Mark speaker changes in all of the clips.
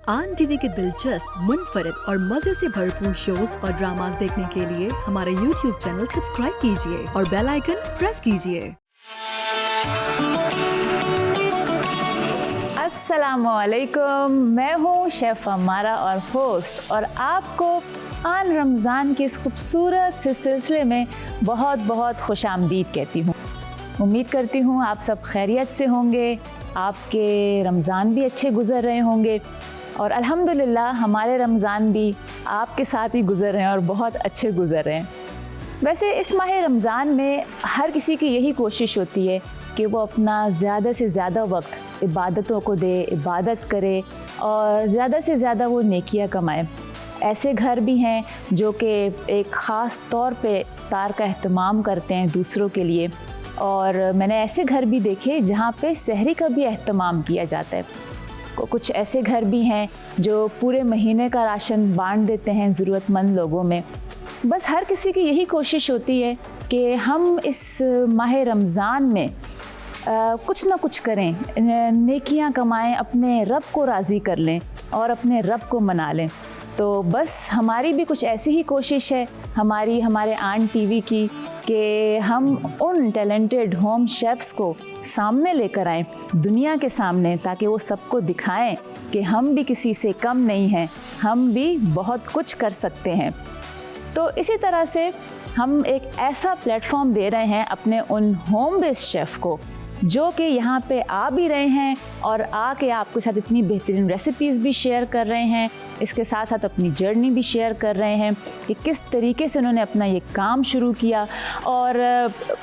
Speaker 1: आन टीवी के दिलचस्प, मुनफरिद और मजे से भरपूर शोज और ड्रामास देखने के लिए हमारे YouTube चैनल सब्सक्राइब कीजिए और बेल आइकन प्रेस कीजिए।
Speaker 2: अस्सलामुअलैकुम, मैं हूँ शेफ अमारा और होस्ट, और आपको आन रमज़ान के इस खूबसूरत से सिलसिले में बहुत बहुत खुशामदीद कहती हूँ। उम्मीद करती हूँ आप सब खैरियत से होंगे, आपके रमज़ान भी अच्छे गुज़र रहे होंगे और अल्हम्दुलिल्लाह हमारे रमज़ान भी आपके साथ ही गुज़र रहे हैं और बहुत अच्छे गुज़र रहे हैं। वैसे इस माह रमज़ान में हर किसी की यही कोशिश होती है कि वो अपना ज़्यादा से ज़्यादा वक्त इबादतों को दे, इबादत करे और ज़्यादा से ज़्यादा वो नेकियां कमाए। ऐसे घर भी हैं जो कि एक ख़ास तौर पे इफ्तार का अहतमाम करते हैं दूसरों के लिए, और मैंने ऐसे घर भी देखे जहाँ पे सहरी का भी अहतमाम किया जाता है। कुछ ऐसे घर भी हैं जो पूरे महीने का राशन बांट देते हैं ज़रूरतमंद लोगों में। बस हर किसी की यही कोशिश होती है कि हम इस माह रमज़ान में कुछ ना कुछ करें, नेकियां कमाएं, अपने रब को राज़ी कर लें और अपने रब को मना लें। तो बस हमारी भी कुछ ऐसी ही कोशिश है हमारे आन टीवी की कि हम उन टैलेंटेड होम शेफ़्स को सामने लेकर आएँ, दुनिया के सामने, ताकि वो सबको दिखाएं कि हम भी किसी से कम नहीं हैं, हम भी बहुत कुछ कर सकते हैं। तो इसी तरह से हम एक ऐसा प्लेटफॉर्म दे रहे हैं अपने उन होम बेस्ड शेफ़ को जो कि यहाँ पे आ भी रहे हैं और आके आपके साथ इतनी बेहतरीन रेसिपीज़ भी शेयर कर रहे हैं, इसके साथ साथ अपनी जर्नी भी शेयर कर रहे हैं कि किस तरीके से उन्होंने अपना ये काम शुरू किया। और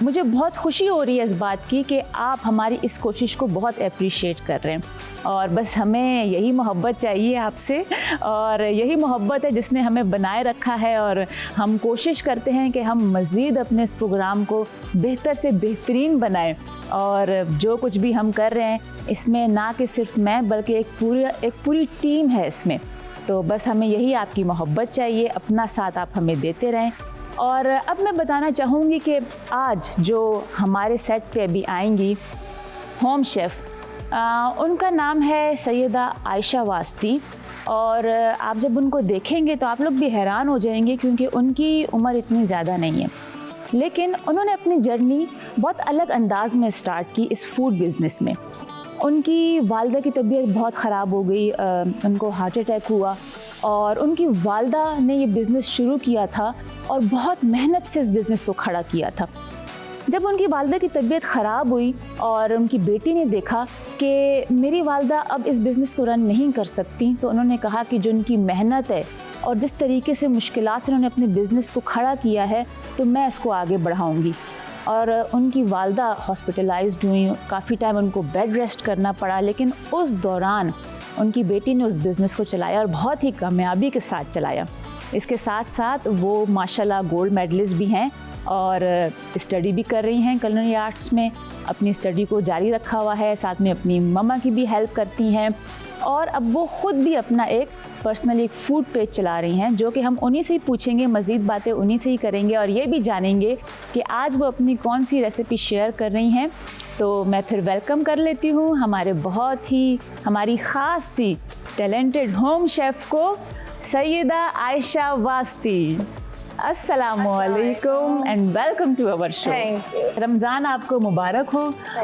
Speaker 2: मुझे बहुत खुशी हो रही है इस बात की कि आप हमारी इस कोशिश को बहुत अप्रिशिएट कर रहे हैं, और बस हमें यही मोहब्बत चाहिए आपसे, और यही मोहब्बत है जिसने हमें बनाए रखा है। और हम कोशिश करते हैं कि हम मज़ीद अपने इस प्रोग्राम को बेहतर से बेहतरीन बनाएं, और जो कुछ भी हम कर रहे हैं इसमें ना कि सिर्फ मैं बल्कि एक पूरी टीम है इसमें। तो बस हमें यही आपकी मोहब्बत चाहिए, अपना साथ आप हमें देते रहें। और अब मैं बताना चाहूँगी कि आज जो हमारे सेट पे अभी आएंगी होम शेफ़, उनका नाम है सैयदा आयशा वास्ती, और आप जब उनको देखेंगे तो आप लोग भी हैरान हो जाएंगे क्योंकि उनकी उम्र इतनी ज़्यादा नहीं है, लेकिन उन्होंने अपनी जर्नी बहुत अलग अंदाज में स्टार्ट की इस फूड बिज़नेस में। उनकी वालिदा की तबीयत बहुत ख़राब हो गई, उनको हार्ट अटैक हुआ, और उनकी वालिदा ने ये बिज़नेस शुरू किया था और बहुत मेहनत से इस बिज़नेस को खड़ा किया था। जब उनकी वालिदा की तबीयत ख़राब हुई और उनकी बेटी ने देखा कि मेरी वालिदा अब इस बिज़नेस को रन नहीं कर सकती, तो उन्होंने कहा कि जो उनकी मेहनत है और जिस तरीके से मुश्किलात से उन्होंने अपने बिज़नेस को खड़ा किया है, तो मैं इसको आगे बढ़ाऊंगी। और उनकी वालिदा हॉस्पिटलाइज्ड हुई, काफ़ी टाइम उनको बेड रेस्ट करना पड़ा, लेकिन उस दौरान उनकी बेटी ने उस बिज़नेस को चलाया और बहुत ही कामयाबी के साथ चलाया। इसके साथ साथ वो माशाल्लाह गोल्ड मेडलिस्ट भी हैं और स्टडी भी कर रही हैं कुलिनरी आर्ट्स में, अपनी स्टडी को जारी रखा हुआ है, साथ में अपनी मम्मा की भी हेल्प करती हैं, और अब वो ख़ुद भी अपना एक पर्सनली एक फ़ूड पेज चला रही हैं, जो कि हम उन्हीं से ही पूछेंगे, मज़ीद बातें उन्हीं से ही करेंगे और ये भी जानेंगे कि आज वो अपनी कौन सी रेसिपी शेयर कर रही हैं। तो मैं फिर वेलकम कर लेती हूँ हमारी ख़ास सी टैलेंटेड होम शेफ़ को, सैयदा आयशा वास्ती। अस्सलामुअलैकुम and welcome to our show. Ramzan आपको मुबारक हो,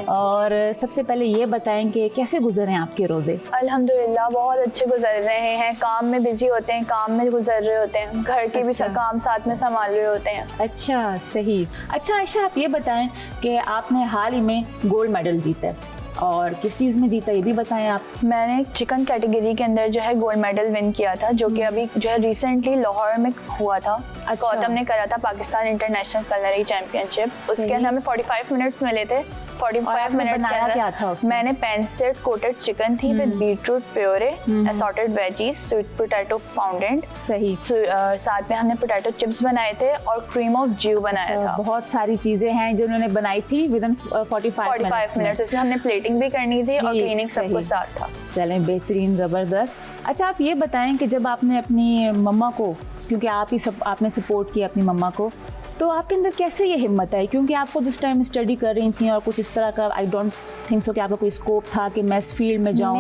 Speaker 2: और सबसे पहले ये बताएं कि कैसे गुजरे हैं आपके रोज़े?
Speaker 3: अल्हम्दुलिल्लाह बहुत अच्छे गुजर रहे हैं। काम में बिजी होते हैं, काम में गुजर रहे होते हैं, घर के भी काम साथ में संभाल रहे होते हैं।
Speaker 2: अच्छा, सही। अच्छा आयशा, आप ये बताएं कि आपने हाल ही में गोल्ड मेडल जीता है, और किस चीज़ में जीता ये भी बताएं आप।
Speaker 3: मैंने चिकन कैटेगरी के अंदर जो है गोल्ड मेडल विन किया था, जो कि अभी जो है रिसेंटली लाहौर में हुआ था। गौतम ने करा था पाकिस्तान इंटरनेशनल कुलिनरी चैंपियनशिप। उसके अंदर हमें 45 मिनट्स मिले थे। 45 मिनट्स के अंदर मैंने पैन-सेट कोटेड चिकन थी with beetroot puree, assorted veggies, sweet potato fondant,
Speaker 2: सही,
Speaker 3: साथ में हमने पोटैटो चिप्स बनाए थे और क्रीम ऑफ ज्यू बनाया था।
Speaker 2: बहुत सारी चीज़ें हैं जो उन्होंने बनाई थी विदिन 45 मिनट्स।
Speaker 3: इसमें हमने प्लेटिंग भी करनी थी और क्लीनिंग सब कुछ साथ था।
Speaker 2: चलें, बेहतरीन, ज़बरदस्त। अच्छा, आप ये बताएं कि जब आपने अपनी मम्मा को, क्योंकि आपने सपोर्ट किया अपनी मम्मा को, तो आपके अंदर कैसे ये हिम्मत आई, क्योंकि आप खुद उस टाइम स्टडी कर रही थी और कुछ इस तरह का आई डोंट थिंक सो कि आपका कोई स्कोप था कि मैं इस फील्ड में जाऊं?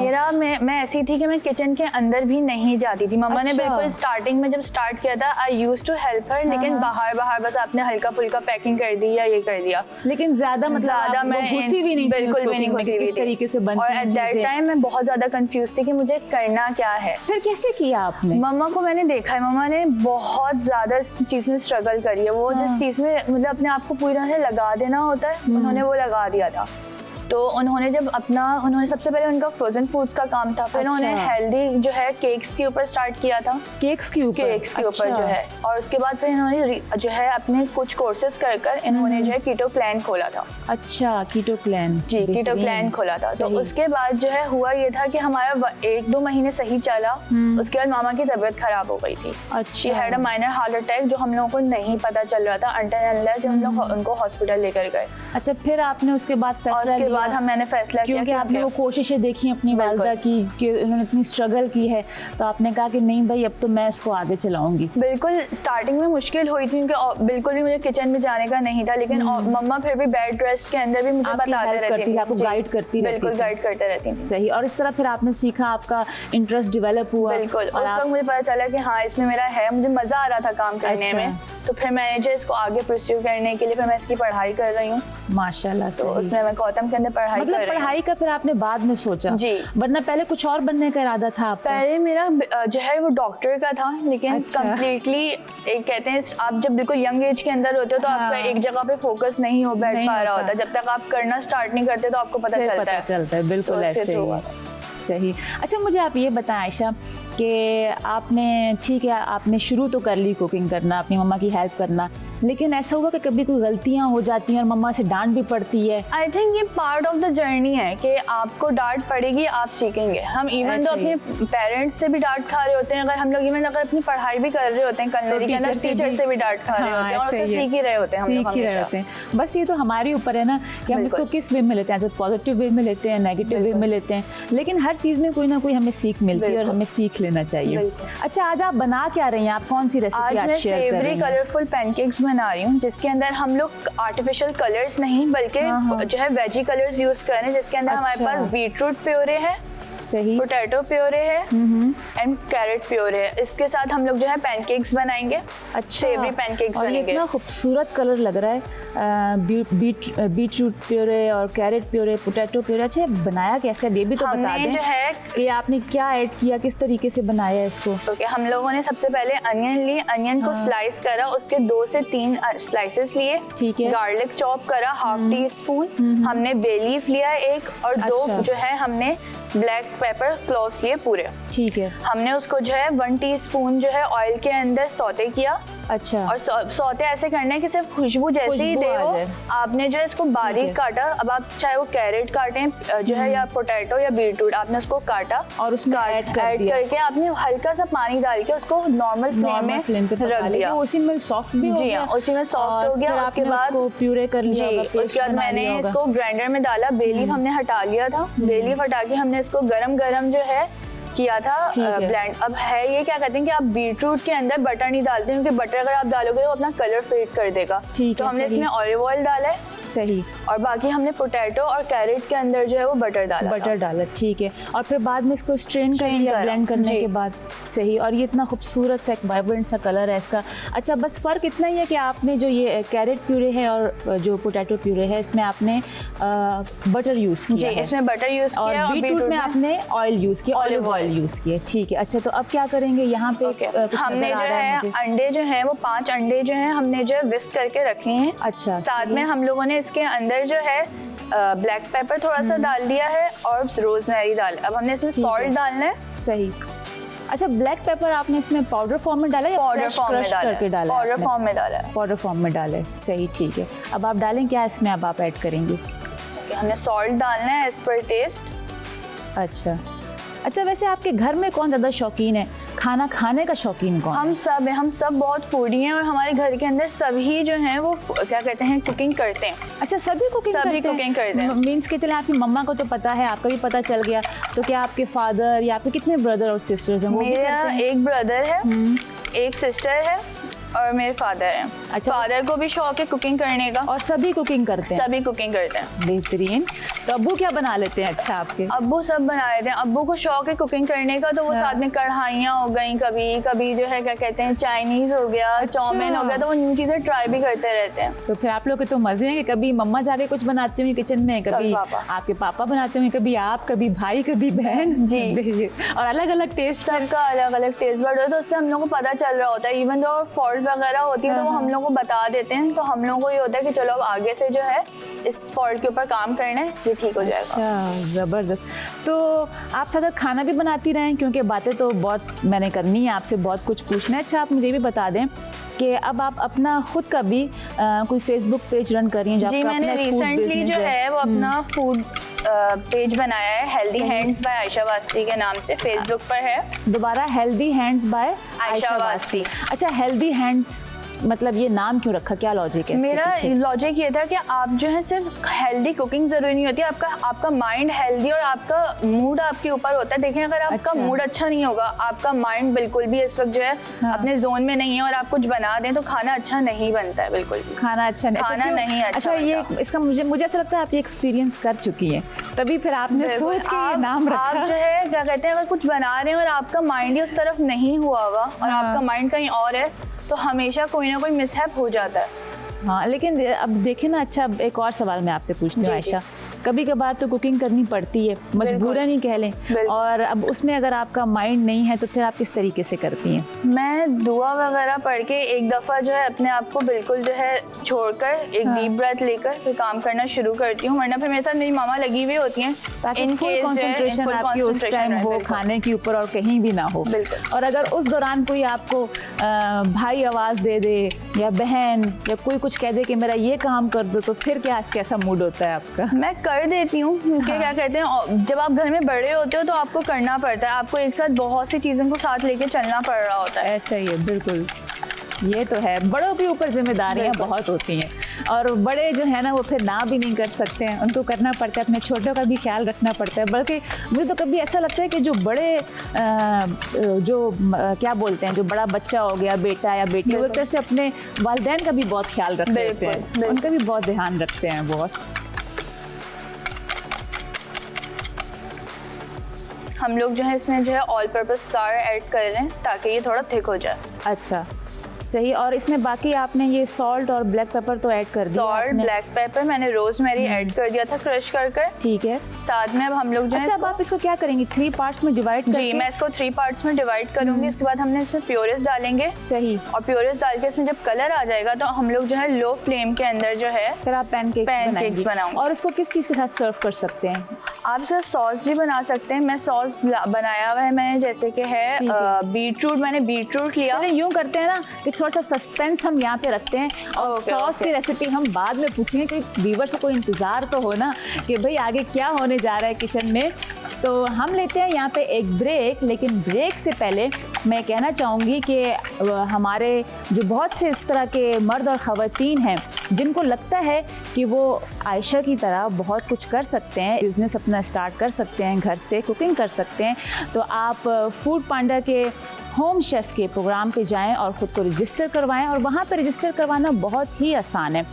Speaker 3: मैं ऐसी थी कि मैं किचन के अंदर भी नहीं जाती थी। मम्मा ने
Speaker 2: अच्छा।
Speaker 3: बिल्कुल स्टार्टिंग में जब स्टार्ट किया था I used to help her, लेकिन बाहर बस आपने हल्का फुल्का पैकिंग कर दी या ये कर दिया,
Speaker 2: लेकिन ज्यादा
Speaker 3: ज्यादा मैं
Speaker 2: घुसी भी नहीं थी
Speaker 3: बिल्कुल
Speaker 2: उस
Speaker 3: भी नहीं
Speaker 2: cooking में
Speaker 3: घुसी
Speaker 2: कि
Speaker 3: हुई
Speaker 2: किस
Speaker 3: थी।
Speaker 2: तरीके से बनती
Speaker 3: और
Speaker 2: हैं
Speaker 3: एट दैट
Speaker 2: चीजें।
Speaker 3: टाइम मैं बहुत ज्यादा कंफ्यूज थी कि मुझे करना क्या है।
Speaker 2: फिर कैसे किया आपने?
Speaker 3: मम्मा को मैंने देखा है, मम्मा ने बहुत ज्यादा चीज में स्ट्रगल करी है। वो जिस चीज में मतलब अपने आप को पूरी तरह से लगा देना होता है, उन्होंने वो लगा दिया था। तो उन्होंने सबसे पहले उनका फ्रोजन फूड्स का काम था, फिर उन्होंने हेल्दी जो है केक्स के ऊपर स्टार्ट किया था।
Speaker 2: केक्स के ऊपर
Speaker 3: जो है, और उसके बाद फिर इन्होंने जो है अपने कुछ कोर्सेज कर इन्होंने जो है कीटो प्लान खोला था।
Speaker 2: अच्छा, कीटो प्लान।
Speaker 3: जी, कीटो प्लान खोला था। तो उसके बाद जो है हुआ ये था कि हमारा 1-2 महीने सही चला, उसके बाद मामा की तबीयत खराब हो गई थी। She had a minor heart attack, जो हम लोगों को नहीं पता चल रहा था अंटिल अनलेस हम लोग उनको हॉस्पिटल लेकर गए।
Speaker 2: अच्छा, फिर आपने उसके बाद फैसला लिया?
Speaker 3: मैंने फैसला किया
Speaker 2: क्योंकि आपने वो कोशिशें देखी अपनी वालिदा की कि उन्होंने इतनी स्ट्रगल की है, तो आपने कहा कि नहीं भाई अब तो मैं इसको आगे चलाऊंगी।
Speaker 3: बिल्कुल स्टार्टिंग में मुश्किल हुई थी क्योंकि बिल्कुल भी मुझे किचन में जाने का नहीं था, लेकिन मम्मा फिर भी बेड रेस्ट के अंदर भी मुझे बताते रहती थी,
Speaker 2: आपको गाइड करती रहती,
Speaker 3: बिल्कुल गाइड करते रहती।
Speaker 2: सही। और इस तरह फिर आपने सीखा, आपका इंटरेस्ट डेवलप हुआ?
Speaker 3: बिल्कुल। उस वक्त मुझे पता चला कि हाँ इसमें मेरा है, मुझे मजा आ रहा था काम करने में, तो फिर मैंने जो इसको आगे परस्यू करने के लिए फिर मैं इसकी पढ़ाई कर रही हूँ
Speaker 2: माशाल्लाह।
Speaker 3: तो उसमें मैं गौतम के अंदर पढ़ाई
Speaker 2: मतलब पढ़ाई का फिर आपने बाद में सोचा?
Speaker 3: जी।
Speaker 2: वरना पहले कुछ और बनने का इरादा था आपका?
Speaker 3: पहले मेरा जो है वो डॉक्टर का था, लेकिन कंप्लीटली एक कहते हैं आप जब बिल्कुल यंग एज के अंदर होते हो तो आपका एक जगह पे फोकस नहीं हो बैठ पा रहा होता। जब तक आप करना स्टार्ट नहीं करते तो आपको पता चलता है।
Speaker 2: बिल्कुल ऐसे ही। सही। अच्छा, मुझे आप ये बताएं आयशा कि आपने ठीक है आपने शुरू तो कर ली कुकिंग करना, अपनी मम्मा की हेल्प करना, लेकिन ऐसा हुआ कि कभी कोई गलतियां हो जाती हैं और मम्मा से डांट भी पड़ती है?
Speaker 3: आई थिंक ये पार्ट ऑफ द जर्नी है कि आपको डांट पड़ेगी, आप सीखेंगे। हम इवन तो अपने पेरेंट्स से भी डांट खा रहे होते हैं, अगर हम लोग इवन अगर अपनी पढ़ाई भी कर रहे होते हैं कलनरी के अंदर, टीचर से भी डांट खा रहे होते हैं और उससे सीख ही रहे होते हैं, हम लोग हमेशा।
Speaker 2: बस ये तो हमारे ऊपर है ना कि हम इसको किस वे में लेते हैं, पॉजिटिव वे में लेते हैं, नेगेटिव वे में लेते हैं, लेकिन हर चीज में कोई ना कोई हमें सीख मिलती है और हमें सीख लेना चाहिए। अच्छा, आज आप बना क्या रही हैं? आप कौन सी रेसिपी
Speaker 3: आज मैं सेवरी कलरफुल पैनकेक्स बना रही हूँ, जिसके अंदर हम लोग आर्टिफिशियल कलर्स नहीं बल्कि जो है वेजी कलर्स यूज कर रहे हैं, जिसके अंदर हमारे पास बीटरूट प्योरे है,
Speaker 2: सही,
Speaker 3: पोटैटो प्योरे है एंड कैरेट प्योरे है। इसके साथ हम लोग जो है पैनकेक्स बनाएंगे।
Speaker 2: अच्छा,
Speaker 3: सेवरी पैनकेक्स बनेंगे।
Speaker 2: इतना खूबसूरत कलर लग रहा है। बीटरूट प्योरे और कैरेट प्योरे, पोटैटो प्योरे। अच्छा, बनाया कैसे ये भी तो बता दें
Speaker 3: जो है
Speaker 2: कि आपने क्या ऐड किया, किस तरीके से बनाया इसको?
Speaker 3: ओके, हम लोगों ने सबसे पहले अनियन ली, अनियन को स्लाइस करा, उसके 2 से 3 स्लाइसेस लिए।
Speaker 2: ठीक है।
Speaker 3: गार्लिक चॉप करा ½ टीस्पून, हमने बे लीफ लिया 1 और 2 जो है हमने ब्लैक पेपर क्लोव्स लिए पूरे।
Speaker 2: ठीक है।
Speaker 3: हमने उसको जो है 1 टीस्पून जो है ऑयल के अंदर सौते किया।
Speaker 2: अच्छा।
Speaker 3: और सौते ऐसे करना है कि सिर्फ खुशबू जैसे ही दे हो। आपने जो है इसको बारीक काटा, अब आप चाहे वो कैरेट काटें जो है या पोटैटो या बीटरूट, आपने उसको काटा
Speaker 2: और उसमें ऐड करके
Speaker 3: आपने हल्का सा पानी डाल के उसको नॉर्मल फ्लेम पे रख दिया।
Speaker 2: उसी में सॉफ्ट भी हो गया।
Speaker 3: उसी में सॉफ्ट हो गया। उसके बाद
Speaker 2: प्यूरे कर लिया।
Speaker 3: जी, उसके बाद मैंने इसको ग्राइंडर में डाला, बे लीफ हमने हटा लिया था, बे लीफ हटा के हमने इसको गरम जो है किया था ब्लेंड। अब है ये क्या कहते हैं कि आप बीटरूट के अंदर बटर नहीं डालते, क्योंकि बटर अगर आप डालोगे तो अपना कलर फेड कर देगा। तो हमने इसमें ऑलिव ऑयल डाला है।
Speaker 2: सही।
Speaker 3: और बाकी हमने पोटैटो और कैरेट के अंदर जो है वो बटर डाला।
Speaker 2: ठीक है। और फिर बाद में इसको स्ट्रेन कर लिया ब्लेंड करने के बाद। सही। और ये इतना खूबसूरत सा एक वाइब्रेंट सा कलर है इसका। अच्छा, बस फ़र्क इतना ही है कि आपने जो ये कैरेट प्यूरे है और जो पोटैटो प्यूरे है इसमें आपने बटर यूज़ किया है।
Speaker 3: इसमें बटर यूज़ किया
Speaker 2: और बीटरूट में आपने ऑयल यूज़ किया, ऑलिव ऑयल यूज़ किया। ठीक है। अच्छा, तो अब क्या करेंगे यहाँ पे?
Speaker 3: हमने जो है अंडे जो है वो 5 अंडे जो है हमने जो है विस्क करके रखे हैं।
Speaker 2: अच्छा।
Speaker 3: साथ में हम लोगों ने इसके अंदर जो है ब्लैक पेपर थोड़ा सा डाल दिया है और रोजमेरी डाल। अब हमने इसमें सॉल्ट डालना है।
Speaker 2: सही। अच्छा, ब्लैक पेपर आपने इसमें पाउडर फॉर्म में डाला या
Speaker 3: पाउडर फॉर्म में डाला? पाउडर फॉर्म में डाला है।
Speaker 2: पाउडर फॉर्म में डाला है। सही, ठीक है। अब आप डालें क्या इसमें? अब आप ऐड करेंगे?
Speaker 3: हमने सॉल्ट डालना है एज पर टेस्ट।
Speaker 2: अच्छा, वैसे आपके घर में कौन ज़्यादा शौकीन है? खाना खाने का शौकीन कौन?
Speaker 3: हम सब बहुत फूडी हैं और हमारे घर के अंदर सभी जो हैं वो क्या कहते हैं कुकिंग करते हैं।
Speaker 2: अच्छा, सभी कुकिंग करते हैं। मीन्स के चले आपकी मम्मा को तो पता है, आपका भी पता चल गया, तो क्या आपके फादर या आपके कितने ब्रदर और सिस्टर्स हैं?
Speaker 3: मेरा एक ब्रदर है, एक सिस्टर है और मेरे फादर हैं।
Speaker 2: अच्छा।
Speaker 3: फादर को भी शौक है कुकिंग करने का
Speaker 2: और सभी कुकिंग करते हैं?
Speaker 3: सभी कुकिंग करते हैं।
Speaker 2: बेहतरीन। तो अब्बू क्या बना लेते हैं अच्छा आपके?
Speaker 3: अब्बू सब बना लेते हैं। अब्बू को शौक है कुकिंग करने का, तो वो
Speaker 2: हाँ।
Speaker 3: साथ में कढ़ाइयाँ हो गई, कभी कभी जो है क्या कहते हैं चाइनीज हो गया,
Speaker 2: अच्छा।
Speaker 3: चाउमीन हो गया, तो वो न्यू चीजें ट्राई भी करते रहते हैं।
Speaker 2: तो फिर आप लोग के तो मजे हैं कि कभी मम्मा जाके कुछ बनाती होंगी किचन में, कभी
Speaker 3: पापा।
Speaker 2: आपके पापा बनाते होंगे, कभी आप, कभी भाई, कभी बहन।
Speaker 3: जी।
Speaker 2: और अलग अलग टेस्ट।
Speaker 3: सबका अलग अलग टेस्ट बर्ड है, तो उससे हम लोग को पता चल रहा होता है। इवन जो फॉल्ट वगैरह होती है तो वो हम लोग को बता देते हैं, तो हम लोग को ये होता है कि चलो अब आगे से जो है इस फॉल्ट के ऊपर काम करना है, ये ठीक हो जाएगा।
Speaker 2: अच्छा, ज़बरदस्त। तो आप साथ खाना भी बनाती रहें, क्योंकि बातें तो बहुत मैंने करनी है आपसे, बहुत कुछ पूछना है। अच्छा, आप मुझे भी बता दें कि अब आप अपना खुद का भी कोई फेसबुक पेज रन कर रही हैं?
Speaker 3: जी, मैंने रिसेंटली जो है वो अपना फूड पेज बनाया है, हेल्दी हैंड्स बाय आयशा वास्ती के नाम से, फेसबुक पर है।
Speaker 2: दोबारा, हेल्दी हैंड्स बाय
Speaker 3: आयशा वास्ती।
Speaker 2: अच्छा, हेल्दी हैंड्स मतलब ये नाम क्यों रखा, क्या लॉजिक है?
Speaker 3: मेरा लॉजिक ये था कि आप जो है सिर्फ हेल्दी कुकिंग जरूरी नहीं होती, आपका माइंड हेल्दी और आपका मूड आपके ऊपर होता है। देखें, अगर आपका मूड अच्छा नहीं होगा, आपका माइंड बिल्कुल भी इस वक्त जो है अपने जोन में नहीं है और आप कुछ बना दें तो खाना अच्छा नहीं बनता है, बिल्कुल भी
Speaker 2: खाना अच्छा नहीं,
Speaker 3: खाना नहीं अच्छा।
Speaker 2: ये इसका मुझे ऐसा लगता है आप ये एक्सपीरियंस कर चुकी हैं, तभी फिर आपने सोच के ये नाम रखा।
Speaker 3: आप जो है क्या कहते हैं, अगर कुछ बना रहे हैं और आपका माइंड ही उस तरफ नहीं हुआ होगा और आपका माइंड कहीं और है, तो हमेशा कोई ना कोई मिसहैप हो जाता है।
Speaker 2: हाँ, लेकिन अब देखें ना, अच्छा एक और सवाल मैं आपसे पूछती हूँ आयशा, कभी कभार तो कुकिंग करनी पड़ती है, मजबूरन ही कह लें, और अब उसमें अगर आपका माइंड नहीं है तो फिर आप किस तरीके से करती हैं?
Speaker 3: मैं दुआ वगैरह पढ़ के एक दफ़ा जो है अपने आप को बिल्कुल जो है छोड़कर एक डीप ब्रेथ लेकर फिर काम करना शुरू करती हूँ, वरना फिर मेरे साथ मेरी मामा लगी हुई होती हैं,
Speaker 2: ताकि फुल कंसंट्रेशन आपकी उस टाइम हो खाने के ऊपर और कहीं भी ना हो। और अगर उस दौरान कोई आपको भाई आवाज़ दे दे या बहन या कोई कुछ कह दे कि मेरा ये काम कर दो, तो फिर कैसा मूड होता है आपका?
Speaker 3: मैं कर देती हूँ, क्योंकि क्या कहते हैं, जब आप घर में बड़े होते हो तो आपको करना पड़ता है, आपको एक साथ बहुत सी चीज़ों को साथ लेके चलना पड़ रहा होता है।
Speaker 2: ऐसा ही है, बिल्कुल, ये तो है। बड़ों के ऊपर जिम्मेदारियां बहुत होती हैं और बड़े जो है ना वो फिर ना भी नहीं कर सकते हैं, उनको करना पड़ता है, अपने छोटों का भी ख्याल रखना पड़ता है। बल्कि मुझे तो कभी ऐसा लगता है कि जो बड़े क्या बोलते हैं, जो बड़ा बच्चा हो गया, बेटा या बेटी, वो एक तरह से अपने वालिदैन का भी बहुत ख्याल रखते हैं, उनका भी बहुत ध्यान रखते हैं बॉस।
Speaker 3: हम लोग जो है इसमें जो है ऑल पर्पस फ्लावर ऐड कर रहे हैं ताकि ये थोड़ा थिक हो जाए।
Speaker 2: अच्छा, सही। और इसमें बाकी आपने ये सॉल्ट और ब्लैक पेपर तो ऐड कर दिया?
Speaker 3: सॉल्ट, ब्लैक पेपर, मैंने रोजमेरी ऐड कर दिया था क्रश कर कर।
Speaker 2: ठीक है।
Speaker 3: साथ में अब हम लोग जो है,
Speaker 2: अच्छा, अब आप इसको क्या करेंगी, 3 पार्ट्स में डिवाइड करके?
Speaker 3: जी, मैं इसको 3 पार्ट्स में डिवाइड करूंगी। इसके बाद हमने इसमें प्योरेस डालेंगे।
Speaker 2: सही।
Speaker 3: और प्योरेस डाल के इसमें जब कलर आ जाएगा तो हम लोग जो है लो फ्लेम के अंदर जो है
Speaker 2: फिर आप पैनकेक्स बनाऊंगी। और इसको किस चीज़ के साथ सर्व कर सकते हैं?
Speaker 3: आप सर सॉस भी बना सकते हैं। मैं सॉस बनाया हुआ है मैंने, जैसे कि है बीटरूट, मैंने बीटरूट लिया।
Speaker 2: यूँ करते हैं ना कि थोड़ा सा सस्पेंस हम यहाँ पे रखते हैं, और सॉस की रेसिपी हम बाद में पूछेंगे, कि व्यूअर से कोई इंतज़ार तो हो ना कि भाई आगे क्या होने जा रहा है किचन में। तो हम लेते हैं यहाँ पे एक ब्रेक, लेकिन ब्रेक से पहले मैं कहना चाहूँगी कि हमारे जो बहुत से इस तरह के मर्द और ख़वातीन हैं जिनको लगता है कि वो आयशा की तरह बहुत कुछ कर सकते हैं, बिज़नेस अपना स्टार्ट कर सकते हैं, घर से कुकिंग कर सकते हैं, तो आप फूड पांडा के होम शेफ़ के प्रोग्राम पे जाएं और ख़ुद को रजिस्टर करवाएं। और वहाँ पे रजिस्टर करवाना बहुत ही आसान है।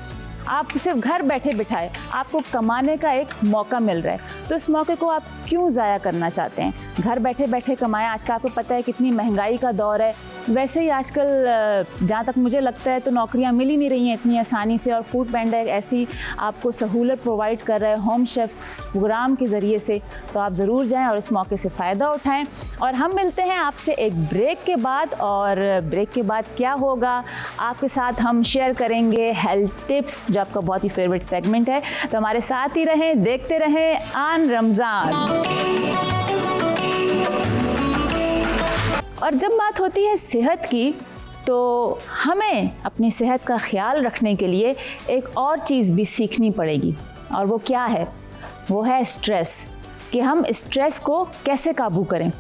Speaker 2: आप सिर्फ घर बैठे बिठाए आपको कमाने का एक मौका मिल रहा है, तो इस मौके को आप क्यों ज़ाया करना चाहते हैं? घर बैठे बैठे कमाएं। आजकल आपको पता है कितनी महंगाई का दौर है। वैसे ही आजकल जहाँ तक मुझे लगता है तो नौकरियाँ मिल ही नहीं रही हैं इतनी आसानी से, और फूड पांडा एक ऐसी आपको सहूलत प्रोवाइड कर रहा है होम शेफ्स प्रोग्राम के ज़रिए से। तो आप ज़रूर जाएं और इस मौके से फ़ायदा उठाएं। और हम मिलते हैं आपसे एक ब्रेक के बाद, और ब्रेक के बाद क्या होगा आपके साथ हम शेयर करेंगे हेल्थ टिप्स, जो आपका बहुत ही फेवरेट सेगमेंट है। तो हमारे साथ ही रहें, देखते रहें आन रमज़ान। और जब बात होती है सेहत की, तो हमें अपनी सेहत का ख्याल रखने के लिए एक और चीज़ भी सीखनी पड़ेगी, और वो क्या है? वो है स्ट्रेस, कि हम स्ट्रेस को कैसे काबू करें।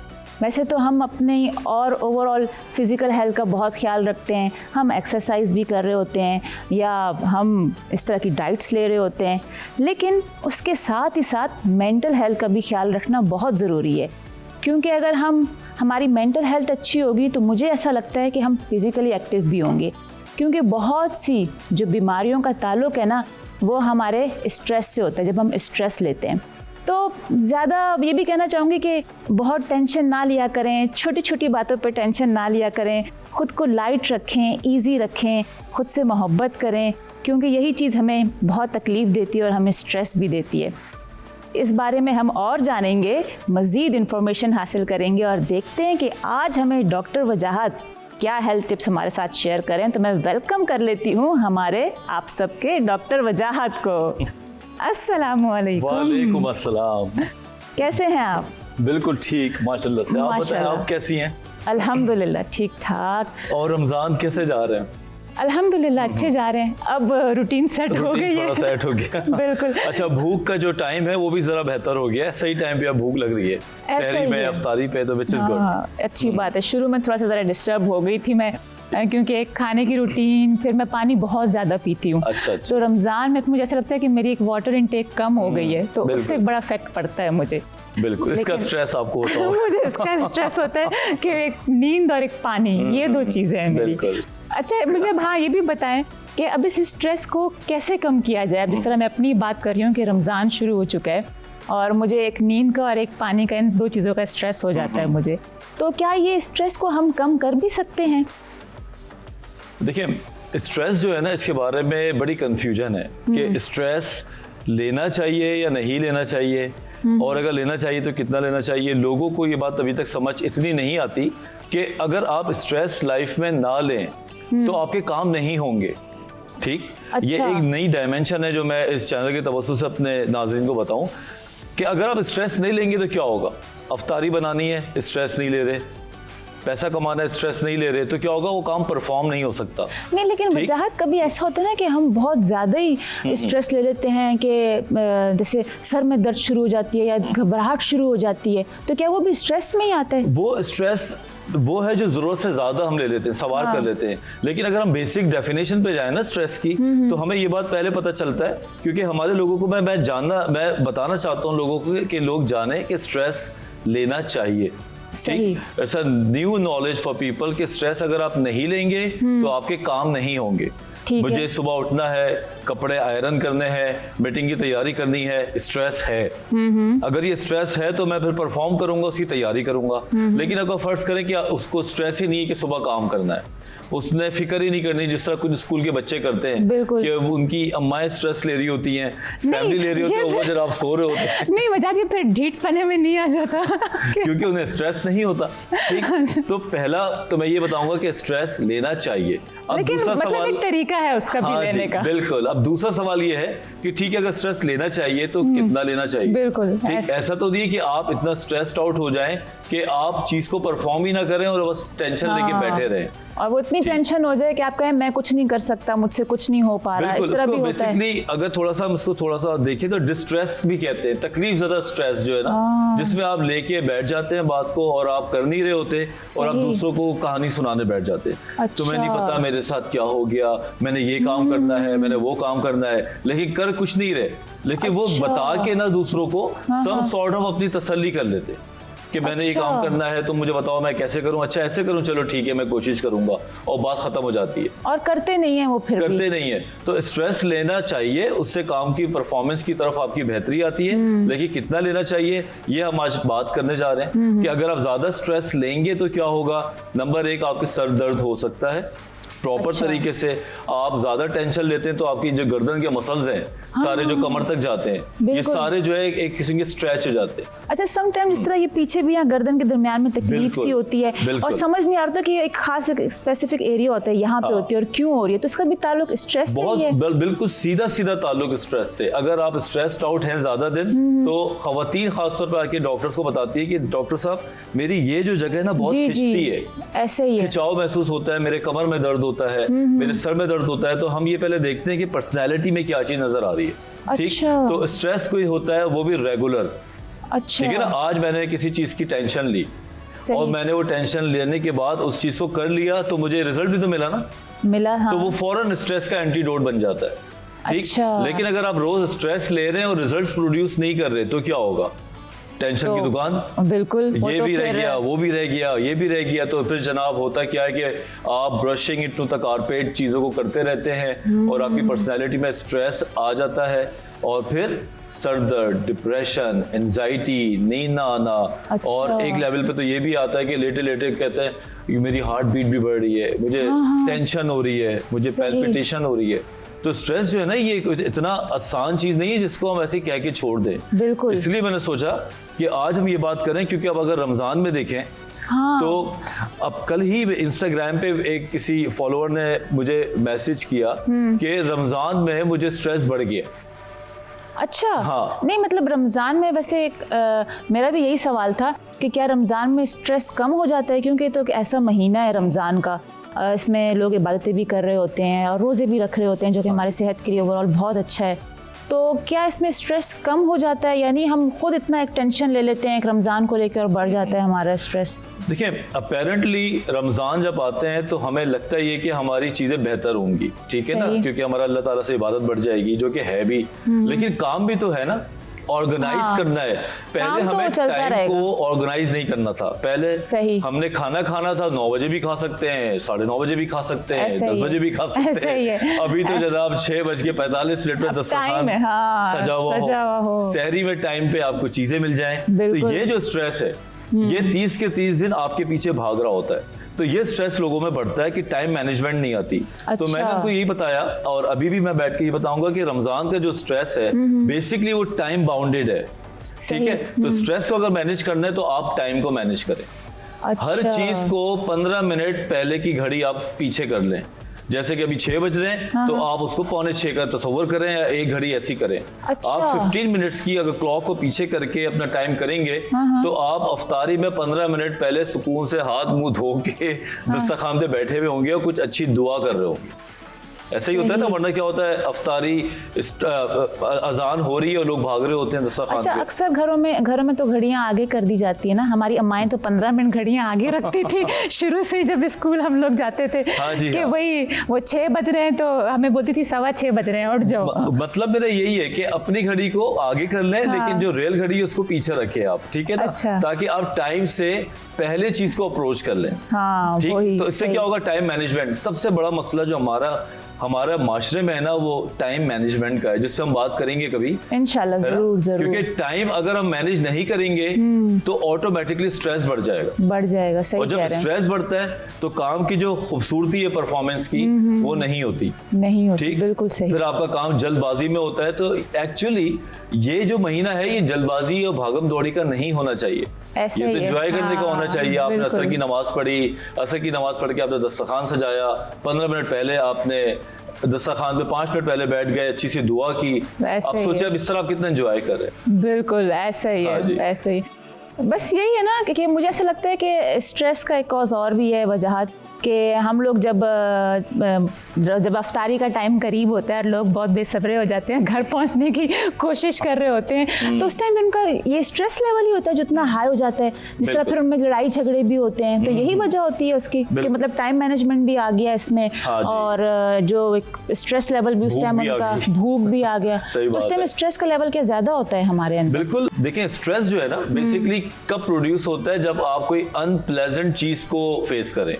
Speaker 2: वैसे तो हम अपनी और ओवरऑल फ़िज़िकल हेल्थ का बहुत ख्याल रखते हैं, हम एक्सरसाइज भी कर रहे होते हैं या हम इस तरह की डाइट्स ले रहे होते हैं, लेकिन उसके साथ ही साथ मेंटल हेल्थ का भी ख्याल रखना बहुत ज़रूरी है। क्योंकि अगर हमारी मेंटल हेल्थ अच्छी होगी तो मुझे ऐसा लगता है कि हम फिज़िकली एक्टिव भी होंगे। क्योंकि बहुत सी जो बीमारियों का ताल्लुक है ना वो हमारे स्ट्रेस से होता है, जब हम स्ट्रेस लेते हैं। तो ज़्यादा ये भी कहना चाहूँगी कि बहुत टेंशन ना लिया करें, छोटी छोटी बातों पर टेंशन ना लिया करें, ख़ुद को लाइट रखें, इजी रखें, ख़ुद से मोहब्बत करें, क्योंकि यही चीज़ हमें बहुत तकलीफ़ देती है और हमें स्ट्रेस भी देती है। इस बारे में हम और जानेंगे, मज़ीद इन्फॉर्मेशन हासिल करेंगे और देखते हैं कि आज हमें डॉक्टर वजाहत क्या हेल्थ टिप्स हमारे साथ शेयर करें। तो मैं वेलकम कर लेती हूँ हमारे आप सबके डॉक्टर वजाहत को। अस्सलामुअलैकुम।
Speaker 4: वालेकुम अस्सलाम।
Speaker 2: कैसे हैं आप?
Speaker 4: बिल्कुल ठीक माशाल्लाह से। आप बताएं,
Speaker 2: माशाल्लाह।
Speaker 4: आप कैसी हैं?
Speaker 2: अल्हम्दुलिल्लाह ठीक ठाक।
Speaker 4: और रमज़ान कैसे जा रहे हैं?
Speaker 2: अल्हम्दुलिल्लाह अच्छे जा रहे हैं। अब रूटीन सेट हो गई है।
Speaker 4: थोड़ा सेट हो गया।
Speaker 2: बिल्कुल।
Speaker 4: अच्छा, भूख का जो टाइम है वो भी ज़रा बेहतर हो गया है, सही टाइम पे अब भूख लग रही है, सहरी
Speaker 2: ही
Speaker 4: में,
Speaker 2: है।
Speaker 4: अफ्तारी पे, तो विच इज़ गुड।
Speaker 2: हाँ, अच्छी बात है। शुरू में थोड़ा सा ज़रा डिस्टर्ब हो गई थी मैं, क्योंकि एक खाने की रूटीन, फिर मैं पानी बहुत ज़्यादा पीती हूँ।
Speaker 4: अच्छा।
Speaker 2: तो रमज़ान में मुझे ऐसा लगता है कि मेरी एक वाटर इनटेक कम हो गई है, तो
Speaker 4: बिल्कुल।
Speaker 2: उससे बड़ा इफेक्ट पड़ता है मुझे।
Speaker 4: बिल्कुल, इसका
Speaker 2: लेकिन-
Speaker 4: स्ट्रेस आपको होता हो।
Speaker 2: मुझे इसका स्ट्रेस होता है कि एक नींद और एक पानी, ये दो चीज़ें हैं मेरी।
Speaker 4: बिल्कुल।
Speaker 2: अच्छा, मुझे हाँ ये भी बताएं कि अब इस स्ट्रेस को कैसे कम किया जाए। अब जिस तरह मैं अपनी बात कर रही हूँ कि रमज़ान शुरू हो चुका है और मुझे एक नींद का और एक पानी का, इन दो चीज़ों का स्ट्रेस हो जाता है मुझे, तो क्या ये स्ट्रेस को हम कम कर भी सकते हैं?
Speaker 4: देखिए, स्ट्रेस जो है ना, इसके बारे में बड़ी कंफ्यूजन है कि स्ट्रेस लेना चाहिए या नहीं लेना चाहिए, और अगर लेना चाहिए तो कितना लेना चाहिए। लोगों को ये बात अभी तक समझ इतनी नहीं आती कि अगर आप स्ट्रेस लाइफ में ना लें तो आपके काम नहीं होंगे। ठीक, ये
Speaker 2: अच्छा।
Speaker 4: एक नई डायमेंशन है जो मैं इस चैनल के तवज्जुह से अपने नाज़रीन को बताऊं कि अगर आप स्ट्रेस नहीं लेंगे तो क्या होगा। अफ्तारी बनानी है, स्ट्रेस नहीं ले रहे, पैसा कमाना है, स्ट्रेस नहीं ले रहे, तो क्या होगा, वो काम परफॉर्म नहीं हो सकता।
Speaker 2: नहीं, लेकिन
Speaker 4: ठीक।
Speaker 2: वजाहत कभी ऐसा होता है ना कि हम बहुत ज़्यादा ही स्ट्रेस ले लेते हैं कि जैसे सर में दर्द शुरू हो जाती है या घबराहट शुरू हो जाती है, तो क्या वो भी स्ट्रेस में ही आता है?
Speaker 4: वो स्ट्रेस वो है जो जरूरत से ज्यादा हम ले लेते हैं, सवार कर लेते हैं। लेकिन अगर हम बेसिक डेफिनेशन पे जाए ना स्ट्रेस की, तो हमें ये बात पहले पता चलता है, क्योंकि हमारे लोगों को मैं बताना चाहता हूँ लोगों को कि लोग जाने कि स्ट्रेस लेना चाहिए।
Speaker 2: सही।
Speaker 4: It's a new knowledge for people कि स्ट्रेस अगर आप नहीं लेंगे तो आपके काम नहीं होंगे।
Speaker 2: ठीक
Speaker 4: मुझे
Speaker 2: है।
Speaker 4: सुबह उठना है, कपड़े आयरन करने हैं, मीटिंग की तैयारी करनी है, स्ट्रेस है। अगर ये स्ट्रेस है तो मैं फिर परफॉर्म करूंगा, उसकी तैयारी करूंगा। लेकिन अगर फर्ज करें कि उसको स्ट्रेस ही नहीं है कि सुबह काम करना है, उसने फिक्र ही नहीं करनी, जिस तरह कुछ स्कूल के बच्चे करते हैं
Speaker 2: बिल्कुल।
Speaker 4: कि उनकी अम्माएं स्ट्रेस ले रही होती हैं, फैमिली ले रही होती है, वो जरा आप सो रहे होते हैं
Speaker 2: नहीं, वजह ये फिर ढीठ पने में नहीं आ जाता।
Speaker 4: क्योंकि उन्हें स्ट्रेस नहीं होता। ठीक, तो पहला तो मैं ये बताऊंगा कि स्ट्रेस लेना चाहिए। अब
Speaker 2: लेकिन
Speaker 4: दूसरा
Speaker 2: मतलब
Speaker 4: सवाल,
Speaker 2: एक तरीका है उसका भी
Speaker 4: हाँ जी,
Speaker 2: लेने का।
Speaker 4: बिल्कुल। अब दूसरा सवाल ये है कि ठीक है, अगर स्ट्रेस लेना चाहिए तो कितना लेना चाहिए।
Speaker 2: बिल्कुल।
Speaker 4: ठीक, ऐसा तो नहीं है कि आप इतना स्ट्रेस्ड आउट हो जाएं कि आप चीज को परफॉर्म ही ना करें और बस टेंशन लेके बैठे रहें।
Speaker 2: और वो इतनी टेंशन हो जाए कि आप कहें मैं कुछ नहीं कर सकता, मुझसे कुछ नहीं हो पा रहा, इस
Speaker 4: बिल्कुल,
Speaker 2: तरह भी
Speaker 4: उसको
Speaker 2: होता है।
Speaker 4: बेसिकली अगर थोड़ा सा हम इसको थोड़ा सा देखें तो डिस्ट्रेस भी कहते हैं, तकलीफ ज़्यादा स्ट्रेस जो है ना, जिसमें आप लेके बैठ जाते हैं बात को और आप कर नहीं रहे होते और आप
Speaker 2: सही।
Speaker 4: दूसरों को कहानी सुनाने बैठ जाते हैं।
Speaker 2: अच्छा।
Speaker 4: तुम्हें नहीं पता मेरे साथ क्या हो गया, मैंने ये काम करना है, मैंने वो काम करना है, लेकिन कर कुछ नहीं रहे। लेकिन वो
Speaker 2: अच्छा।
Speaker 4: बता के ना दूसरों को सम सॉर्ट ऑफ अपनी तसल्ली कर लेते कि मैंने ये
Speaker 2: अच्छा।
Speaker 4: काम करना है, तुम मुझे बताओ मैं कैसे करूं। अच्छा, ऐसे करूं, चलो ठीक है, मैं कोशिश करूंगा, और बात खत्म हो जाती है।
Speaker 2: और करते नहीं है वो फिर भी।
Speaker 4: करते नहीं है। तो स्ट्रेस लेना चाहिए, उससे काम की परफॉर्मेंस की तरफ आपकी बेहतरी आती है। लेकिन कितना लेना चाहिए ये हम आज बात करने जा रहे हैं कि अगर आप ज्यादा स्ट्रेस लेंगे तो क्या होगा। नंबर एक, आपके सर दर्द हो सकता है प्रॉपर
Speaker 2: अच्छा।
Speaker 4: तरीके से। आप ज्यादा टेंशन लेते हैं तो आपकी जो गर्दन के मसल्स हैं सारे जो कमर तक जाते हैं, ये
Speaker 2: बिल्कुल।
Speaker 4: सारे जो है एक किस्म के स्ट्रेच हो जाते हैं।
Speaker 2: अच्छा, समटाइम जिस तरह ये पीछे भी यहाँ गर्दन के दरमियान में तकलीफ
Speaker 4: बिल्कुल,
Speaker 2: सी होती है और
Speaker 4: बिल्कुल।
Speaker 2: समझ नहीं आता कि एक खास एक स्पेसिफिक एरिया होता है, यहाँ पे
Speaker 4: हाँ।
Speaker 2: होती है और क्यों हो रही है, तो इसका भी ताल्लुक स्ट्रेस से
Speaker 4: बहुत
Speaker 2: ही है।
Speaker 4: बिल्कुल सीधा सीधा ताल्लुक स्ट्रेस से। अगर आप स्ट्रेस्ड आउट हैं ज्यादा दिन, तो खवातीन खासतौर पर आके डॉक्टर्स को बताती है कि डॉक्टर साहब मेरी ये जो जगह है ना बहुत
Speaker 2: जी
Speaker 4: खिंचती
Speaker 2: जी,
Speaker 4: है,
Speaker 2: ऐसे ही है।
Speaker 4: खिंचाव महसूस होता है, मेरे कमर में दर्द होता है, मेरे सर में दर्द होता है। तो हम ये पहले देखते हैं कि पर्सनैलिटी में क्या चीज नजर आ रही है। ठीक,
Speaker 2: अच्छा।
Speaker 4: तो स्ट्रेस कोई होता है वो भी रेगुलर।
Speaker 2: अच्छा,
Speaker 4: ठीक है ना, आज मैंने किसी चीज की टेंशन ली
Speaker 2: सही।
Speaker 4: और मैंने वो टेंशन लेने के बाद उस चीज को कर लिया तो मुझे रिजल्ट भी तो मिला ना,
Speaker 2: मिला। हाँ।
Speaker 4: तो वो फौरन स्ट्रेस का एंटीडोट बन जाता है। ठीक,
Speaker 2: अच्छा।
Speaker 4: लेकिन अगर आप रोज स्ट्रेस ले रहे हैं और रिजल्ट्स प्रोड्यूस नहीं कर रहे तो क्या होगा। टेंशन की दुकान,
Speaker 2: बिल्कुल वो
Speaker 4: ये
Speaker 2: तो
Speaker 4: भी रह
Speaker 2: फिर-
Speaker 4: गया, वो भी रह गया, ये भी रह गया। तो फिर जनाब होता क्या है कि आप ब्रशिंग इटू द कारपेट चीज़ों को करते रहते हैं और आपकी पर्सनैलिटी में स्ट्रेस आ जाता है और फिर सर दर्द, डिप्रेशन, एंजाइटी, नींद ना आना।
Speaker 2: अच्छा।
Speaker 4: और एक लेवल पे तो ये भी आता है कि लेटे लेटे कहते हैं कि मेरी हार्ट बीट भी बढ़ रही है, मुझे टेंशन हो रही है, मुझे
Speaker 2: सही।
Speaker 4: पैल्पिटेशन हो रही है। तो स्ट्रेस जो है ना, ये इतना आसान चीज नहीं है जिसको हम ऐसे कह के छोड़ दें।
Speaker 2: बिल्कुल।
Speaker 4: इसलिए मैंने सोचा कि आज हम ये बात करें, क्योंकि अब अगर रमजान में देखें
Speaker 2: हाँ।
Speaker 4: तो अब कल ही इंस्टाग्राम पे एक किसी फॉलोअर ने मुझे मैसेज किया कि रमजान में मुझे स्ट्रेस बढ़ गया।
Speaker 2: अच्छा।
Speaker 4: हाँ।
Speaker 2: नहीं मतलब रमज़ान में वैसे मेरा भी यही सवाल था कि क्या रमज़ान में स्ट्रेस कम हो जाता है, क्योंकि तो एक ऐसा महीना है रमज़ान का, इसमें लोग इबादतें भी कर रहे होते हैं और रोज़े भी रख रहे होते हैं, जो कि हमारे सेहत के लिए ओवरऑल बहुत अच्छा है। तो क्या इसमें स्ट्रेस कम हो जाता है, यानी हम खुद इतना एक टेंशन ले लेते हैं एक रमज़ान को लेकर और बढ़ जाता है हमारा स्ट्रेस?
Speaker 4: देखिए, अपेरेंटली रमज़ान जब आते हैं तो हमें लगता है ये कि हमारी चीज़ें बेहतर होंगी, ठीक है ना,
Speaker 2: सही।
Speaker 4: क्योंकि हमारा अल्लाह ताला से इबादत बढ़ जाएगी, जो कि है भी। लेकिन काम भी तो है ना, ऑर्गेनाइज
Speaker 2: हाँ।
Speaker 4: करना है।
Speaker 2: काम
Speaker 4: पहले
Speaker 2: तो
Speaker 4: हमें
Speaker 2: चलता
Speaker 4: टाइम
Speaker 2: रहेगा।
Speaker 4: को ऑर्गेनाइज नहीं करना था। पहले
Speaker 2: सही।
Speaker 4: हमने खाना था, 9 बजे भी खा सकते हैं, 9:30 बजे भी खा सकते हैं,
Speaker 2: ऐसा ही
Speaker 4: 10 बजे
Speaker 2: है।
Speaker 4: भी खा सकते
Speaker 2: ऐसा ही
Speaker 4: हैं।
Speaker 2: है।
Speaker 4: अभी तो जनाब 6:45 पे दस्तरखान
Speaker 2: टाइम है, हाँ,
Speaker 4: सजा हुआ हो, सहरी में टाइम पे आपको चीजें मिल जाएं। तो
Speaker 2: बिल्कुल।
Speaker 4: ये जो स्ट्रेस है, ये 30 के 30 दिन आपके पीछे भाग रहा होता है। तो ये स्ट्रेस लोगों में बढ़ता है कि टाइम मैनेजमेंट नहीं आती। तो
Speaker 2: अच्छा।
Speaker 4: मैंने आपको यही बताया और अभी भी मैं बैठ के ये बताऊंगा कि रमजान का जो स्ट्रेस है बेसिकली वो टाइम बाउंडेड है, ठीक है। तो स्ट्रेस को अगर मैनेज करना है तो आप टाइम को मैनेज करें। हर
Speaker 2: अच्छा।
Speaker 4: चीज को 15 मिनट पहले की घड़ी आप पीछे कर लें। जैसे कि अभी 6 बज रहे हैं तो आप उसको 5:45 का तस्वर करें या एक घड़ी ऐसी करें।
Speaker 2: अच्छा।
Speaker 4: आप 15 मिनट्स की अगर क्लॉक को पीछे करके अपना टाइम करेंगे तो आप अफ्तारी में 15 मिनट पहले सुकून से हाथ मुंह धो के दस्तरखान पे बैठे हुए होंगे और कुछ अच्छी दुआ कर रहे होंगे। ऐसा ही होता है ना, वरना क्या होता है, अफ्तारी अजान हो रही है और लोग भाग रहे होते हैं दस्तरखान
Speaker 2: अच्छा,
Speaker 4: पे।
Speaker 2: अक्सर घरों में तो घड़ियां आगे कर दी जाती है ना। हमारी अम्माएं तो 15 मिनट घड़ियां आगे रखती थी शुरू से ही, जब स्कूल हम लोग जाते थे।
Speaker 4: हाँ जी,
Speaker 2: कि
Speaker 4: हाँ।
Speaker 2: वही वो 6 बज रहे हैं तो हमें बोलती थी 6:15 बज रहे हैं, उठ जाओ।
Speaker 4: मतलब मेरा यही है कि अपनी घड़ी को आगे कर लें, लेकिन जो रियल घड़ी है उसको पीछे रखें आप, ठीक है ना।
Speaker 2: अच्छा।
Speaker 4: ताकि आप टाइम से पहले चीज को अप्रोच कर लें।
Speaker 2: हाँ,
Speaker 4: ठीक।
Speaker 2: वही,
Speaker 4: तो इससे
Speaker 2: सही।
Speaker 4: क्या होगा, टाइम मैनेजमेंट सबसे बड़ा मसला जो हमारा माशरे में है ना, वो टाइम मैनेजमेंट का है, जिससे हम बात करेंगे कभी,
Speaker 2: इंशाल्लाह,
Speaker 4: है ना?
Speaker 2: जरूर जरूर।
Speaker 4: क्योंकि टाइम अगर हम मैनेज नहीं करेंगे तो ऑटोमेटिकली स्ट्रेस बढ़ जाएगा।
Speaker 2: बढ़ जाएगा,
Speaker 4: और
Speaker 2: सही कह
Speaker 4: जब
Speaker 2: रहे हैं।
Speaker 4: स्ट्रेस बढ़ता है तो काम की जो खूबसूरती है परफॉर्मेंस की वो नहीं होती।
Speaker 2: नहीं होती,
Speaker 4: ठीक,
Speaker 2: बिल्कुल सही।
Speaker 4: फिर आपका काम जल्दबाजी में होता है। तो एक्चुअली ये जो महीना है ये जल्दबाजी और भागम दौड़ी का नहीं होना चाहिए।
Speaker 2: ऐसे
Speaker 4: ये तो
Speaker 2: ही है।
Speaker 4: एंजॉय करने का
Speaker 2: हाँ,
Speaker 4: होना चाहिए। आपने
Speaker 2: बिल्कुल।
Speaker 4: असर की नमाज पढ़ी, असर की नमाज पढ़ के आपने दस्तरखान सजाया, 15 मिनट पहले आपने दस्तरखान पे 5 मिनट पहले बैठ गए, अच्छी सी दुआ की।
Speaker 2: ऐसे
Speaker 4: अब
Speaker 2: ही
Speaker 4: सोचिए
Speaker 2: है।
Speaker 4: अब इस तरह आप कितना एंजॉय कर रहे हैं।
Speaker 2: बिल्कुल ऐसा ही
Speaker 4: हाँ जी।
Speaker 2: है, ऐसा ही। बस यही है ना कि मुझे ऐसा लगता है कि स्ट्रेस का एक कॉज और भी है, वजह कि हम लोग जब अफ्तारी का टाइम करीब होता है और लोग बहुत बेसब्रे हो जाते हैं, घर पहुंचने की कोशिश कर रहे होते हैं, तो उस टाइम उनका ये स्ट्रेस लेवल ही होता है जो इतना हाई हो जाता है, जिस तरह फिर उनमें लड़ाई झगड़े भी होते हैं। तो यही वजह होती है उसकी कि मतलब टाइम मैनेजमेंट भी आ गया इसमें,
Speaker 4: हाँ जी।
Speaker 2: और जो एक स्ट्रेस लेवल भी उस
Speaker 4: भूख
Speaker 2: टाइम
Speaker 4: भी आ
Speaker 2: उनका
Speaker 4: गई।
Speaker 2: भूख भी आ गया।
Speaker 4: सही
Speaker 2: तो उस
Speaker 4: बात
Speaker 2: टाइम
Speaker 4: है।
Speaker 2: स्ट्रेस का लेवल क्या ज्यादा होता है हमारे अंदर?
Speaker 4: बिल्कुल। देखें, स्ट्रेस जो है ना बेसिकली कब प्रोड्यूस होता है, जब आप कोई अनप्लेजेंट चीज को फेस करें।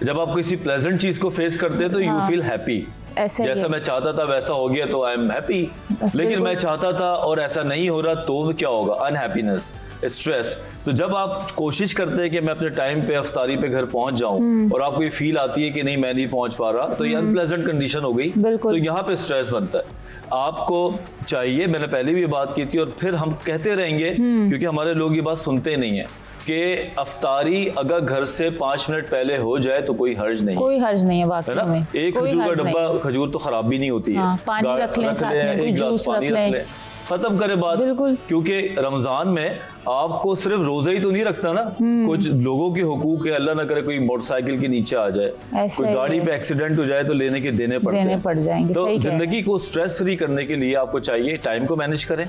Speaker 4: जब आप किसी प्लेजेंट चीज को फेस करते हैं तो यू फील हैप्पी।
Speaker 2: ऐसा ही
Speaker 4: जैसा
Speaker 2: है।
Speaker 4: मैं चाहता था वैसा हो गया तो आई एम हैप्पी। लेकिन
Speaker 2: बिल्कुल।
Speaker 4: मैं चाहता था और ऐसा नहीं हो रहा तो क्या होगा, अनहैप्पीनेस, स्ट्रेस। तो जब आप कोशिश करते हैं कि मैं अपने टाइम पे अफ्तारी पे घर पहुंच जाऊं और आपको ये फील आती है कि नहीं मैं नहीं पहुंच पा रहा, तो ये अनप्लेजेंट कंडीशन हो गई।
Speaker 2: बिल्कुल।
Speaker 4: तो यहाँ पे स्ट्रेस बनता है। आपको चाहिए, मैंने पहले भी ये बात की थी और फिर हम कहते रहेंगे क्योंकि हमारे लोग ये बात सुनते नहीं है, कि अफ्तारी अगर घर से 5 मिनट पहले हो जाए तो कोई हर्ज नहीं,
Speaker 2: कोई हर्ज नहीं है
Speaker 4: है
Speaker 2: वाकई
Speaker 4: ना।
Speaker 2: में।
Speaker 4: एक
Speaker 2: कोई
Speaker 4: खजूर का
Speaker 2: हर्ज नहीं।
Speaker 4: डब्बा, खजूर तो खराब भी नहीं होती है।
Speaker 2: हाँ, पानी रख लें साथ में, कोई
Speaker 4: एक गिलास
Speaker 2: जूस
Speaker 4: पानी
Speaker 2: रख लें।
Speaker 4: खत्म करे बात।
Speaker 2: बिल्कुल।
Speaker 4: क्योंकि रमजान में आपको सिर्फ रोजा ही तो नहीं रखता ना, कुछ लोगों के हुकूक है, अल्लाह ना करे कोई मोटरसाइकिल के नीचे आ जाए,
Speaker 2: ऐसे
Speaker 4: कोई
Speaker 2: ही
Speaker 4: गाड़ी
Speaker 2: है।
Speaker 4: पे एक्सीडेंट हो जाए तो लेने के देने पड़ते
Speaker 2: देने
Speaker 4: हैं।
Speaker 2: पड़ जाएंगे,
Speaker 4: तो
Speaker 2: सही कह रहे हैं।
Speaker 4: जिंदगी को स्ट्रेस फ्री करने के लिए आपको चाहिए टाइम को मैनेज करें।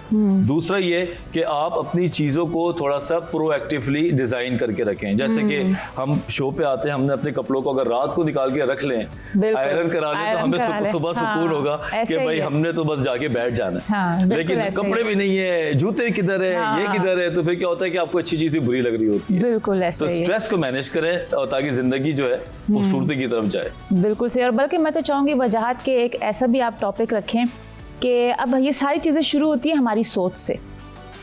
Speaker 4: दूसरा ये कि आप अपनी चीजों को थोड़ा सा प्रोएक्टिवली डिजाइन करके रखें। जैसे कि हम शो पे आते हैं, हमने अपने कपड़ों को अगर रात को निकाल के रख लें,
Speaker 2: बिल्कुल।
Speaker 4: आयरन करा लें, तो
Speaker 2: आयरन
Speaker 4: हमें
Speaker 2: करा लें।
Speaker 4: सुबह
Speaker 2: हाँ,
Speaker 4: सुकून होगा
Speaker 2: ऐसे
Speaker 4: कि
Speaker 2: ही
Speaker 4: भाई
Speaker 2: है।
Speaker 4: हमने तो बस जाके बैठ जाना है।
Speaker 2: हाँ, बिल्कुल
Speaker 4: लेकिन
Speaker 2: ऐसे ही
Speaker 4: कपड़े
Speaker 2: है।
Speaker 4: भी नहीं है, जूते किधर है,
Speaker 2: हाँ,
Speaker 4: ये किधर है, तो फिर क्या होता है कि आपको अच्छी चीज़ भी बुरी लग रही होती है।
Speaker 2: बिल्कुल ऐसे
Speaker 4: तो
Speaker 2: ही है।
Speaker 4: स्ट्रेस को मैनेज करें और ताकि ज़िंदगी जो है खूबसूरती की तरफ जाए।
Speaker 2: बिल्कुल सही। और बल्कि मैं तो चाहूँगी वजाहत के एक ऐसा भी आप टॉपिक रखें कि अब ये सारी चीज़ें शुरू होती है हमारी सोच से।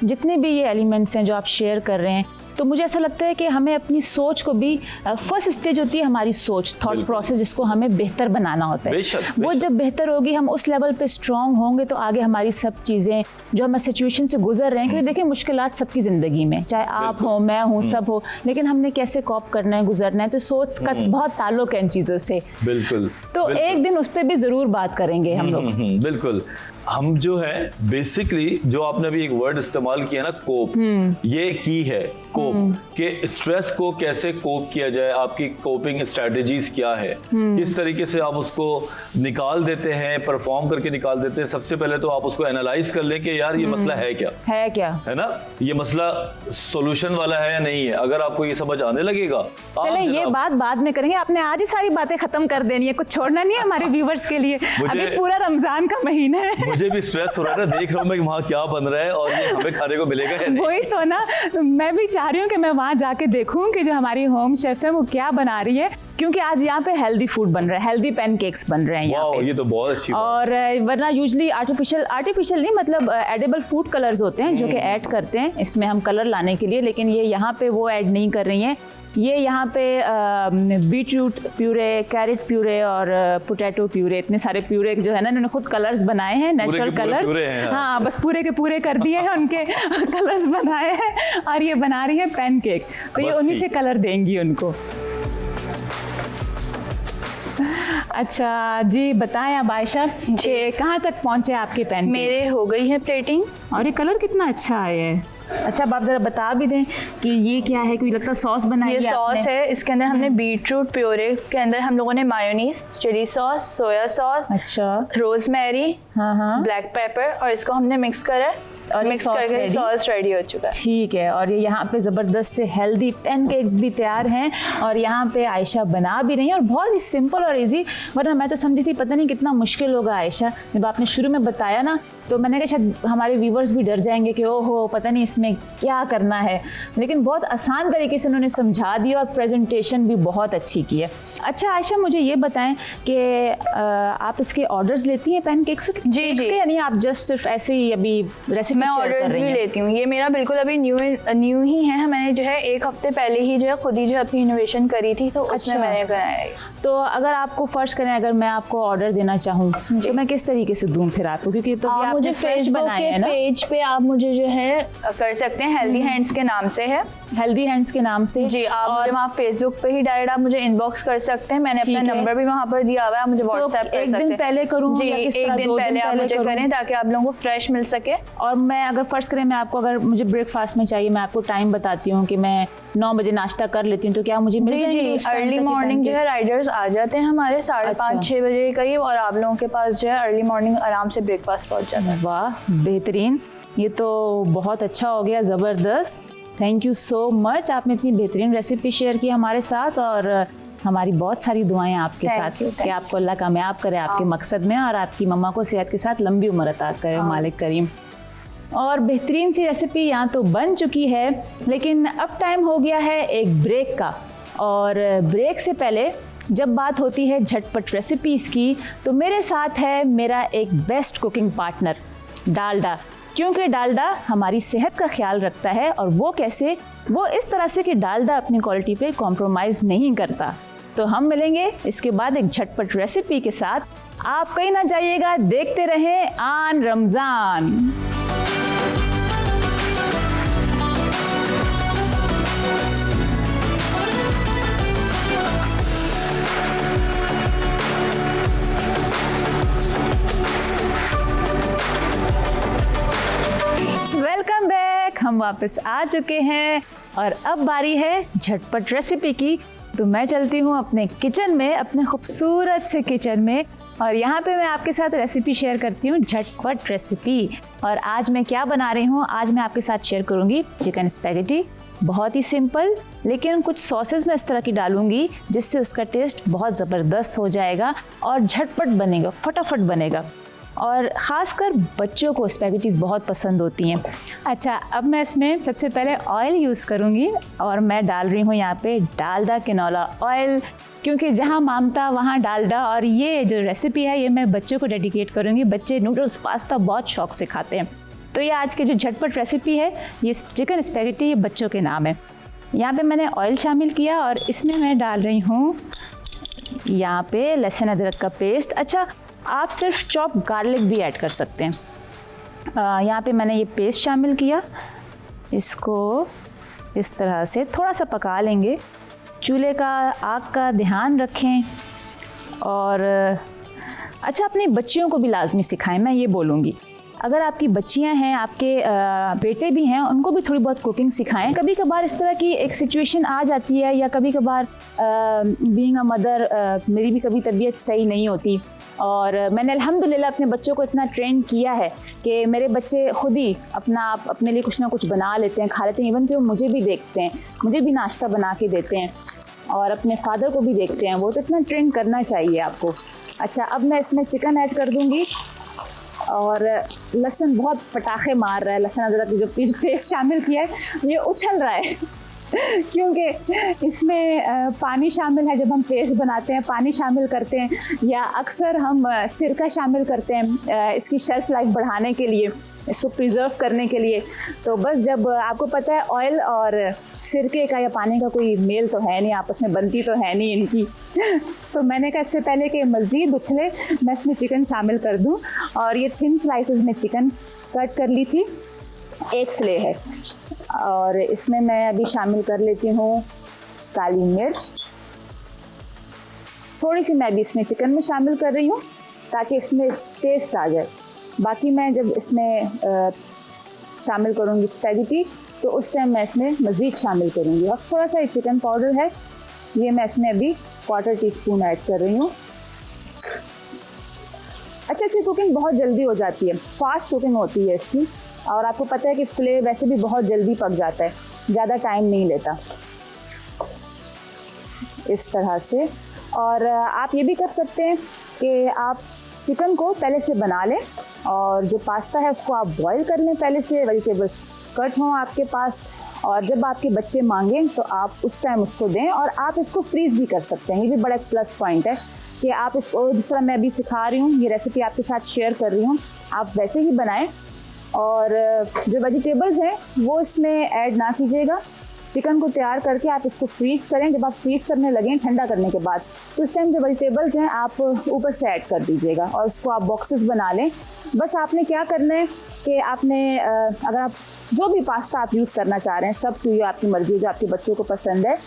Speaker 2: जितने भी ये एलिमेंट्स हैं जो आप शेयर कर रहे हैं, तो मुझे ऐसा लगता है कि हमें अपनी सोच को भी, फर्स्ट स्टेज होती है हमारी सोच, थॉट प्रोसेस, जिसको हमें बेहतर बनाना होता है। वो जब बेहतर होगी, हम उस लेवल पे स्ट्रांग होंगे, तो आगे हमारी सब चीज़ें जो हम सिचुएशन से गुजर रहे हैं, क्योंकि देखिए मुश्किलात सबकी ज़िंदगी में, चाहे आप हो, मैं हूँ, सब हो, लेकिन हमने कैसे कॉप करना है, गुजरना है, तो सोच का बहुत ताल्लुक है इन चीज़ों से।
Speaker 4: बिल्कुल।
Speaker 2: तो एक दिन उस पर भी ज़रूर बात करेंगे हम लोग।
Speaker 4: बिल्कुल। हम जो है बेसिकली, जो आपने अभी एक वर्ड इस्तेमाल किया ना, कोप, ये की है कोप, कि स्ट्रेस को कैसे कोप किया जाए, आपकी कोपिंग स्ट्रेटजीज क्या है, किस तरीके से आप उसको निकाल देते हैं, परफॉर्म करके निकाल देते हैं। सबसे पहले तो आप उसको एनालाइज कर लें कि यार ये मसला है क्या, है ना, ये मसला सॉल्यूशन वाला है या नहीं है। अगर आपको ये समझ आने लगेगा,
Speaker 2: चले ये बात बाद में करेंगे, आपने आज ही सारी बातें खत्म कर देनी है, कुछ छोड़ना नहीं है हमारे व्यूवर्स के लिए। अभी पूरा रमजान का महीना है।
Speaker 4: मुझे भी स्ट्रेस हो रहा है, देख रहा हूँ मैं वहाँ क्या बन रहा है और ये हमें खाने को मिलेगा या नहीं।
Speaker 2: वही तो ना, मैं भी चाह रही हूँ कि मैं वहाँ जाके देखूँ कि जो हमारी होम शेफ है वो क्या बना रही है, क्योंकि आज यहाँ पे हेल्दी फूड बन रहा है, हेल्दी पैनकेक्स बन रहे हैं यहाँ पे।
Speaker 4: ये तो बहुत अच्छी बात।
Speaker 2: और वरना यूजली आर्टिफिशियल नहीं, मतलब एडिबल फूड कलर्स होते हैं जो कि ऐड करते हैं इसमें हम कलर लाने के लिए, लेकिन ये यहाँ पे वो ऐड नहीं कर रही हैं। ये यहाँ पे बीटरूट प्यूरे, कैरेट प्यूरे और पोटैटो प्यूरे, इतने सारे प्यूरे जो है ना, इन्होंने खुद कलर्स बनाए हैं, नेचुरल कलर्स। हाँ, बस पूरे के पूरे कर दिए हैं, उनके कलर्स बनाए हैं, और ये बना रही है पैनकेक, तो ये उन्हीं से कलर देंगी उनको। अच्छा जी, बताएं अब आयशा कि कहाँ तक पहुँचे आपके पैनकेक?
Speaker 3: मेरे हो गई है प्लेटिंग,
Speaker 2: और ये कलर कितना अच्छा है। अच्छा, अब आप जरा बता भी दें कि ये क्या है, कोई लगता सॉस बनाई है?
Speaker 3: ये सॉस है, इसके अंदर हमने बीटरूट प्योरे के अंदर हम लोगों ने mayonnaise, chilli sauce, soya sauce,
Speaker 2: अच्छा,
Speaker 3: रोजमेरी, ब्लैक पेपर, और इसको हमने मिक्स करा है और मिक्स करके सॉस रेडी हो चुका है।
Speaker 2: ठीक है। और ये यहाँ पे ज़बरदस्त से हेल्दी पैनकेक्स भी तैयार हैं, और यहाँ पे आयशा बना भी रही है, और बहुत ही सिंपल और इजी। वरना मैं तो समझी थी पता नहीं कितना मुश्किल होगा आयशा, जब आपने शुरू में बताया ना, तो मैंने कहा शायद हमारे व्यूवर्स भी डर जाएंगे कि ओहो पता नहीं इसमें क्या करना है, लेकिन बहुत आसान तरीके से उन्होंने समझा दिया, और प्रेजेंटेशन भी बहुत अच्छी की है। अच्छा आयशा, मुझे ये बताएं कि आप इसके ऑर्डर्स लेती हैं पैनकेक्स?
Speaker 3: जी,
Speaker 2: यानी आप जस्ट सिर्फ ऐसे ही अभी रेसिपी?
Speaker 3: मैं ऑर्डर्स भी लेती हूँ, ये मेरा बिल्कुल अभी न्यू ही है। मैंने जो है 1 हफ्ते पहले ही जो है खुद ही जो अपनी इनोवेशन करी थी, तो उसमें मैंने बनाया है।
Speaker 2: तो अगर आपको फर्स्ट करें, अगर मैं आपको ऑर्डर देना चाहूँ तो मैं किस तरीके से दूँ फिर आपको? क्योंकि तो
Speaker 3: आप मुझे फेसबुक के पेज पे आप मुझे जो है कर सकते हैं, हेल्दी हैंड्स के नाम से है,
Speaker 2: हेल्दी हैंड्स के नाम से
Speaker 3: जी। आप मुझे वहाँ फेसबुक पे ही डायरेक्ट आप मुझे इनबॉक्स कर सकते हैं, मैंने अपना नंबर भी वहाँ पर दिया हुआ है, आप मुझे व्हाट्सएप कर सकते हैं।
Speaker 2: एक दिन पहले करूँ
Speaker 3: जी, एक दिन पहले आप मुझे करें ताकि आप लोगों को फ्रेश मिल सके।
Speaker 2: और मैं अगर फर्स्ट करें, मैं आपको अगर मुझे ब्रेकफास्ट में चाहिए, मैं आपको टाइम बताती हूँ कि मैं 9 बजे नाश्ता कर लेती हूँ, तो क्या मुझे मिल जाएगी?
Speaker 3: अर्ली मॉर्निंग जो है राइडर्स आ जाते हैं हमारे 5:30-6 बजे के करीब, और आप लोगों के पास जो है अर्ली मॉर्निंग आराम से ब्रेकफास्ट पहुँच जाता है।
Speaker 2: वाह, बेहतरीन, ये तो बहुत अच्छा हो गया, ज़बरदस्त। थैंक यू सो मच, आपने इतनी बेहतरीन रेसिपी शेयर की हमारे साथ, और हमारी बहुत सारी दुआएं आपके साथ कि आपको अल्लाह कामयाब करे आपके मकसद में, और आपकी मम्मा को सेहत के साथ लंबी उम्र अता करे मालिक करीम। और बेहतरीन सी रेसिपी यहाँ तो बन चुकी है, लेकिन अब टाइम हो गया है एक ब्रेक का। और ब्रेक से पहले जब बात होती है झटपट रेसिपीज़ की, तो मेरे साथ है मेरा एक बेस्ट कुकिंग पार्टनर डालडा, क्योंकि डालडा हमारी सेहत का ख्याल रखता है। और वो कैसे? वो इस तरह से कि डालडा अपनी क्वालिटी पे कॉम्प्रोमाइज़ नहीं करता। तो हम मिलेंगे इसके बाद एक झटपट रेसिपी के साथ। आप कहीं ना जाइएगा, देखते रहें आन रमज़ान। वेलकम बैक, हम वापस आ चुके हैं, और अब बारी है झटपट रेसिपी की। तो मैं चलती हूँ अपने किचन में, अपने खूबसूरत से किचन में, और यहाँ पे मैं आपके साथ रेसिपी शेयर करती हूँ, झटपट रेसिपी। और आज मैं क्या बना रही हूँ? आज मैं आपके साथ शेयर करूँगी चिकन स्पैगेटी। बहुत ही सिंपल, लेकिन कुछ सॉसेस मैं इस तरह की डालूंगी जिससे उसका टेस्ट बहुत ज़बरदस्त हो जाएगा और झटपट बनेगा, फटाफट बनेगा। और ख़ासकर बच्चों को स्पैगेटीज़ बहुत पसंद होती हैं। अच्छा, अब मैं इसमें सबसे पहले ऑयल यूज़ करूँगी और मैं डाल रही हूँ यहाँ पे डालडा कैनोला ऑयल, क्योंकि जहाँ ममता वहाँ डालडा। और ये जो रेसिपी है ये मैं बच्चों को डेडिकेट करूँगी। बच्चे नूडल्स पास्ता बहुत शौक से खाते हैं। तो ये आज की जो झटपट रेसिपी है ये चिकन स्पैगेटी, ये बच्चों के नाम है। यहाँ पे मैंने ऑयल शामिल किया और इसमें मैं डाल रही हूँ यहाँ पे लहसुन अदरक का पेस्ट। अच्छा, आप सिर्फ चॉप गार्लिक भी ऐड कर सकते हैं। यहाँ पे मैंने ये पेस्ट शामिल किया। इसको इस तरह से थोड़ा सा पका लेंगे। चूल्हे का आग का ध्यान रखें और अच्छा, अपनी बच्चियों को भी लाजमी सिखाएं, मैं ये बोलूँगी। अगर आपकी बच्चियां हैं, आपके बेटे भी हैं, उनको भी थोड़ी बहुत कुकिंग सिखाएं। कभी कभार इस तरह की एक सिचुएशन आ जाती है, या कभी कभार बीइंग अ मदर मेरी भी कभी तबीयत सही नहीं होती, और मैंने अल्हम्दुलिल्लाह अपने बच्चों को इतना ट्रेन किया है कि मेरे बच्चे खुद ही अपने लिए कुछ ना कुछ बना लेते हैं, खा लेते हैं। इवन कि वो मुझे भी देखते हैं, मुझे भी नाश्ता बना के देते हैं, और अपने फादर को भी देखते हैं। वो तो इतना ट्रेन करना चाहिए आपको। अच्छा, अब मैं इसमें चिकन ऐड कर दूँगी, और लहसुन बहुत पटाखे मार रहा है। लहसुन अदरक जो पेस्ट शामिल किया है ये उछल रहा है क्योंकि इसमें पानी शामिल है। जब हम पेस्ट बनाते हैं पानी शामिल करते हैं, या अक्सर हम सिरका शामिल करते हैं इसकी शेल्फ लाइफ बढ़ाने के लिए, इसको प्रिजर्व करने के लिए। तो बस जब आपको पता है ऑयल और सिरके का या पानी का कोई मेल तो है नहीं, आपस में बनती तो है नहीं इनकी तो मैंने कहा इससे पहले कि मज़ीद उछले मैं इसमें चिकन शामिल कर दूं। और ये थिन स्लाइसेस में चिकन कट कर ली थी, एक फिले है। और इसमें मैं अभी शामिल कर लेती हूँ काली मिर्च, थोड़ी सी मैं भी इसमें चिकन में शामिल कर रही हूँ ताकि इसमें टेस्ट आ जाए। बाकी मैं जब इसमें शामिल करूँगी स्पैगेटी तो उस टाइम मैं इसमें मज़ीद शामिल करूँगी। और थोड़ा सा चिकन पाउडर है, ये मैं इसमें अभी 1/4 टीस्पून ऐड कर रही हूँ। अच्छा, इसकी कुकिंग बहुत जल्दी हो जाती है, फास्ट कुकिंग होती है इसकी। और आपको पता है कि फिले वैसे भी बहुत जल्दी पक जाता है, ज़्यादा टाइम नहीं लेता इस तरह से। और आप ये भी कर सकते हैं कि आप चिकन को पहले से बना लें, और जो पास्ता है उसको आप बॉईल कर लें पहले से, वेजिटेबल्स कट हों आपके पास, और जब आपके बच्चे मांगें तो आप उस टाइम उसको दें। और आप इसको फ्रीज़ भी कर सकते हैं, ये भी बड़ा एक प्लस पॉइंट है कि आप इसको जिस तरह मैं अभी सिखा रही हूँ, ये रेसिपी आपके साथ शेयर कर रही हूँ, आप वैसे ही बनाएं। और जो वेजिटेबल्स हैं वो इसमें ऐड ना कीजिएगा। चिकन को तैयार करके आप इसको फ्रीज़ करें। जब आप फ्रीज़ करने लगें ठंडा करने के बाद, तो उस टाइम जो वेजिटेबल्स हैं आप ऊपर से ऐड कर दीजिएगा, और उसको आप बॉक्सेस बना लें। बस आपने क्या करना है कि आपने अगर आप जो भी पास्ता आप यूज़ करना चाह रहे हैं, सब की आपकी मर्ज़ी, जो आपके बच्चों को पसंद है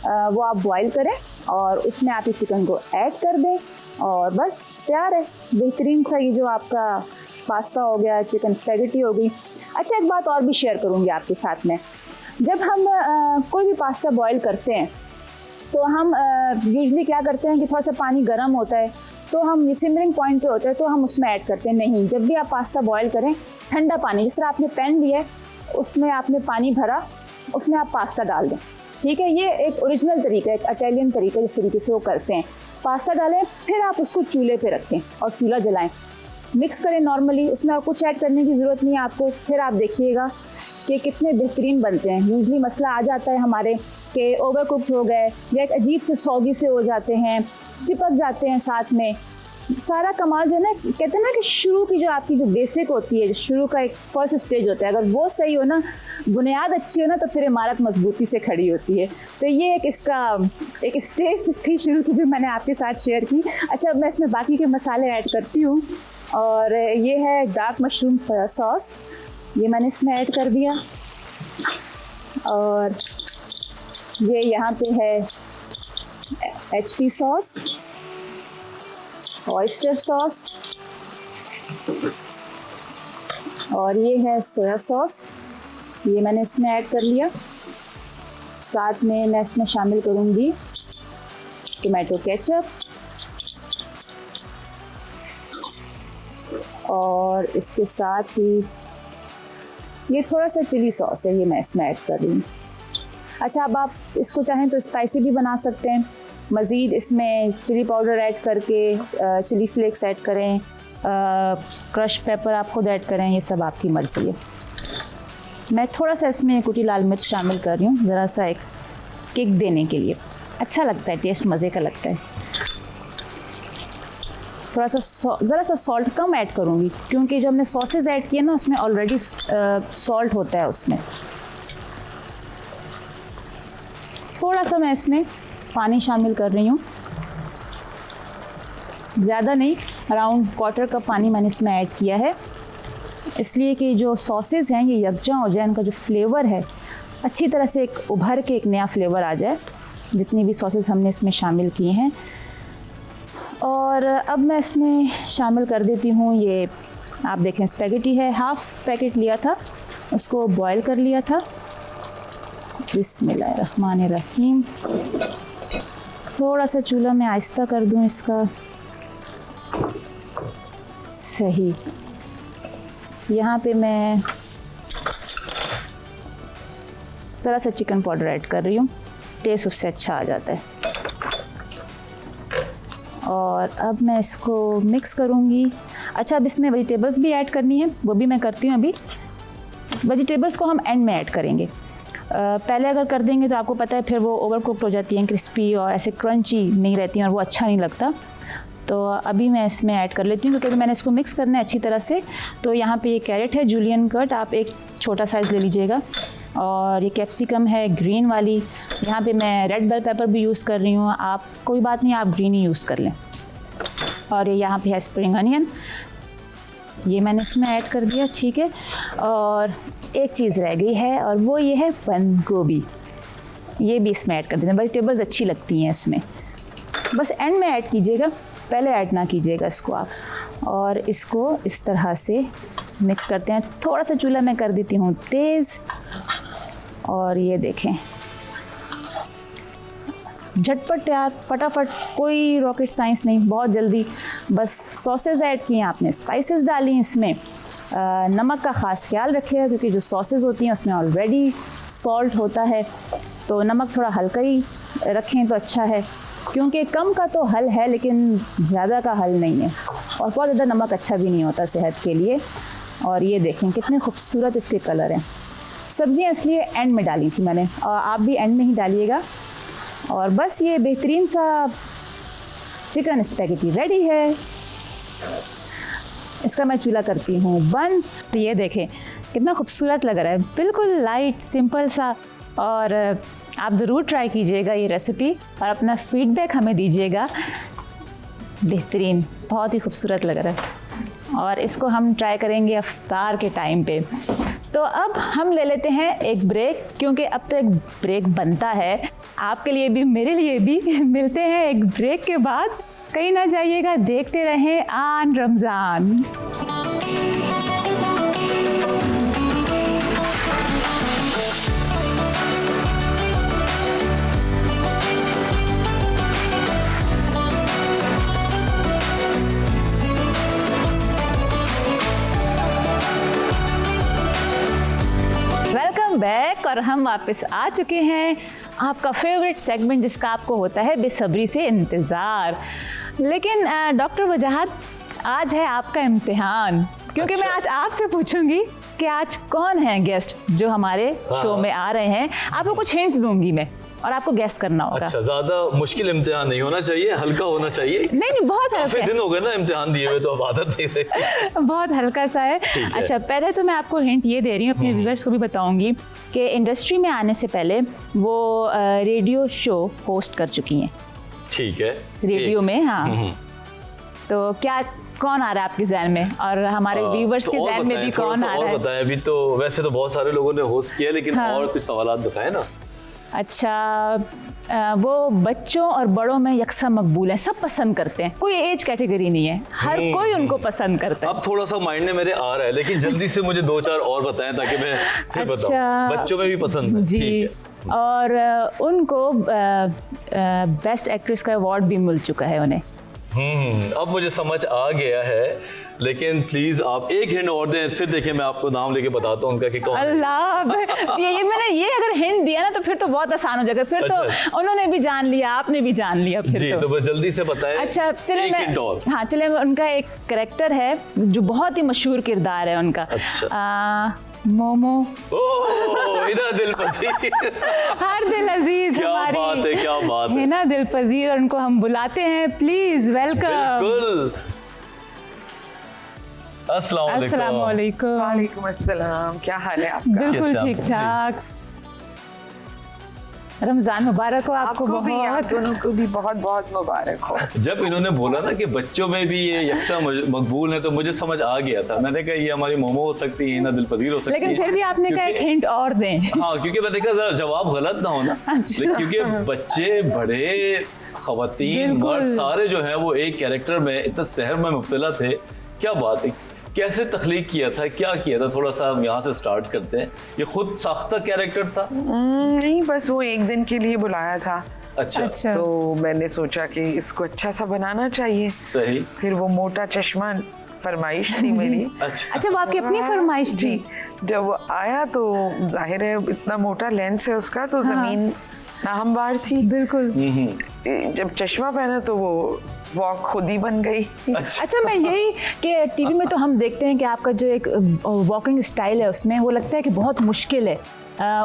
Speaker 2: वो आप बॉईल करें, और उसमें आप ये चिकन को ऐड कर दें, और बस तैयार है बेहतरीन सा ये जो आपका पास्ता हो गया, चिकन स्पैगेटी हो गई। अच्छा, एक बात और भी शेयर करूँगी आपके साथ में। जब हम कोई भी पास्ता बॉईल करते हैं तो हम यूजुअली क्या करते हैं कि थोड़ा सा पानी गर्म होता है तो हम ये सिमरिंग पॉइंट पे होता है तो हम उसमें ऐड करते हैं। नहीं, जब भी आप पास्ता बॉईल करें ठंडा पानी, जिस तरह आपने पैन लिया है उसमें आपने पानी भरा, उसमें आप पास्ता डाल दें। ठीक है, ये एक ओरिजिनल तरीका है, एक इटालियन तरीका जिस तरीके से वो करते हैं। पास्ता डालें, फिर आप उसको चूल्हे पे रखें और चूल्हा जलाएं, मिक्स करें नॉर्मली, उसमें कुछ ऐड करने की ज़रूरत नहीं है आपको। फिर आप देखिएगा कि कितने बेहतरीन बनते हैं। यूजली मसला आ जाता है हमारे कि ओवर कुक हो गए, या एक अजीब से सौगी से हो जाते हैं, चिपक जाते हैं साथ में। सारा कमाल जो है ना, कहते हैं ना कि शुरू की जो आपकी जो बेसिक होती है, शुरू का एक फर्स्ट स्टेज होता है, अगर वो सही हो ना, बुनियाद अच्छी हो ना, तो फिर इमारत मजबूती से खड़ी होती है। तो ये एक इसका एक स्टेज थी शुरू की जो मैंने आपके साथ शेयर की। अच्छा, अब मैं इसमें बाकी के मसाले ऐड करती हूँ, और ये है डार्क मशरूम सोया सॉस, ये मैंने इसमें ऐड कर दिया। और ये यहाँ पे है HP सॉस, ऑयस्टर सॉस, और ये है सोया सॉस, ये मैंने इसमें ऐड कर लिया। साथ में मैं इसमें शामिल करूँगी टोमेटो केचप, और इसके साथ ही ये थोड़ा सा चिली सॉस है, ये मैं इसमें ऐड कर रही हूँ। अच्छा, अब आप इसको चाहें तो स्पाइसी भी बना सकते हैं, मज़ीद इसमें चिली पाउडर ऐड करके चिली फ्लेक्स ऐड करें, क्रश पेपर आप खुद ऐड करें, ये सब आपकी मर्ज़ी है। मैं थोड़ा सा इसमें कुटी लाल मिर्च शामिल कर रही हूँ, ज़रा सा एक किक देने के लिए। अच्छा लगता है, टेस्ट मज़े का लगता है। थोड़ा सा ज़रा सा सॉल्ट कम ऐड करूँगी क्योंकि जो हमने सॉसेज ऐड किए ना उसमें ऑलरेडी सॉल्ट होता है उसमें। थोड़ा सा मैं इसमें पानी शामिल कर रही हूँ, ज़्यादा नहीं, अराउंड क्वार्टर कप पानी मैंने इसमें ऐड किया है, इसलिए कि जो सॉसेज हैं ये यकजा हो जाए, इनका जो फ्लेवर है अच्छी तरह से एक उभर के एक नया फ्लेवर आ जाए, जितनी भी सॉसेज हमने इसमें शामिल किए हैं। और अब मैं इसमें शामिल कर देती हूँ ये, आप देखें स्पैगेटी है, हाफ पैकेट लिया था, उसको बॉईल कर लिया था। बिस्मिल्लाहिर्रहमानिर्रहीम। थोड़ा सा चूल्हा में आहिस्ता कर दूँ इसका, सही। यहाँ पे मैं ज़रा सा चिकन पाउडर ऐड कर रही हूँ, टेस्ट उससे अच्छा आ जाता है। और अब मैं इसको मिक्स करूँगी। अच्छा, अब इसमें वेजिटेबल्स भी ऐड करनी है, वो भी मैं करती हूँ। अभी वेजिटेबल्स को हम एंड में ऐड करेंगे, पहले अगर कर देंगे तो आपको पता है फिर वो ओवर कुक्ड हो जाती हैं, क्रिस्पी और ऐसे क्रंची नहीं रहती हैं और वो अच्छा नहीं लगता। तो अभी मैं इसमें ऐड कर लेती हूँ क्योंकि मैंने इसको मिक्स करना है अच्छी तरह से। तो यहाँ पे ये कैरेट है जूलियन कट, आप एक छोटा साइज़ ले लीजिएगा, और ये कैप्सिकम है ग्रीन वाली। यहाँ पे मैं रेड बेल पेपर भी यूज़ कर रही हूँ, आप कोई बात नहीं, आप ग्रीन ही यूज़ कर लें। और ये यहाँ पे है स्प्रिंग अनियन, ये मैंने इसमें ऐड कर दिया, ठीक है। और एक चीज़ रह गई है और वो ये है बंद गोभी, ये भी इसमें ऐड कर देते हैं। वेजिटेबल्स अच्छी लगती हैं इसमें, बस एंड में ऐड कीजिएगा, पहले ऐड ना कीजिएगा इसको आप। और इसको इस तरह से मिक्स करते हैं। थोड़ा सा चूल्हा मैं कर देती हूँ तेज़, और ये देखें झटपट तैयार, फटाफट, कोई रॉकेट साइंस नहीं, बहुत जल्दी। बस सॉसेज ऐड किए आपने, स्पाइसेस डाली इसमें, नमक का ख़ास ख्याल रखिएगा क्योंकि जो सॉसेज होती हैं उसमें ऑलरेडी सॉल्ट होता है, तो नमक थोड़ा हल्का ही रखें तो अच्छा है, क्योंकि कम का तो हल है लेकिन ज़्यादा का हल नहीं है, और बहुत ज़्यादा नमक अच्छा भी नहीं होता सेहत के लिए। और ये देखें कितने खूबसूरत इसके कलर हैं। सब्ज़ियाँ इसलिए एंड में डाली थी मैंने, और आप भी एंड में ही डालिएगा। और बस ये बेहतरीन सा चिकन स्पैगेटी रेडी है। इसका मैं चूल्हा करती हूँ बंद। ये देखें कितना खूबसूरत लग रहा है, बिल्कुल लाइट सिंपल सा। और आप ज़रूर ट्राई कीजिएगा ये रेसिपी और अपना फीडबैक हमें दीजिएगा। बेहतरीन, बहुत ही खूबसूरत लग रहा है। और इसको हम ट्राई करेंगे इफ्तार के टाइम पे। तो अब हम ले लेते हैं एक ब्रेक, क्योंकि अब तो एक ब्रेक बनता है आपके लिए भी मेरे लिए भी। मिलते हैं एक ब्रेक के बाद, कहीं ना जाइएगा, देखते रहें आन रमज़ान। बैक, और हम वापस आ चुके हैं, आपका फेवरेट सेगमेंट जिसका आपको होता है बेसब्री से इंतज़ार। लेकिन डॉक्टर वजाहत, आज है आपका इम्तिहान, क्योंकि मैं आज आपसे पूछूंगी कि आज कौन है गेस्ट जो हमारे शो में आ रहे हैं। आपको कुछ हिंट्स दूंगी मैं और आपको गेस करना होगा।
Speaker 4: अच्छा, ज्यादा मुश्किल इम्तिहान नहीं होना चाहिए, हल्का होना चाहिए।
Speaker 2: नहीं, बहुत हल्का है।
Speaker 4: दिन हो गए ना इम्तिहान दिए हुए, तो अब आदत नहीं रही।
Speaker 2: बहुत हल्का सा है। अच्छा, पहले तो मैं आपको हिंट ये दे रही हूँ, अपने व्यूअर्स को भी बताऊंगी कि इंडस्ट्री में आने से पहले वो रेडियो शो होस्ट कर चुकी हैं।
Speaker 4: ठीक है,
Speaker 2: रेडियो में। हाँ, तो क्या कौन आ रहा है आपके ज़हन में, और हमारे व्यूअर्स के ज़हन में भी कौन आ रहा है?
Speaker 4: बताएं। अभी तो वैसे तो बहुत सारे लोगों ने होस्ट किया, लेकिन और कुछ सवाल बताएं ना।
Speaker 2: अच्छा, वो बच्चों और बड़ों में यकसा मकबूल है, सब पसंद करते हैं, कोई एज कैटेगरी नहीं है, हर कोई उनको पसंद करता है।
Speaker 4: अब थोड़ा सा माइंड में मेरे आ रहा है, लेकिन जल्दी से मुझे 2-4 और बताएं ताकि मैं फिर बताऊं। बच्चों में भी पसंद है।
Speaker 2: जी, और उनको बेस्ट एक्ट्रेस का अवार्ड भी मिल चुका है उन्हें।
Speaker 4: अब मुझे समझ आ गया है, लेकिन प्लीज आप एक हिंट और दें, फिर देखिए मैं आपको नाम लेके बताता हूँ उनका कि कौन।
Speaker 2: अल्लाह, ये मैंने ये अगर हिंट दिया ना तो फिर तो बहुत आसान हो जाएगा, फिर
Speaker 4: अच्छा।
Speaker 2: तो उन्होंने भी जान लिया, आपने भी जान लिया फिर
Speaker 4: जी, तो बस जल्दी से बताएं।
Speaker 2: अच्छा चले
Speaker 4: एक हिंट और।
Speaker 2: हाँ चले, उनका एक कैरेक्टर है जो बहुत ही मशहूर किरदार है उनका।
Speaker 4: अच्छा।
Speaker 2: मोमो।
Speaker 4: ओह, हिना दिल पसीर।
Speaker 2: हर दिल अजीज
Speaker 4: क्या
Speaker 2: हमारी,
Speaker 4: बात है, क्या बात है।
Speaker 2: हिना दिल पजीर, और उनको हम बुलाते हैं, प्लीज वेलकम।
Speaker 4: बिल्कुल। अस्सलाम वालेकुम।
Speaker 5: वालेकुम अस्सलाम, क्या हाल है आपका?
Speaker 2: बिल्कुल
Speaker 4: कैसे आप?
Speaker 2: ठीक ठाक। रमजान मुबारक हो आपको
Speaker 5: आपको भी, आप
Speaker 2: बहुत।
Speaker 5: दोनों को भी बहुत बहुत मुबारक हो।
Speaker 4: जब इन्होंने बोला ना कि बच्चों में भी ये यकसा मकबूल है, तो मुझे समझ आ गया था। मैंने कहा ये हमारी मोमो हो सकती है, हिना दिल पजीर हो सकती है।
Speaker 2: लेकिन फिर भी आपने कहा एक हिंट और दें।
Speaker 4: हाँ, क्योंकि मैंने कहा जरा जवाब गलत ना हो ना।
Speaker 2: अच्छा।
Speaker 4: क्योंकि बच्चे, बड़े, खवातीन,
Speaker 2: बिल्कुल।
Speaker 4: मर्द, सारे जो हैं वो एक कैरेक्टर में इतना सहर में मुब्तला थे। क्या बात है, कैसे तख्लीक किया था, क्या किया था, थोड़ा सा हम यहाँ से स्टार्ट करते हैं। ये खुद साख्ता कैरेक्टर था?
Speaker 5: नहीं, बस वो एक दिन के लिए बुलाया था,
Speaker 4: अच्छा,
Speaker 2: अच्छा।
Speaker 5: तो मैंने सोचा कि इसको अच्छा सा बनाना चाहिए।
Speaker 4: सही।
Speaker 5: फिर वो मोटा चश्मा फरमाइश थी मेरी।
Speaker 4: अच्छा,
Speaker 2: अच्छा, वो आपकी अपनी फरमाइश थी?
Speaker 5: जी, जब वो आया तो जाहिर है इतना मोटा लेंस है उसका, तो जमीन नाहमवार थी।
Speaker 2: बिल्कुल।
Speaker 5: जब चश्मा पहना तो वो वॉक खुद ही बन गई।
Speaker 2: अच्छा, मैं यही कि टीवी में तो हम देखते हैं कि आपका जो एक वॉकिंग स्टाइल है उसमें वो लगता है कि बहुत मुश्किल है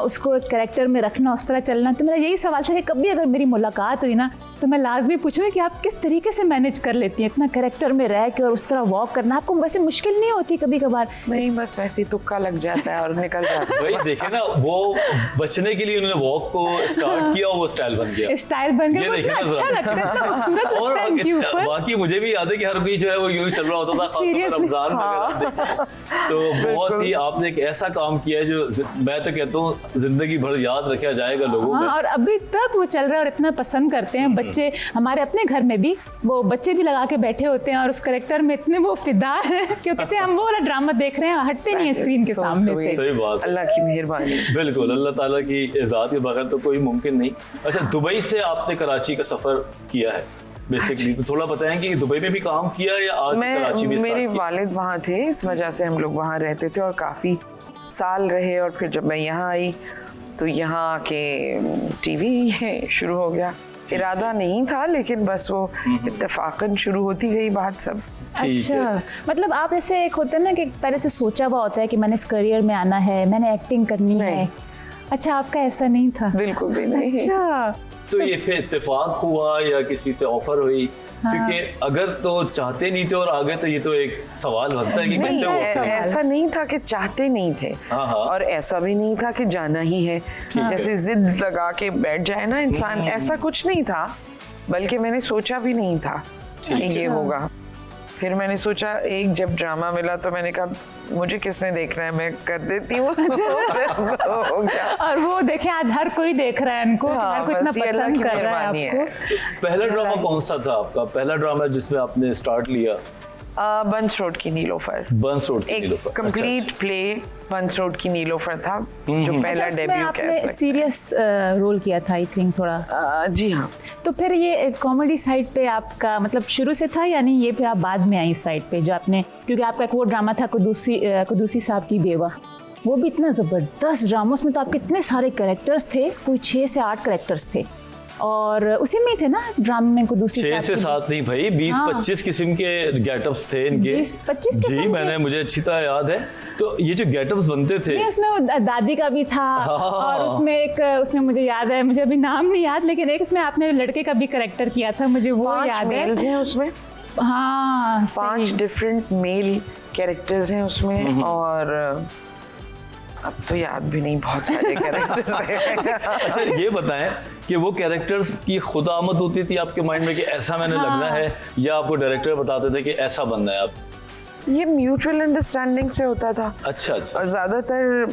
Speaker 2: उसको एक कैरेक्टर में रखना, उस तरह चलना। तो मेरा यही सवाल था कि कभी अगर मेरी मुलाकात हुई ना तो मैं लाजमी पूछूंगी कि आप किस तरीके से मैनेज कर लेती हैं इतना कैरेक्टर में रह के और उस तरह वॉक करना। आपको वैसे मुश्किल नहीं होती कभी कभार?
Speaker 5: नहीं, बस वैसे ही तुक्का लग जाता है और निकल जाता है।
Speaker 4: वही देखे ना, वो बचने के लिए उन्होंने वॉक को स्टार्ट किया और वो स्टाइल बन गया।
Speaker 2: स्टाइल बन गया,
Speaker 4: ये
Speaker 2: वो
Speaker 4: देखिए
Speaker 2: इतना
Speaker 4: ना
Speaker 2: अच्छा
Speaker 4: जरा।
Speaker 2: लगता है, इतना खूबसूरत
Speaker 4: और
Speaker 2: लगता है इनके ऊपर।
Speaker 4: बाकी मुझे भी याद है कि हर बीच जो है वो यूं ही चल रहा होता था, खासतौर पर
Speaker 2: Seriously?
Speaker 4: रमजान में अगर आप देखें। तो बहुत ही आपने एक ऐसा काम किया है जो मैं तो कहता हूँ जिंदगी भर याद रखा जाएगा लोगों में।
Speaker 2: हाँ, और अभी तक वो चल रहा है और इतना पसंद करते हैं बच्चे। हमारे अपने घर में भी वो बच्चे भी लगा के बैठे होते हैं और उस कैरेक्टर में इतने वो फिदा है कि कहते हैं हम वो वाला ड्रामा देख रहे हैं, हटते नहीं है स्क्रीन के
Speaker 5: So
Speaker 2: सामने
Speaker 5: sweet.
Speaker 2: से।
Speaker 4: सही बात है।
Speaker 5: अल्लाह की मेहरबानी।
Speaker 4: बिल्कुल, अल्लाह ताला की इजाज़त के बगैर तो कोई मुमकिन नहीं। अच्छा, दुबई से आपने कराची का सफर किया है बेसिकली, तो थोड़ा बताएं कि दुबई में भी काम किया या आज कराची में
Speaker 5: मेरे
Speaker 4: start किया?
Speaker 5: वालिद वहाँ थे, इस वजह से हम लोग वहाँ रहते थे और काफ़ी साल रहे। और फिर जब मैं यहाँ आई तो यहाँ के टीवी शुरू हो गया। इरादा नहीं था, लेकिन बस वो इत्तेफाकन शुरू होती गई बात सब।
Speaker 4: ठीक
Speaker 2: अच्छा,
Speaker 4: है।
Speaker 2: मतलब आप ऐसे एक होता है ना कि पहले से सोचा हुआ होता है कि मैंने इस करियर में आना है, मैंने एक्टिंग करनी
Speaker 5: नहीं।
Speaker 2: है। अच्छा, आपका ऐसा नहीं था?
Speaker 5: बिल्कुल भी नहीं।
Speaker 2: अच्छा,
Speaker 4: तो ये फिर इत्तेफाक हुआ या किसी से ऑफर हुई? क्योंकि अगर तो चाहते नहीं थे और आगे, तो ये तो एक सवाल बनता है कि
Speaker 5: नहीं,
Speaker 4: कैसे हो।
Speaker 5: ऐसा नहीं था कि चाहते नहीं थे,
Speaker 4: हाँ, हाँ।
Speaker 5: और ऐसा भी नहीं था कि जाना ही है। जैसे जिद लगा के बैठ जाए ना इंसान, ऐसा कुछ नहीं था। बल्कि मैंने सोचा भी नहीं था कि ये होगा। फिर मैंने सोचा, एक जब ड्रामा मिला तो मैंने कहा मुझे किसने देखना है, मैं कर देती हूँ। हो गया।
Speaker 2: और वो देखें आज हर कोई देख रहा है इनको,
Speaker 5: हाँ,
Speaker 2: हर कोई इतना
Speaker 5: बस ये अल्लाह
Speaker 2: पसंद
Speaker 5: की
Speaker 2: कर रहा है
Speaker 5: मेहरबानी
Speaker 2: आपको।
Speaker 4: पहला ड्रामा कौन सा था आपका? पहला ड्रामा जिसमें आपने स्टार्ट लिया?
Speaker 5: बंस रोड की नीलोफर,
Speaker 4: बंस रोड की
Speaker 5: एक
Speaker 4: नीलोफर।
Speaker 5: कंप्लीट प्ले बंस रोड की नीलोफर था, जो पहला
Speaker 2: अच्छा, उसमें
Speaker 5: डेब्यू कह
Speaker 2: आपने
Speaker 5: सकते।
Speaker 2: सीरियस रोल किया था आई थिंक थोड़ा।
Speaker 5: जी हाँ।
Speaker 2: तो फिर ये कॉमेडी साइड पे आपका मतलब शुरू से था, यानी ये फिर आप बाद में आई इस साइड पे जो आपने, क्योंकि आपका एक वो ड्रामा था कुदूसी साहब की बेवा, वो भी इतना ज़बरदस्त ड्रामा, उसमें तो आपके इतने सारे कैरेक्टर्स थे, कोई 6 से 8 कैरेक्टर्स थे, और उसी में थे ना ड्रामे में कुदूसी
Speaker 4: 6 से 7 नहीं भाई, 20-25 किस्म के गेटअप्स थे इनके।
Speaker 2: 20-25
Speaker 4: जी,
Speaker 2: किस्म
Speaker 4: मैंने मुझे अच्छी तरह याद है। तो ये जो गेटअप्स बनते थे,
Speaker 2: नहीं, उसमें वो दादी का भी था,
Speaker 4: हाँ।
Speaker 2: और उसमें मुझे याद है, मुझे अभी नाम नहीं याद, लेकिन एक उसमें आपने लड़के का भी कैरेक्टर किया था, मुझे वो
Speaker 5: 5
Speaker 2: याद है।
Speaker 5: मेल्स हैं उसमें,
Speaker 2: हाँ,
Speaker 5: 5 डिफरेंट मेल कैरेक्टर्स हैं उसमें, और अब तो याद भी नहीं, बहुत सारे कैरेक्टर्स थे।
Speaker 4: अच्छा ये बताएं कि वो कैरेक्टर्स की खुद आमद होती थी आपके माइंड में कि ऐसा मैंने लगना है, या आपको डायरेक्टर बताते थे कि ऐसा बनना है आप?
Speaker 5: ये म्यूचुअल अंडरस्टैंडिंग से होता था।
Speaker 4: अच्छा अच्छा।
Speaker 5: और ज़्यादातर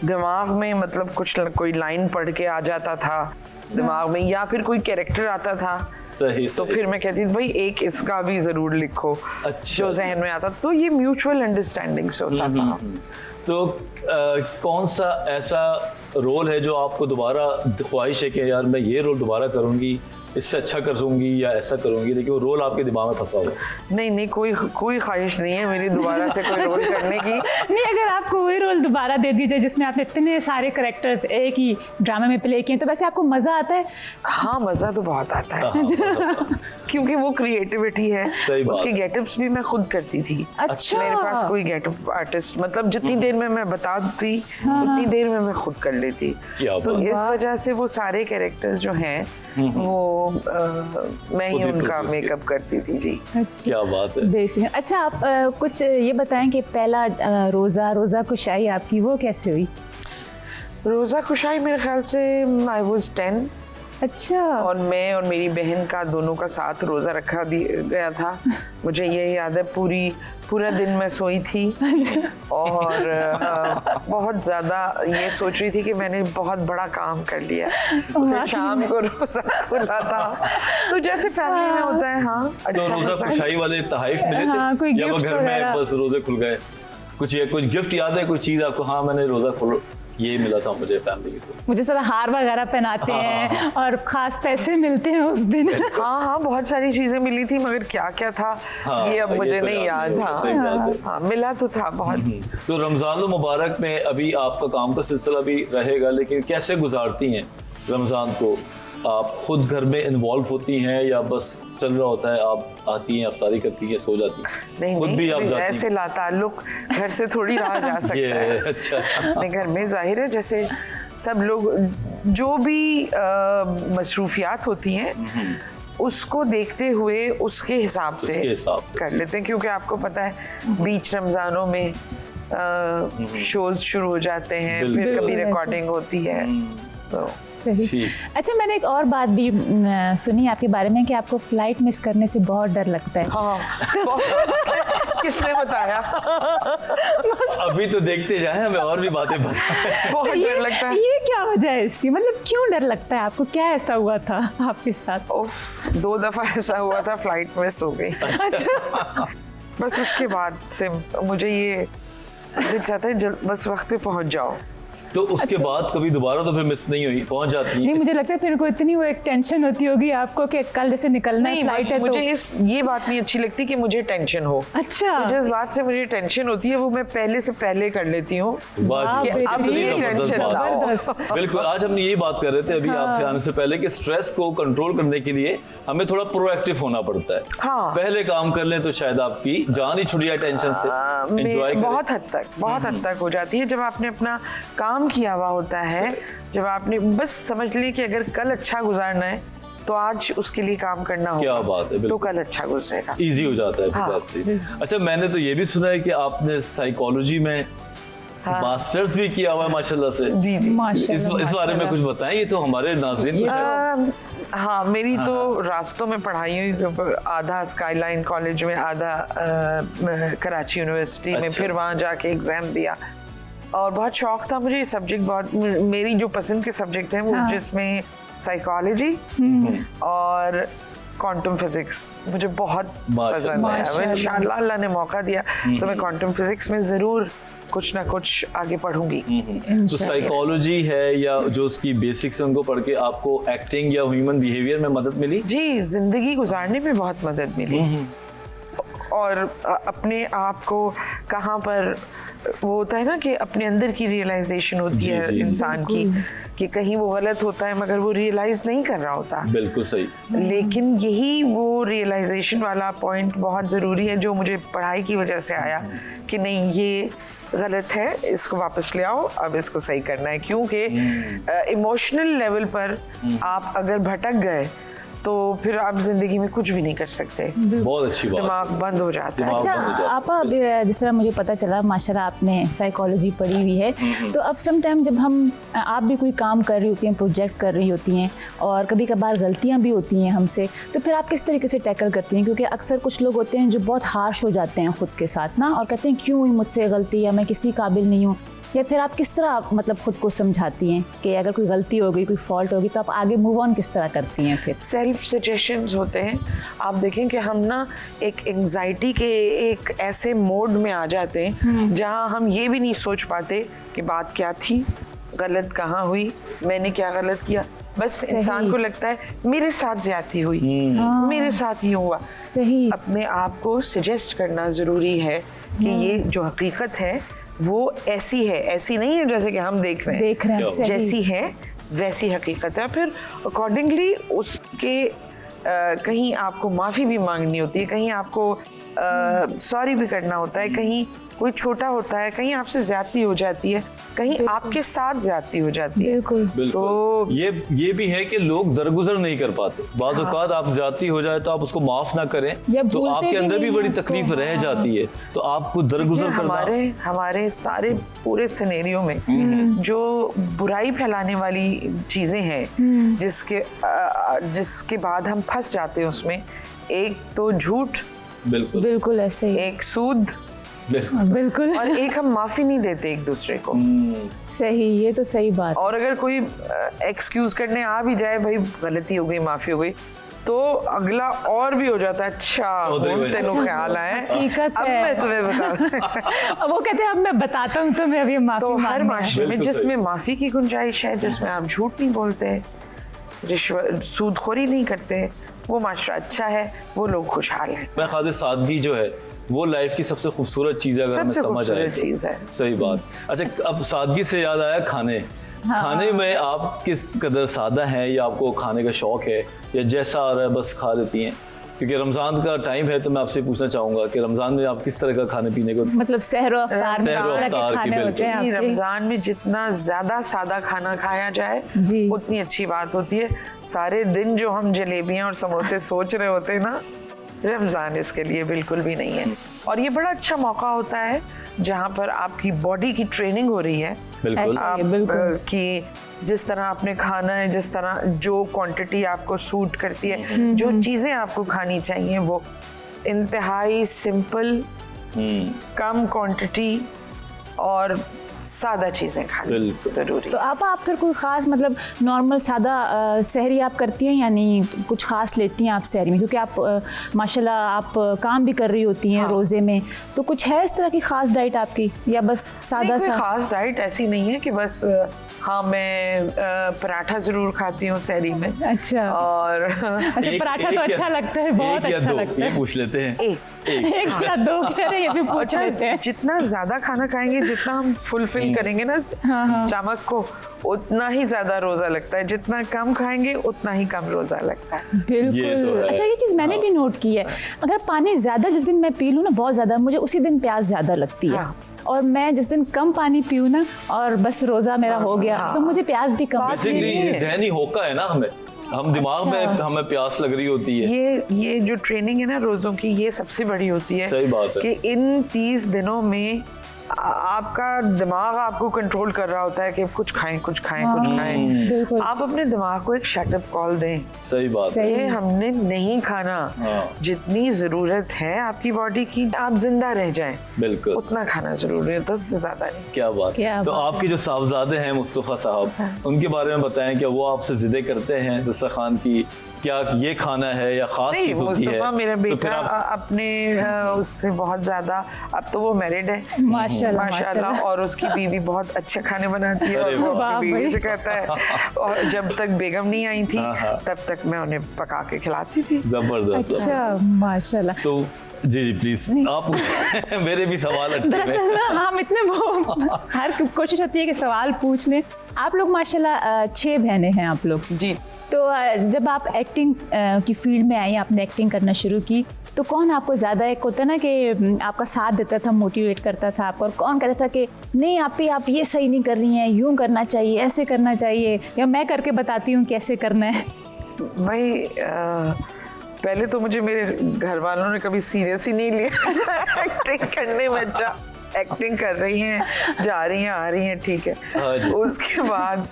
Speaker 5: दिमाग में मतलब कोई लाइन पढ़ के आ जाता था दिमाग में, या फिर कोई कैरेक्टर आता था,
Speaker 4: सही
Speaker 5: तो
Speaker 4: सही।
Speaker 5: फिर मैं कहती थी भाई एक इसका भी ज़रूर लिखो,
Speaker 4: अच्छा।
Speaker 5: जो जहन में आता। तो ये म्यूचुअल अंडरस्टैंडिंग से होता था।
Speaker 4: तो कौन सा ऐसा रोल है जो आपको दोबारा ख्वाहिश है कि यार मैं ये रोल दोबारा करूंगी, इससे अच्छा करूंगी या ऐसा करूंगी, लेकिन वो रोल आपके दिमाग में फंसा हुआ है।
Speaker 5: नहीं, कोई ख्वाहिश नहीं है मेरी दोबारा से कोई रोल करने की।
Speaker 2: नहीं, अगर आपको वही रोल दोबारा दे दी जाए जिसमें आपने इतने सारे कैरेक्टर्स एक ही ड्रामा में प्ले किए, तो वैसे आपको मजा आता है?
Speaker 5: हाँ, मजा तो बहुत आता है
Speaker 4: हाँ,
Speaker 5: क्योंकि वो क्रिएटिविटी है।
Speaker 4: सही बात।
Speaker 5: उसकी गेटअप्स भी मैं खुद करती थी।
Speaker 2: अच्छा।
Speaker 5: मेरे पास कोई गेटअप आर्टिस्ट, मतलब जितनी देर में मैं बताती उतनी देर में मैं खुद कर लेती।
Speaker 4: क्या
Speaker 5: तो
Speaker 4: बात।
Speaker 5: इस वजह से वो सारे कैरेक्टर्स जो हैं वो मैं ही
Speaker 4: खुद ही
Speaker 5: उनका
Speaker 4: produce
Speaker 5: मेकअप करती थी जी।
Speaker 4: क्या बात है।
Speaker 2: बेहतरीन। अच्छा, आप कुछ ये बताएं कि पहला रोज़ा कुशाई आपकी वो कैसे हुई?
Speaker 5: रोज़ा कुशाई मेरे ख्याल से आई वाज 10
Speaker 2: अच्छा।
Speaker 5: और मैं और मेरी बहन का दोनों का साथ रोज़ा रखा गया था। मुझे ये याद है पूरा दिन मैं सोई थी और बहुत ज़्यादा ये सोच रही थी कि मैंने बहुत बड़ा काम कर लिया। फिर शाम को रोज़ा खुला था, तो जैसे फैमिली में होता है। हाँ,
Speaker 4: तो
Speaker 5: अच्छा
Speaker 4: रोज़ा
Speaker 5: खासा।
Speaker 4: खुशाई वाले तहाइफ मिले थे?
Speaker 2: हाँ, कोई
Speaker 4: या वो
Speaker 2: गिफ्ट
Speaker 4: घर में
Speaker 2: वगैरह?
Speaker 4: बस रोज़े खुल गए? कुछ गिफ्ट याद है, कोई चीज़ आपको? हाँ, मैंने रोज़ा खोलो, ये मिला था मुझे फैमिली की तरफ।
Speaker 2: मुझे सारा हार वगैरह पहनाते हैं और खास पैसे मिलते हैं उस दिन।
Speaker 5: हाँ, बहुत सारी चीजें मिली थी, मगर क्या क्या था
Speaker 4: हाँ,
Speaker 5: ये अब
Speaker 4: ये
Speaker 5: मुझे
Speaker 4: तो
Speaker 5: नहीं
Speaker 4: याद
Speaker 5: याद।
Speaker 4: नहीं है, सही बात है।
Speaker 5: हाँ, मिला तो था बहुत।
Speaker 4: तो रमज़ान मुबारक में अभी आपका काम का सिलसिला भी रहेगा, लेकिन कैसे गुजारती हैं रमज़ान को? आप खुद घर में इन्वॉल्व होती हैं या बस चल रहा होता है, आप आती हैं, अफ्तारी करती हैं, सो जाती हैं?
Speaker 5: नहीं,
Speaker 4: खुद भी आप जाती
Speaker 5: ऐसे
Speaker 4: हैं?
Speaker 5: लाताल्लुक घर से थोड़ी रहा जा सकता
Speaker 4: ये
Speaker 5: है।
Speaker 4: अच्छा।
Speaker 5: अपने घर में जाहिर है जैसे सब लोग जो भी मसरूफियात होती हैं उसको देखते हुए उसके हिसाब से कर लेते हैं, क्योंकि आपको पता है बीच रमजानों में शोज शुरू हो जाते हैं, फिर
Speaker 2: बिल्कुल
Speaker 5: कभी
Speaker 2: ऐसे।
Speaker 5: रिकॉर्डिंग होती है। तो
Speaker 2: सही।
Speaker 4: ठीक।
Speaker 2: अच्छा, मैंने एक और बात भी सुनी आपके बारे में कि आपको फ्लाइट मिस करने से बहुत डर लगता है।
Speaker 5: हाँ, किसने बताया?
Speaker 4: अभी तो देखते जाएं, हमें और भी बातें बताएं।
Speaker 5: बहुत डर लगता है।
Speaker 2: ये क्या वजह है इसकी? मतलब क्यों डर लगता है आपको? क्या ऐसा हुआ था आपके साथ?
Speaker 5: उफ, 2 दफा ऐसा हुआ था, फ्लाइट मिस हो गई।
Speaker 2: अच्छा।
Speaker 5: बस उसके बाद से मुझे ये दिल चाहता है बस वक्त पे पहुंच जाओ।
Speaker 4: तो उसके बाद कभी दोबारा तो फिर मिस नहीं हुई, पहुंच जाती
Speaker 2: नहीं,
Speaker 4: है?
Speaker 2: मुझे लगता है फिर को इतनी वो एक टेंशन होती होगी आपको कि कल जैसे निकलना है,
Speaker 5: नहीं,
Speaker 2: फ्लाइट
Speaker 5: बस
Speaker 2: है
Speaker 5: मुझे
Speaker 2: तो।
Speaker 5: ये बात नहीं अच्छी लगती कि मुझे टेंशन हो।
Speaker 2: अच्छा।
Speaker 5: जिस बात से मुझे टेंशन होती है वो मैं पहले से पहले कर लेती हूँ।
Speaker 4: वाह जी,
Speaker 2: कि
Speaker 4: वाह,
Speaker 2: अब
Speaker 4: कितनी
Speaker 5: ये
Speaker 4: जबरदस्त
Speaker 5: टेंशन
Speaker 4: बात है।
Speaker 2: जबरदस्त।
Speaker 4: बिल्कुल, आज हमने ये बात कर रहे थे अभी आपसे आने से पहले कि स्ट्रेस को कंट्रोल करने के लिए हमें थोड़ा प्रोएक्टिव होना पड़ता है।
Speaker 5: हाँ।
Speaker 4: पहले काम कर लें तो शायद आपकी जान ही छुट जाए टेंशन से। एंजॉय करें।
Speaker 5: बहुत हद तक हो जाती है जब आपने अपना काम किया हुआ होता है, जब आपने बस समझ ली कि अगर कल अच्छा गुजारना है तो आज उसके लिए काम करना होगा।
Speaker 4: क्या बात है, बिल्कुल।
Speaker 5: तो कल अच्छा गुजरेगा।
Speaker 4: इजी हो जाता है।
Speaker 5: हाँ।
Speaker 4: अच्छा, मैंने तो ये भी सुना है कि आपने साइकोलॉजी में मास्टर्स भी किया हुआ है माशाल्लाह से।
Speaker 5: जी जी।
Speaker 2: माशाल्लाह,
Speaker 4: इस बारे में कुछ बताएं, ये तो हमारे नाज़रीन को शायद।
Speaker 5: हाँ, मेरी तो रास्तों में पढ़ाई हुई, आधा स्काईलाइन कॉलेज में, आधा कराची यूनिवर्सिटी में,
Speaker 4: अच्छा।
Speaker 5: फिर वहाँ जाके एग्जाम दिया और बहुत शौक था मुझे ये सब्जेक्ट। बहुत मेरी जो पसंद के सब्जेक्ट हैं वो
Speaker 2: हाँ।
Speaker 5: जिसमें साइकोलॉजी और क्वांटम फिजिक्स मुझे बहुत पसंद है।
Speaker 2: माशाल्लाह।
Speaker 5: इंशाअल्लाह अल्लाह ने मौका दिया तो मैं क्वांटम फिजिक्स में ज़रूर कुछ ना कुछ आगे पढ़ूंगी।
Speaker 4: तो साइकोलॉजी है या जो उसकी बेसिक्स है उनको पढ़ के आपको एक्टिंग या ह्यूमन बिहेवियर में मदद मिली?
Speaker 5: जी, जिंदगी गुजारने में बहुत मदद मिली और अपने आप को कहाँ पर वो होता है ना कि अपने अंदर की रियलाइजेशन होती
Speaker 4: जी,
Speaker 5: है
Speaker 4: जी।
Speaker 5: इंसान की कि कहीं वो गलत होता है मगर वो रियलाइज नहीं कर रहा होता।
Speaker 4: बिल्कुल सही।
Speaker 5: लेकिन यही वो रियलाइजेशन वाला पॉइंट बहुत ज़रूरी है जो मुझे पढ़ाई की वजह से आया कि नहीं, ये गलत है, इसको वापस ले आओ, अब इसको सही करना है। क्योंकि इमोशनल लेवल पर आप अगर भटक गए तो फिर आप जिंदगी में कुछ भी नहीं कर सकते,
Speaker 4: बहुत अच्छी बात।
Speaker 5: दिमाग बंद हो जाता है।
Speaker 4: दिमाग
Speaker 2: अच्छा,
Speaker 4: बंद हो जाता है।
Speaker 2: आपा जिस तरह मुझे पता चला माशाल्लाह आपने साइकोलॉजी पढ़ी हुई है, तो अब सम टाइम जब आप भी कोई काम कर रही होती हैं, प्रोजेक्ट कर रही होती हैं और कभी कभार गलतियां भी होती हैं हमसे, तो फिर आप किस तरीके से टैकल करती हैं? क्योंकि अक्सर कुछ लोग होते हैं जो बहुत हार्श हो जाते हैं खुद के साथ ना, और कहते हैं क्यों हुई मुझसे गलती, या मैं किसी काबिल नहीं हूँ। या फिर आप किस तरह मतलब खुद को समझाती हैं कि अगर कोई गलती हो गई, कोई फॉल्ट होगी, तो आप आगे मूव ऑन किस तरह करती हैं? फिर
Speaker 5: सेल्फ सजेशंस होते हैं। आप देखें कि हम ना एक एंजाइटी के एक ऐसे मोड में आ जाते हैं जहां हम ये भी नहीं सोच पाते कि बात क्या थी, गलत कहाँ हुई, मैंने क्या गलत किया। बस इंसान को लगता है मेरे साथ ज्यादती हुई, मेरे साथ ही हुआ।
Speaker 2: सही।
Speaker 5: अपने आप को सजेस्ट करना जरूरी है कि ये जो हकीकत है वो ऐसी है, ऐसी नहीं है जैसे कि हम देख रहे हैं,
Speaker 2: सही।
Speaker 5: जैसी है वैसी हकीकत है। फिर अकॉर्डिंगली उसके कहीं आपको माफ़ी भी मांगनी होती है, कहीं आपको सॉरी भी करना होता है, कहीं कोई छोटा होता है, कहीं आपसे ज्यादती हो जाती है, कहीं आपके साथ ज्यादती हो जाती है।
Speaker 2: बिल्कुल।
Speaker 5: तो
Speaker 4: ये भी है कि लोग दरगुजर नहीं कर पाते। बाज़ औक़ात आप ज्यादती हो जाए तो आप उसको माफ ना करें
Speaker 2: या
Speaker 4: तो
Speaker 2: भूलते
Speaker 4: आपके
Speaker 2: भी
Speaker 4: अंदर भी
Speaker 2: नहीं
Speaker 4: बड़ी
Speaker 2: हैं
Speaker 4: तकलीफ
Speaker 2: उसको।
Speaker 4: रह जाती है। तो आपको दरगुजर करना
Speaker 5: हमारे सारे पूरे सिनेरियो में जो बुराई फैलाने वाली चीजें हैं जिसके बाद हम फंस जाते हैं उसमें, एक तो झूठ,
Speaker 2: बिल्कुल ऐसे ही,
Speaker 5: एक सूद,
Speaker 2: बिल्कुल,
Speaker 5: और एक हम माफी नहीं देते एक दूसरे को।
Speaker 2: सही, ये तो सही बात।
Speaker 5: और अगर कोई एक्सक्यूज करने आ भी जाए, भाई गलती हो गई, माफी हो गई, तो अगला और भी हो जाता है, अच्छा तेनों ख्याल आया,
Speaker 2: हकीकत
Speaker 5: अब
Speaker 2: है।
Speaker 5: मैं तुम्हें बता
Speaker 2: अब वो कहते हैं अब मैं बताता हूँ तुम्हें, अब ये माफी
Speaker 5: तो हर
Speaker 2: मांगना है।
Speaker 5: माशरे में जिसमें माफी की गुंजाइश है, जिसमें आप झूठ नहीं बोलते, रिश्वत सूदखोरी नहीं करते, वो माशरा अच्छा है, वो लोग खुशहाल हैं।
Speaker 4: मैं ख्याल से सादगी जो है वो लाइफ की सबसे खूबसूरत चीज़ है, अगर हमें
Speaker 5: सबसे
Speaker 4: समझ आए
Speaker 5: खूबसूरत
Speaker 4: तो।
Speaker 5: चीज़ है।
Speaker 4: सही बात। अच्छा, अब सादगी से याद आया खाने में आप किस कदर सादा हैं, या आपको खाने का शौक है, या जैसा आ रहा है बस खा लेती हैं? क्योंकि रमज़ान का टाइम है तो मैं आपसे पूछना चाहूँगा कि रमज़ान में आप किस तरह का खाने पीने को
Speaker 2: मतलब सहरो अफ्तार में
Speaker 4: सहरो
Speaker 2: इस तरह के
Speaker 4: अफ्तार की
Speaker 2: खाने होते हैं
Speaker 5: कि
Speaker 2: आपके?
Speaker 5: रमजान में जितना ज्यादा सादा खाना खाया जाए
Speaker 2: जी।
Speaker 5: उतनी अच्छी बात होती है। सारे दिन जो हम जलेबियां और समोसे सोच रहे होते हैं ना, रमजान इसके लिए बिल्कुल भी नहीं है। और ये बड़ा अच्छा मौका होता है जहाँ पर आपकी बॉडी की ट्रेनिंग हो रही है।
Speaker 4: बिल्कुल।
Speaker 2: ऐसा ही है, बिल्कुल।
Speaker 5: कि जिस तरह आपने खाना है, जिस तरह जो क्वांटिटी आपको सूट करती है, जो चीज़ें आपको खानी चाहिए, वो इंतहाई सिंपल, कम क्वांटिटी और सादा चीज़ें खानी ज़रूरी।
Speaker 2: तो आप फिर कोई ख़ास मतलब नॉर्मल सादा सहरी आप करती हैं, यानी कुछ ख़ास लेती हैं आप सहरी में? क्योंकि आप माशाल्लाह आप काम भी कर रही होती हैं रोज़े में, तो कुछ है इस तरह की ख़ास डाइट आपकी, या बस सादा
Speaker 5: कोई
Speaker 2: सा?
Speaker 5: खास डाइट ऐसी नहीं है कि बस हाँ मैं पराठा जरूर खाती हूँ सहरी में।
Speaker 2: अच्छा।
Speaker 5: और
Speaker 2: अच्छा, पराठा तो अच्छा लगता है, बहुत अच्छा लगता है।
Speaker 4: पूछ लेते हैं
Speaker 2: एक या दो कह रहे, ये भी पूछ लेते हैं।
Speaker 5: जितना ज्यादा खाना खाएंगे, जितना हम फुलफिल करेंगे ना स्टमक को, उतना ही ज्यादा रोजा लगता है। जितना कम खाएंगे उतना ही कम रोजा लगता है।
Speaker 2: बिल्कुल। अच्छा, ये चीज़ मैंने भी नोट की है, अगर पानी ज्यादा जिस दिन मैं पी लूँ ना, बहुत ज्यादा, मुझे उसी दिन प्यास ज्यादा लगती है। और मैं जिस दिन कम पानी पीऊँ ना, और बस रोजा मेरा हो गया, तो मुझे प्यास भी कम।
Speaker 4: बेसिकली ये ज़हनी होका है ना, हम दिमाग में हमें प्यास लग रही होती है।
Speaker 5: ये जो ट्रेनिंग है ना रोजों की, ये सबसे बड़ी होती है।
Speaker 4: सही बात है
Speaker 5: कि इन 30 दिनों में आपका दिमाग आपको कंट्रोल कर रहा होता है कि कुछ खाएं, कुछ खाएं, कुछ खाएं।
Speaker 2: बिल्कुल।
Speaker 5: आप अपने दिमाग को एक शटअप कॉल दें।
Speaker 4: सही बात है।
Speaker 5: ये हमने नहीं खाना, जितनी जरूरत है आपकी बॉडी की, आप जिंदा रह जाएं,
Speaker 4: बिल्कुल
Speaker 5: उतना खाना जरूरी है, तो उससे ज्यादा नहीं।
Speaker 4: क्या बात है। तो आपके जो साहबजादे हैं मुस्तफ़ा साहब, उनके बारे में बताएं, क्या वो आपसे जिदे करते हैं दस्तरखान की, क्या ये खाना है या खास
Speaker 5: नहीं,
Speaker 4: चीज होती है?
Speaker 5: मुस्तफा मेरा
Speaker 4: तो
Speaker 5: बेटा
Speaker 4: फिर आप
Speaker 5: अपने उससे बहुत ज्यादा, अब तो वो मैरिड है माशाल्लाह, और उसकी बीवी बहुत अच्छे खाने बनाती है, और
Speaker 4: अरे
Speaker 5: वो
Speaker 4: वाह।
Speaker 5: अपनी बीवी से कहता है, और जब तक बेगम नहीं आई थी तब तक मैं उन्हें पका के खिलाती थी।
Speaker 4: जबरदस्त।
Speaker 2: अच्छा, माशाल्लाह।
Speaker 4: तो जी प्लीज आप पूछें। मेरे भी सवाल अटके हुए।
Speaker 2: दरअसल हम इतने वो हर कोशिश होती है कि सवाल पूछ लें। आप लोग माशाल्लाह 6 बहनें हैं आप लोग
Speaker 5: जी।
Speaker 2: तो जब आप एक्टिंग की फील्ड में आई, आपने एक्टिंग करना शुरू की, तो कौन आपको ज़्यादा, एक होता है ना कि आपका साथ देता था, मोटिवेट करता था आपको, और कौन कहता था कि नहीं आप ये सही नहीं कर रही हैं, यूँ करना चाहिए, ऐसे करना चाहिए, या मैं करके बताती हूँ कैसे करना है?
Speaker 5: भाई पहले तो मुझे मेरे घर वालों ने कभी सीरियस ही नहीं लिया एक्टिंग करने में। अच्छा, एक्टिंग कर रही हैं, जा रही हैं, आ रही हैं, ठीक है। उसके बाद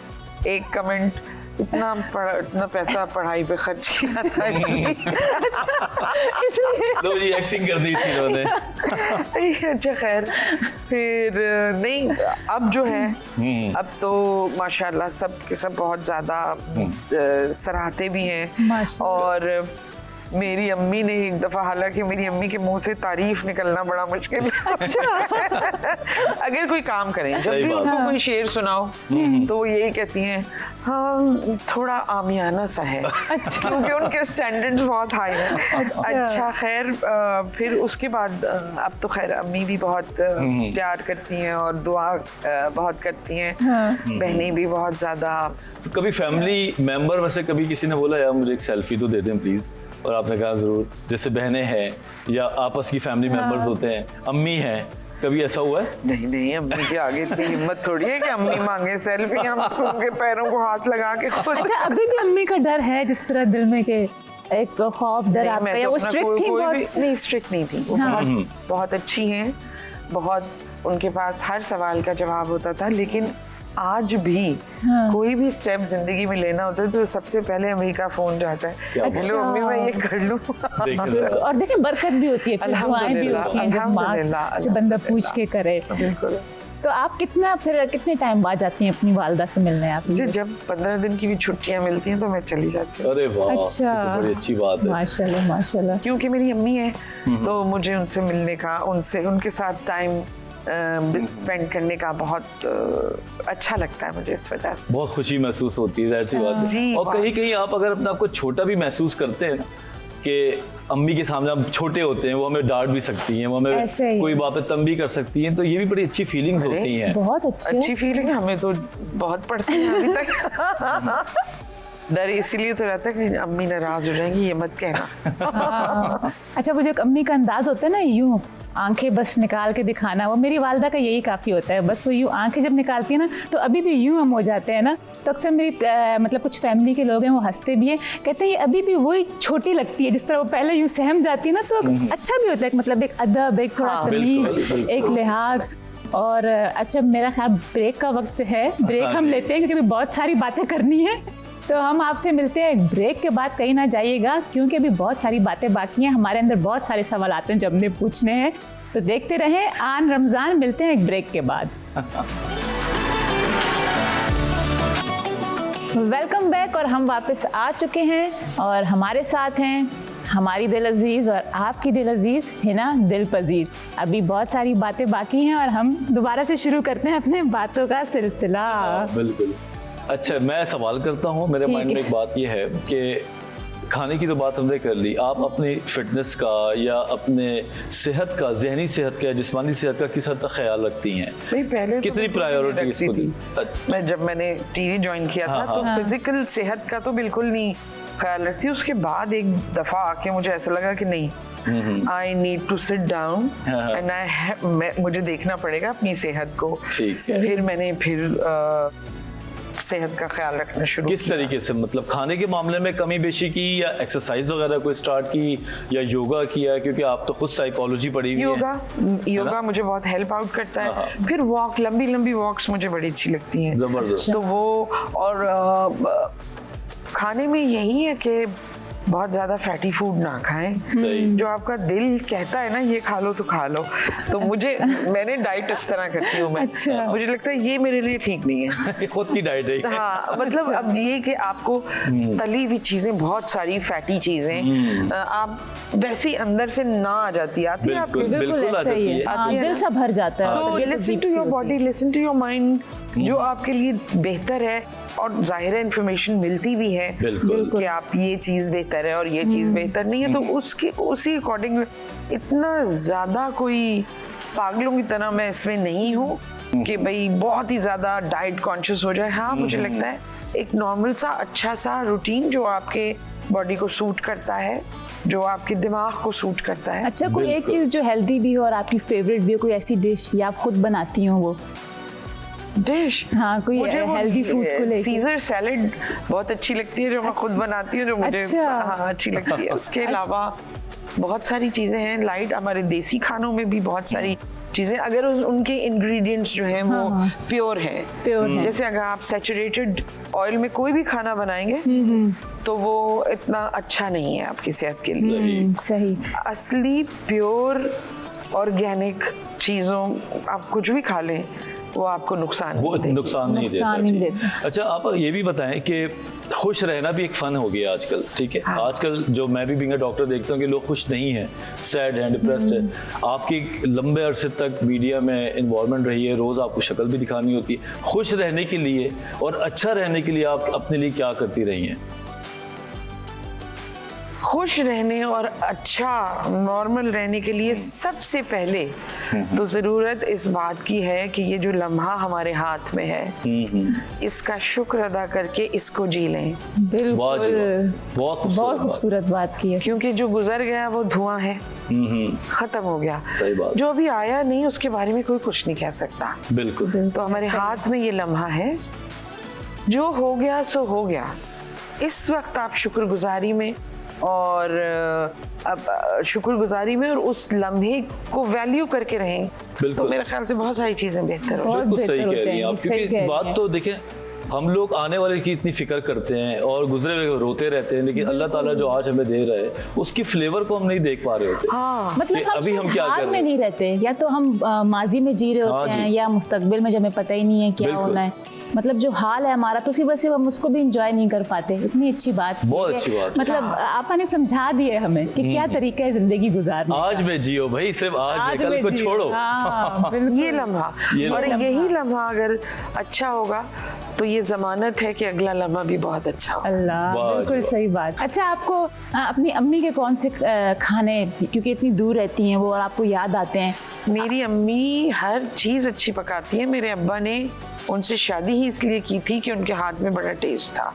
Speaker 5: एक कमेंट, इतना पैसा पढ़ाई पे खर्च किया था
Speaker 2: इसलिए
Speaker 4: तो जी एक्टिंग कर दी थी उन्होंने।
Speaker 5: अच्छा खैर, फिर नहीं, अब जो है अब तो माशाल्लाह सब के सब बहुत ज़्यादा सराहते भी हैं, और मेरी अम्मी ने एक दफा, हालांकि मेरी अम्मी के मुंह से तारीफ निकलना बड़ा मुश्किल है। अगर कोई काम करें, जब
Speaker 4: सही
Speaker 5: भी
Speaker 4: बात।
Speaker 5: उनको कोई शेर सुनाओ तो वो यही कहती हैं, हाँ थोड़ा आमियाना सा है, क्योंकि उनके स्टैंडर्ड्स बहुत हाई हैं। अच्छा खैर, फिर उसके बाद अब तो खैर अम्मी भी बहुत प्यार करती हैं और दुआ बहुत करती हैं, बहनें भी बहुत ज्यादा।
Speaker 4: तो कभी फैमिली मेंबर में से कभी किसी ने बोला यार मुझे एक सेल्फी तो दे दें प्लीज, और आपने कहा जरूर, जैसे बहनें हैं या आपस की फैमिली मेंबर्स होते हैं, अम्मी हैं, कभी ऐसा हुआ है?
Speaker 5: नहीं नहीं, अम्मी के आगे इतनी हिम्मत थोड़ी है कि अम्मी मांगे सेल्फी, हम उनके पैरों को हाथ लगा के खुद।
Speaker 2: अच्छा, अभी भी अम्मी का डर है जिस तरह दिल में के एक तो खौफ डर आपका,
Speaker 5: मैं
Speaker 2: या
Speaker 5: तो
Speaker 2: वो
Speaker 5: अपना
Speaker 2: स्ट्रिक्ट थी बहुत?
Speaker 5: नहीं, स्ट्रिक्ट नहीं थी वो, बहुत अच्छी हैं, बहुत उनके पास हर सवाल का जवाब होता था। लेकिन आज भी कोई भी स्टेप जिंदगी में लेना होता है तो सबसे पहले अम्मी का फोन जाता है, हेलो अम्मी मैं ये कर लूं।
Speaker 2: और देखिए बरकत भी होती है, फिर दुआएं भी होती हैं जब माँ से बंदा पूछ के करे।
Speaker 5: बिल्कुल।
Speaker 2: तो आप कितने टाइम बाद जाती हैं अपनी वालदा से मिलने? आप
Speaker 5: जी, जब 15 दिन की भी छुट्टियां मिलती हैं तो मैं चली जाती हूँ।
Speaker 4: अरे वाह,
Speaker 2: अच्छा,
Speaker 4: ये तो बड़ी अच्छी बात है।
Speaker 2: माशाल्लाह माशाल्लाह।
Speaker 5: क्योंकि मेरी अम्मी है तो मुझे उनसे मिलने का, उनके साथ टाइम स्पेंड करने का बहुत अच्छा लगता है मुझे, इस वजह से
Speaker 4: बहुत खुशी महसूस होती है, जाहिर सी बात है।
Speaker 5: जी,
Speaker 4: और
Speaker 5: बहुत।
Speaker 4: कहीं कहीं आप अगर अपने आप को छोटा भी महसूस करते हैं कि अम्मी के सामने हम छोटे होते हैं, वो हमें डांट भी सकती हैं, वो
Speaker 2: ऐसे
Speaker 4: हमें
Speaker 2: ही।
Speaker 4: कोई बात पे तंग भी कर सकती हैं, तो ये भी बड़ी अच्छी फीलिंग्स होती हैं।
Speaker 2: बहुत
Speaker 5: अच्छी फीलिंग हमें तो बहुत पड़ती है अभी तक। डर इसीलिए तो रहता है कि अम्मी नाराज हो जाएंगी, ये मत कहना।
Speaker 2: अच्छा, वो जो अम्मी का अंदाज होता है ना, यूं आंखें बस निकाल के दिखाना, वो मेरी वालदा का यही काफ़ी होता है। बस वो यूं आंखें जब निकालती है ना तो अभी भी यूं हम हो जाते हैं ना, तो अक्सर मेरी मतलब कुछ फैमिली के लोग हैं वो हंसते भी हैं, कहते हैं ये अभी भी वही छोटी लगती है, जिस तरह वो पहले यूं सहम जाती है ना, तो अच्छा भी होता है, मतलब एक अदब, एक थोड़ा
Speaker 4: बिल्कुल,
Speaker 2: तमीज़,
Speaker 4: बिल्कुल।
Speaker 2: एक लिहाज। और अच्छा, मेरा ख्याल ब्रेक का वक्त है, ब्रेक हम लेते हैं क्योंकि अभी बहुत सारी बातें करनी है, तो हम आपसे मिलते हैं एक ब्रेक के बाद। कहीं ना जाइएगा क्योंकि अभी बहुत सारी बातें बाकी हैं, हमारे अंदर बहुत सारे सवाल आते हैं जब हमने पूछने हैं, तो देखते रहें आन रमज़ान। मिलते हैं एक ब्रेक के बाद। वेलकम बैक, और हम वापस आ चुके हैं और हमारे साथ हैं हमारी दिल अजीज़ और आपकी दिल अजीज़ हिना दिल पजीर। अभी बहुत सारी बातें बाकी हैं और हम दोबारा से शुरू करते हैं अपने बातों का सिलसिला।
Speaker 4: बिल्कुल। अच्छा, मैं सवाल करता हूँ, मेरे
Speaker 2: ठीक
Speaker 4: माइंड में
Speaker 2: है।
Speaker 4: एक बात ये है कि खाने की तो बात हमने कर ली, आप अपनी फिटनेस का या अपने सेहत का, जहनी सेहत का, जिस्मानी सेहत का किस हद तक ख्याल रखती हैं?
Speaker 5: भाई पहले
Speaker 4: कितनी
Speaker 5: तो
Speaker 4: प्रायोरिटी
Speaker 5: रखती
Speaker 4: इसको
Speaker 5: थी।
Speaker 4: दी?
Speaker 5: जब मैंने टीवी ज्वाइन किया था
Speaker 4: हाँ,
Speaker 5: तो फिजिकल सेहत का तो बिल्कुल नहीं ख्याल रखती। उसके बाद एक दफा आके मुझे ऐसा लगा कि नहीं, I need to sit down and मुझे देखना पड़ेगा अपनी सेहत को।
Speaker 4: ठीक है।
Speaker 5: फिर मैंने सेहत का ख्याल रखना शुरू
Speaker 4: किस तरीके से, मतलब खाने के मामले में कमी बेशी की या एक्सरसाइज वगैरह कोई स्टार्ट की या योगा किया, क्योंकि आप तो खुद साइकोलॉजी पढ़ी हुई है।
Speaker 5: योगा मुझे बहुत हेल्प आउट करता
Speaker 4: हाँ।
Speaker 5: है। फिर वॉक, लंबी वॉक्स मुझे बड़ी अच्छी लगती हैं।
Speaker 4: जबरदस्त।
Speaker 5: तो वो, और खाने में यही है कि बहुत ज्यादा फैटी फूड ना खाएं।
Speaker 4: सही।
Speaker 5: जो आपका दिल कहता है ना ये खा लो तो खा लो, तो मैंने डाइट इस तरह करती हूँ मैं।
Speaker 2: अच्छा।
Speaker 5: मुझे लगता है ये मेरे लिए ठीक नहीं है।
Speaker 4: खुद की डाइट है।
Speaker 5: हाँ, मतलब अब ये कि आपको तली हुई चीजें, बहुत सारी फैटी चीजें आप वैसे ही अंदर से ना आ जाती, आती है आपके।
Speaker 4: बिल्कुल आ
Speaker 2: ऐसा ही
Speaker 4: जाती
Speaker 2: है।
Speaker 4: है।
Speaker 2: हाँ, दिल सा भर जाता है।
Speaker 5: तो
Speaker 2: तबीयत
Speaker 5: लिसन
Speaker 2: अजीब
Speaker 5: टू
Speaker 2: सी
Speaker 5: योर
Speaker 2: होती
Speaker 5: body, listen to your mind, जो आपके लिए बेहतर है। और जाहिर है इन्फॉर्मेशन मिलती भी है
Speaker 4: बिल्कुल।
Speaker 5: कि आप ये चीज बेहतर है और ये चीज बेहतर नहीं है, तो उसी अकॉर्डिंग इतना ज्यादा कोई पागलों की तरह मैं इसमें नहीं हूँ कि भाई बहुत ही ज्यादा डाइट कॉन्शियस हो जाए। हाँ, मुझे लगता है एक नॉर्मल सा अच्छा सा रूटीन जो आपके बॉडी को सूट करता है, जो आपके दिमाग को सूट करता है।
Speaker 2: अच्छा, कोई एक
Speaker 4: बिल्कुल।
Speaker 2: चीज़ जो हेल्दी भी हो और आपकी फेवरेट भी हो, कोई ऐसी डिश या आप खुद बनाती हो वो?
Speaker 5: डिश,
Speaker 2: हाँ, कोई हेल्दी फूड को लेके।
Speaker 5: सीजर सैलेड बहुत अच्छी लगती है जो मैं खुद बनाती हूँ, जो मुझे
Speaker 2: अच्छा।
Speaker 5: हाँ अच्छी लगती है। उसके अलावा बहुत सारी चीजें हैं लाइट, हमारे देसी खानों में भी बहुत सारी चीजें, अगर उनके इंग्रेडिएंट्स जो हैं वो
Speaker 2: हाँ।
Speaker 5: प्योर हैं।
Speaker 2: प्योर हैं।
Speaker 5: जैसे अगर आप सैचुरेटेड ऑयल में कोई भी खाना बनाएंगे तो वो इतना अच्छा नहीं है आपकी सेहत के लिए।
Speaker 2: सही।
Speaker 5: असली प्योर ऑर्गेनिक चीजों आप कुछ भी खा लें वो आपको नुकसान
Speaker 4: वो
Speaker 5: नहीं देगी।
Speaker 4: नुकसान नहीं
Speaker 2: नुकसान नहीं
Speaker 4: देता।
Speaker 2: देता।
Speaker 4: अच्छा, आप ये भी बताएं कि खुश रहना भी एक फन हो गया आजकल, ठीक है। आजकल जो मैं भी बीइंग अ डॉक्टर देखता हूँ कि लोग खुश नहीं हैं, सैड हैं, डिप्रेस्ड है। आपकी लंबे अरसे तक मीडिया में इन्वॉल्वमेंट रही है, रोज आपको शक्ल भी दिखानी होती है। खुश रहने के लिए और अच्छा रहने के लिए आप अपने लिए क्या करती रही हैं?
Speaker 5: खुश रहने और अच्छा नॉर्मल रहने के लिए सबसे पहले तो ज़रूरत इस बात की है कि ये जो लम्हा हमारे हाथ में है इसका शुक्र अदा करके इसको जी लें।
Speaker 4: वाह जी वाह,
Speaker 2: बिल्कुल,
Speaker 4: बहुत
Speaker 2: बहुत खूबसूरत बात की है।
Speaker 5: क्योंकि जो गुजर गया वो धुआं है, खत्म हो गया।
Speaker 4: सही बात।
Speaker 5: जो अभी आया नहीं उसके बारे में कोई कुछ नहीं कह सकता।
Speaker 4: बिल्कुल।
Speaker 5: तो हमारे हाथ में ये लम्हा है, जो हो गया सो हो गया। इस वक्त आप शुक्रगुजारी में और अब शुक्रगुजारी में और उस लम्हे को वैल्यू करके रहें, तो मेरे ख्याल से बहुत सारी चीजें बेहतर हो
Speaker 2: बहुत
Speaker 4: बिल्कुल सही
Speaker 2: बेहतर हो
Speaker 4: कह रही हैं आप।
Speaker 2: जाएंगी, सही
Speaker 4: क्योंकि
Speaker 2: कह रही
Speaker 4: बात
Speaker 2: हैं।
Speaker 4: तो देखें, हम लोग आने वाले की इतनी फिक्र करते हैं और गुजरे हुए को रोते रहते हैं, लेकिन अल्लाह ताला जो आज हमें दे रहा है उसकी फ्लेवर को हम नहीं देख पा रहे होते।
Speaker 5: हाँ,
Speaker 2: मतलब
Speaker 4: कि
Speaker 2: हम
Speaker 4: अभी हम क्या कर
Speaker 2: हाल
Speaker 4: रहे
Speaker 2: में
Speaker 4: हैं?
Speaker 2: नहीं रहते, या तो हम माजी में जी रहे होते
Speaker 4: हाँ
Speaker 2: हैं
Speaker 4: जी।
Speaker 2: या मुस्तकबिल में, जब हमें पता ही नहीं है क्या
Speaker 4: बिल्कुल।
Speaker 2: होना है। मतलब जो हाल है हमारा, तो उसकी वजह से हम उसको भी इंजॉय नहीं कर पाते। इतनी अच्छी बात,
Speaker 4: बहुत
Speaker 2: है।
Speaker 4: अच्छी बात है।
Speaker 2: मतलब आपने समझा दिया हमें कि क्या तरीका है जिंदगी गुजारने
Speaker 4: आज में जियो भाई, सिर्फ आज में, कल
Speaker 2: में
Speaker 4: को
Speaker 2: जियो।
Speaker 4: छोड़ो।
Speaker 2: हाँ, बिल्कुल।
Speaker 5: ये लम्हा
Speaker 4: ये
Speaker 5: और
Speaker 4: लम्हा।
Speaker 5: यही लम्हा अगर अच्छा होगा तो ये जमानत है कि अगला लम्हा भी बहुत अच्छा होगा।
Speaker 2: अल्लाह,
Speaker 4: वाह
Speaker 2: बिल्कुल
Speaker 4: जी,
Speaker 2: सही बात। अच्छा, आपको अपनी अम्मी के कौन से खाने, क्योंकि इतनी दूर रहती हैं वो, और आपको याद आते हैं?
Speaker 5: मेरी अम्मी हर चीज अच्छी पकाती है। मेरे अब्बा ने उनसे शादी ही इसलिए की थी कि उनके हाथ में बड़ा टेस्ट था।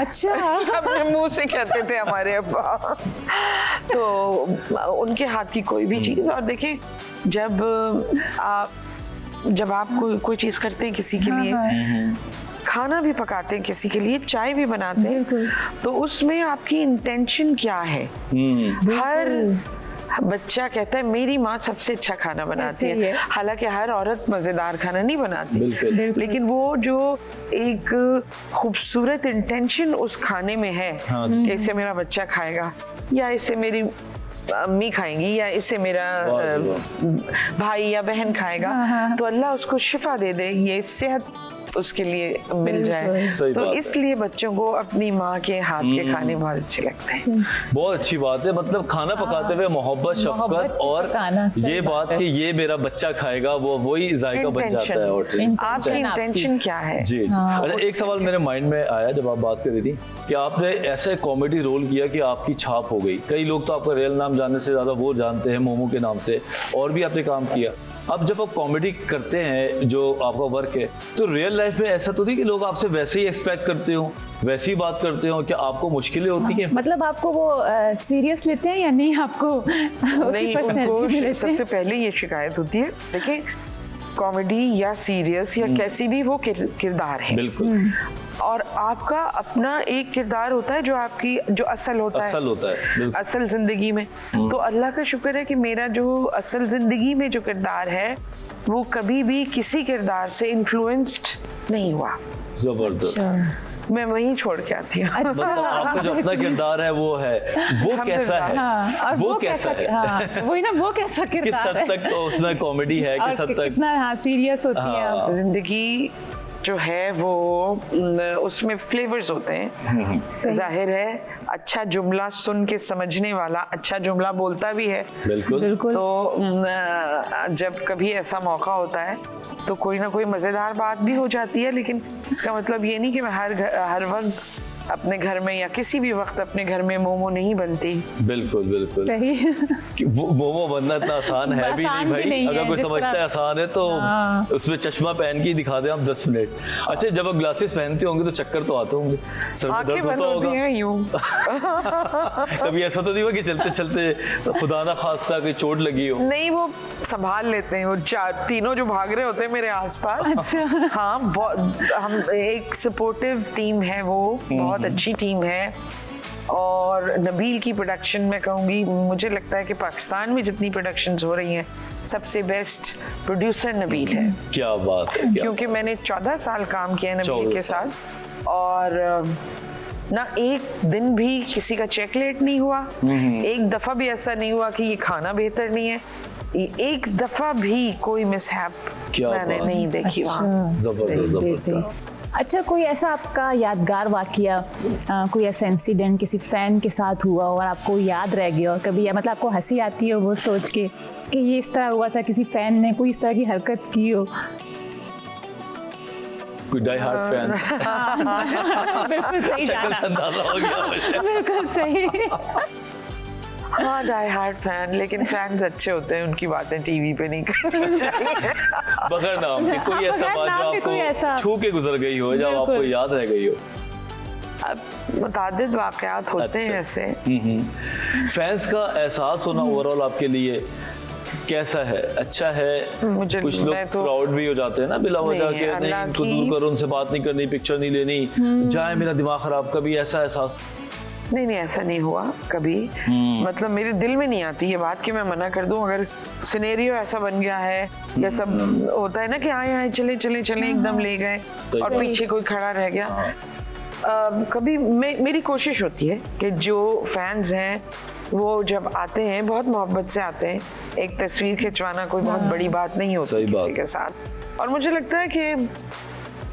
Speaker 2: अच्छा।
Speaker 5: अपने मुंह से कहते थे हमारे अब्बा। तो उनके हाथ की कोई भी चीज, और देखें जब आप कोई चीज करते हैं किसी के लिए, खाना भी पकाते हैं किसी के लिए, चाय भी बनाते हैं, तो उसमें आपकी इंटेंशन क्या है। हर बच्चा कहता है मेरी माँ सबसे अच्छा खाना बनाती
Speaker 2: ऐसे ही
Speaker 5: है,
Speaker 2: है।
Speaker 5: हालांकि हर औरत मजेदार खाना नहीं बनाती,
Speaker 4: बिल्कुल।
Speaker 5: लेकिन वो जो एक खूबसूरत इंटेंशन उस खाने में है
Speaker 4: हाँ
Speaker 5: कि इसे मेरा बच्चा खाएगा, या इसे मेरी अम्मी खाएंगी, या इसे मेरा भाई या बहन खाएगा, तो अल्लाह उसको शिफा दे दे, ये सेहत उसके लिए मिल जाए।
Speaker 4: सही
Speaker 5: तो
Speaker 4: बात है।
Speaker 5: इसलिए बच्चों को अपनी माँ के हाथ के खाने बहुत अच्छे लगते हैं।
Speaker 4: बहुत अच्छी बात है, मतलब खाना पकाते हुए मोहब्बत, शफकत
Speaker 2: से
Speaker 4: और
Speaker 2: पकाना, सही
Speaker 4: ये
Speaker 2: बात
Speaker 4: बात कि ये मेरा बच्चा खाएगा, वो वही जायका बन जाता है। और
Speaker 5: आपकी इंटेंशन क्या है?
Speaker 4: जी। अच्छा, एक सवाल मेरे माइंड में आया जब आप बात कर रही थी कि आपने ऐसा कॉमेडी रोल किया कि आपकी छाप हो गई। कई लोग तो आपका रियल नाम जानने से ज्यादा वो जानते हैं मोमो के नाम से, और भी आपने काम किया। अब जब आप कॉमेडी करते हैं, जो आपका वर्क है, तो रियल लाइफ में ऐसा तो नहीं कि लोग आपसे वैसे ही एक्सपेक्ट करते हो, वैसी बात करते हो, क्या आपको मुश्किलें होती हैं?
Speaker 2: मतलब आपको वो सीरियस लेते हैं या नहीं? आपको
Speaker 5: नहीं, उनको सबसे पहले ये शिकायत होती है, देखिए कॉमेडी या सीरियस या कैसी भी वो किरदार है,
Speaker 4: बिल्कुल।
Speaker 5: और आपका अपना एक किरदार होता है जो असल होता है,
Speaker 4: बिल्कुल।
Speaker 5: असल जिंदगी में। तो अल्लाह का शुक्र है कि मेरा जो असल जिंदगी में जो किरदार है वो कभी भी किसी किरदार से इन्फ्लुएंस्ड नहीं हुआ।
Speaker 4: जबरदस्त।
Speaker 5: मैं वहीं छोड़ के आती हूँ।
Speaker 4: मतलब आपका जो अपना किरदार है वो है, वो कैसा है,
Speaker 2: हाँ, और
Speaker 4: वो कैसा है,
Speaker 2: हाँ, वही ना, वो कैसा
Speaker 4: किस
Speaker 2: किरदार
Speaker 4: हद
Speaker 2: है,
Speaker 4: तक उसमें कॉमेडी है, किस हद तक
Speaker 2: कितना सीरियस होती है।
Speaker 5: जिंदगी जो है वो उसमें फ्लेवर्स होते हैं। जाहिर है अच्छा जुमला सुन के समझने वाला अच्छा जुमला बोलता भी है।
Speaker 4: बिल्कुल।
Speaker 5: तो जब कभी ऐसा मौका होता है तो कोई ना कोई मजेदार बात भी हो जाती है, लेकिन इसका मतलब ये नहीं कि मैं हर वक्त अपने घर में या किसी भी वक्त अपने घर में मोमो नहीं बनती।
Speaker 4: बिल्कुल बिल्कुल
Speaker 2: सही।
Speaker 4: कि वो मोमो बनना इतना आसान है भी नहीं भाई।
Speaker 2: नहीं
Speaker 4: अगर
Speaker 2: है,
Speaker 4: कोई
Speaker 2: जिस
Speaker 4: समझता है
Speaker 2: तरह-
Speaker 4: आसान है तो
Speaker 2: हाँ।
Speaker 4: उसमें चश्मा पहन के ही दिखा दे आप 10 मिनट। अच्छा, जब आप ग्लासेस पहनते होंगे तो चक्कर तो आते होंगे, सर में
Speaker 5: आंखें
Speaker 4: दर्द
Speaker 5: बंद
Speaker 4: होता
Speaker 5: होती
Speaker 4: होगा।
Speaker 5: हैं यूं।
Speaker 4: कभी ऐसा तो नहीं हुआ कि चलते चलते खुदा ना खासा कोई चोट लगी हो?
Speaker 5: नहीं, वो संभाल लेते हैं, वो तीनों जो भाग रहे होते हैं मेरे आसपास।
Speaker 2: अच्छा।
Speaker 5: हाँ, हम एक सपोर्टिव टीम है, वो बहुत अच्छी टीम है। और नबील की प्रोडक्शन में कहूँगी, मुझे लगता है कि पाकिस्तान में जितनी प्रोडक्शंस हो रही हैं सबसे बेस्ट प्रोड्यूसर नबील है।
Speaker 4: क्या बात है, क्या
Speaker 5: क्योंकि मैंने 14 साल काम किया है नबील
Speaker 4: 14
Speaker 5: के साथ, और ना एक दिन भी किसी का चेक लेट नहीं हुआ, एक दफा भी ऐसा नहीं हुआ कि ये खाना बेहतर नहीं है, एक दफा भी कोई मिसहैप
Speaker 4: क्या
Speaker 5: मैंने
Speaker 4: बात।
Speaker 5: नहीं देखी वहाँ।
Speaker 4: जबरदस्त जबरदस्त।
Speaker 2: अच्छा, कोई ऐसा आपका यादगार वाकया, कोई ऐसा इंसिडेंट किसी फैन के साथ हुआ और आपको याद रह गया और कभी, या मतलब आपको हंसी आती हो वो सोच के कि ये इस तरह हुआ था, किसी फैन ने कोई इस तरह की हरकत की हो?
Speaker 4: कोई डाई हार्ड फैन?
Speaker 2: बिल्कुल सही
Speaker 4: शक्ल
Speaker 2: जाना,
Speaker 4: से अंदाजा हो गया मुझे।
Speaker 2: बिल्कुल सही।
Speaker 5: हाँ, डाई हार्ड फैन, लेकिन फैंस अच्छे होते हैं, उनकी बातें टीवी पे नहीं करनी चाहिए।
Speaker 4: बगैर नाम के कोई ऐसा
Speaker 2: बगैर
Speaker 4: बात
Speaker 2: नाम के
Speaker 4: जो
Speaker 2: कोई ऐसा-
Speaker 4: आपको छू के गुजर गई हो, जब
Speaker 2: बिल्कुल।
Speaker 4: आपको याद रह गई हो?
Speaker 5: अब मुतादिद वाकयात होते हैं
Speaker 4: अच्छा।
Speaker 5: ऐसे।
Speaker 4: फैंस का एहसास होना ओवरऑल आपके लिए कैसा है? अच्छा है?
Speaker 5: मुझे-
Speaker 4: कुछ लोग
Speaker 5: मैं तो-
Speaker 4: प्राउड भी हो जाते हैं ना बिला वजह
Speaker 5: नहीं,
Speaker 4: के, नहीं
Speaker 5: अल्लाह
Speaker 4: इनको
Speaker 5: की-
Speaker 4: दूर करो, उनसे बात नहीं करनी, पिक्चर नहीं लेनी, जाए मेरा दिमाग खराब, कभी ऐसा एहसास?
Speaker 5: नहीं, ऐसा नहीं हुआ कभी। मतलब मेरे दिल में नहीं आती ये बात कि मैं मना कर दूं। अगर सिनेरियो ऐसा बन गया है, या सब होता है ना कि आए चले चले चले एकदम ले गए और पीछे कोई खड़ा रह गया, कभी मेरी कोशिश होती है कि जो फैंस हैं वो जब आते हैं बहुत मोहब्बत से आते हैं। एक तस्वीर खिंचवाना कोई बहुत बड़ी बात नहीं होती
Speaker 4: सही बात।
Speaker 5: किसी के साथ। और मुझे लगता है कि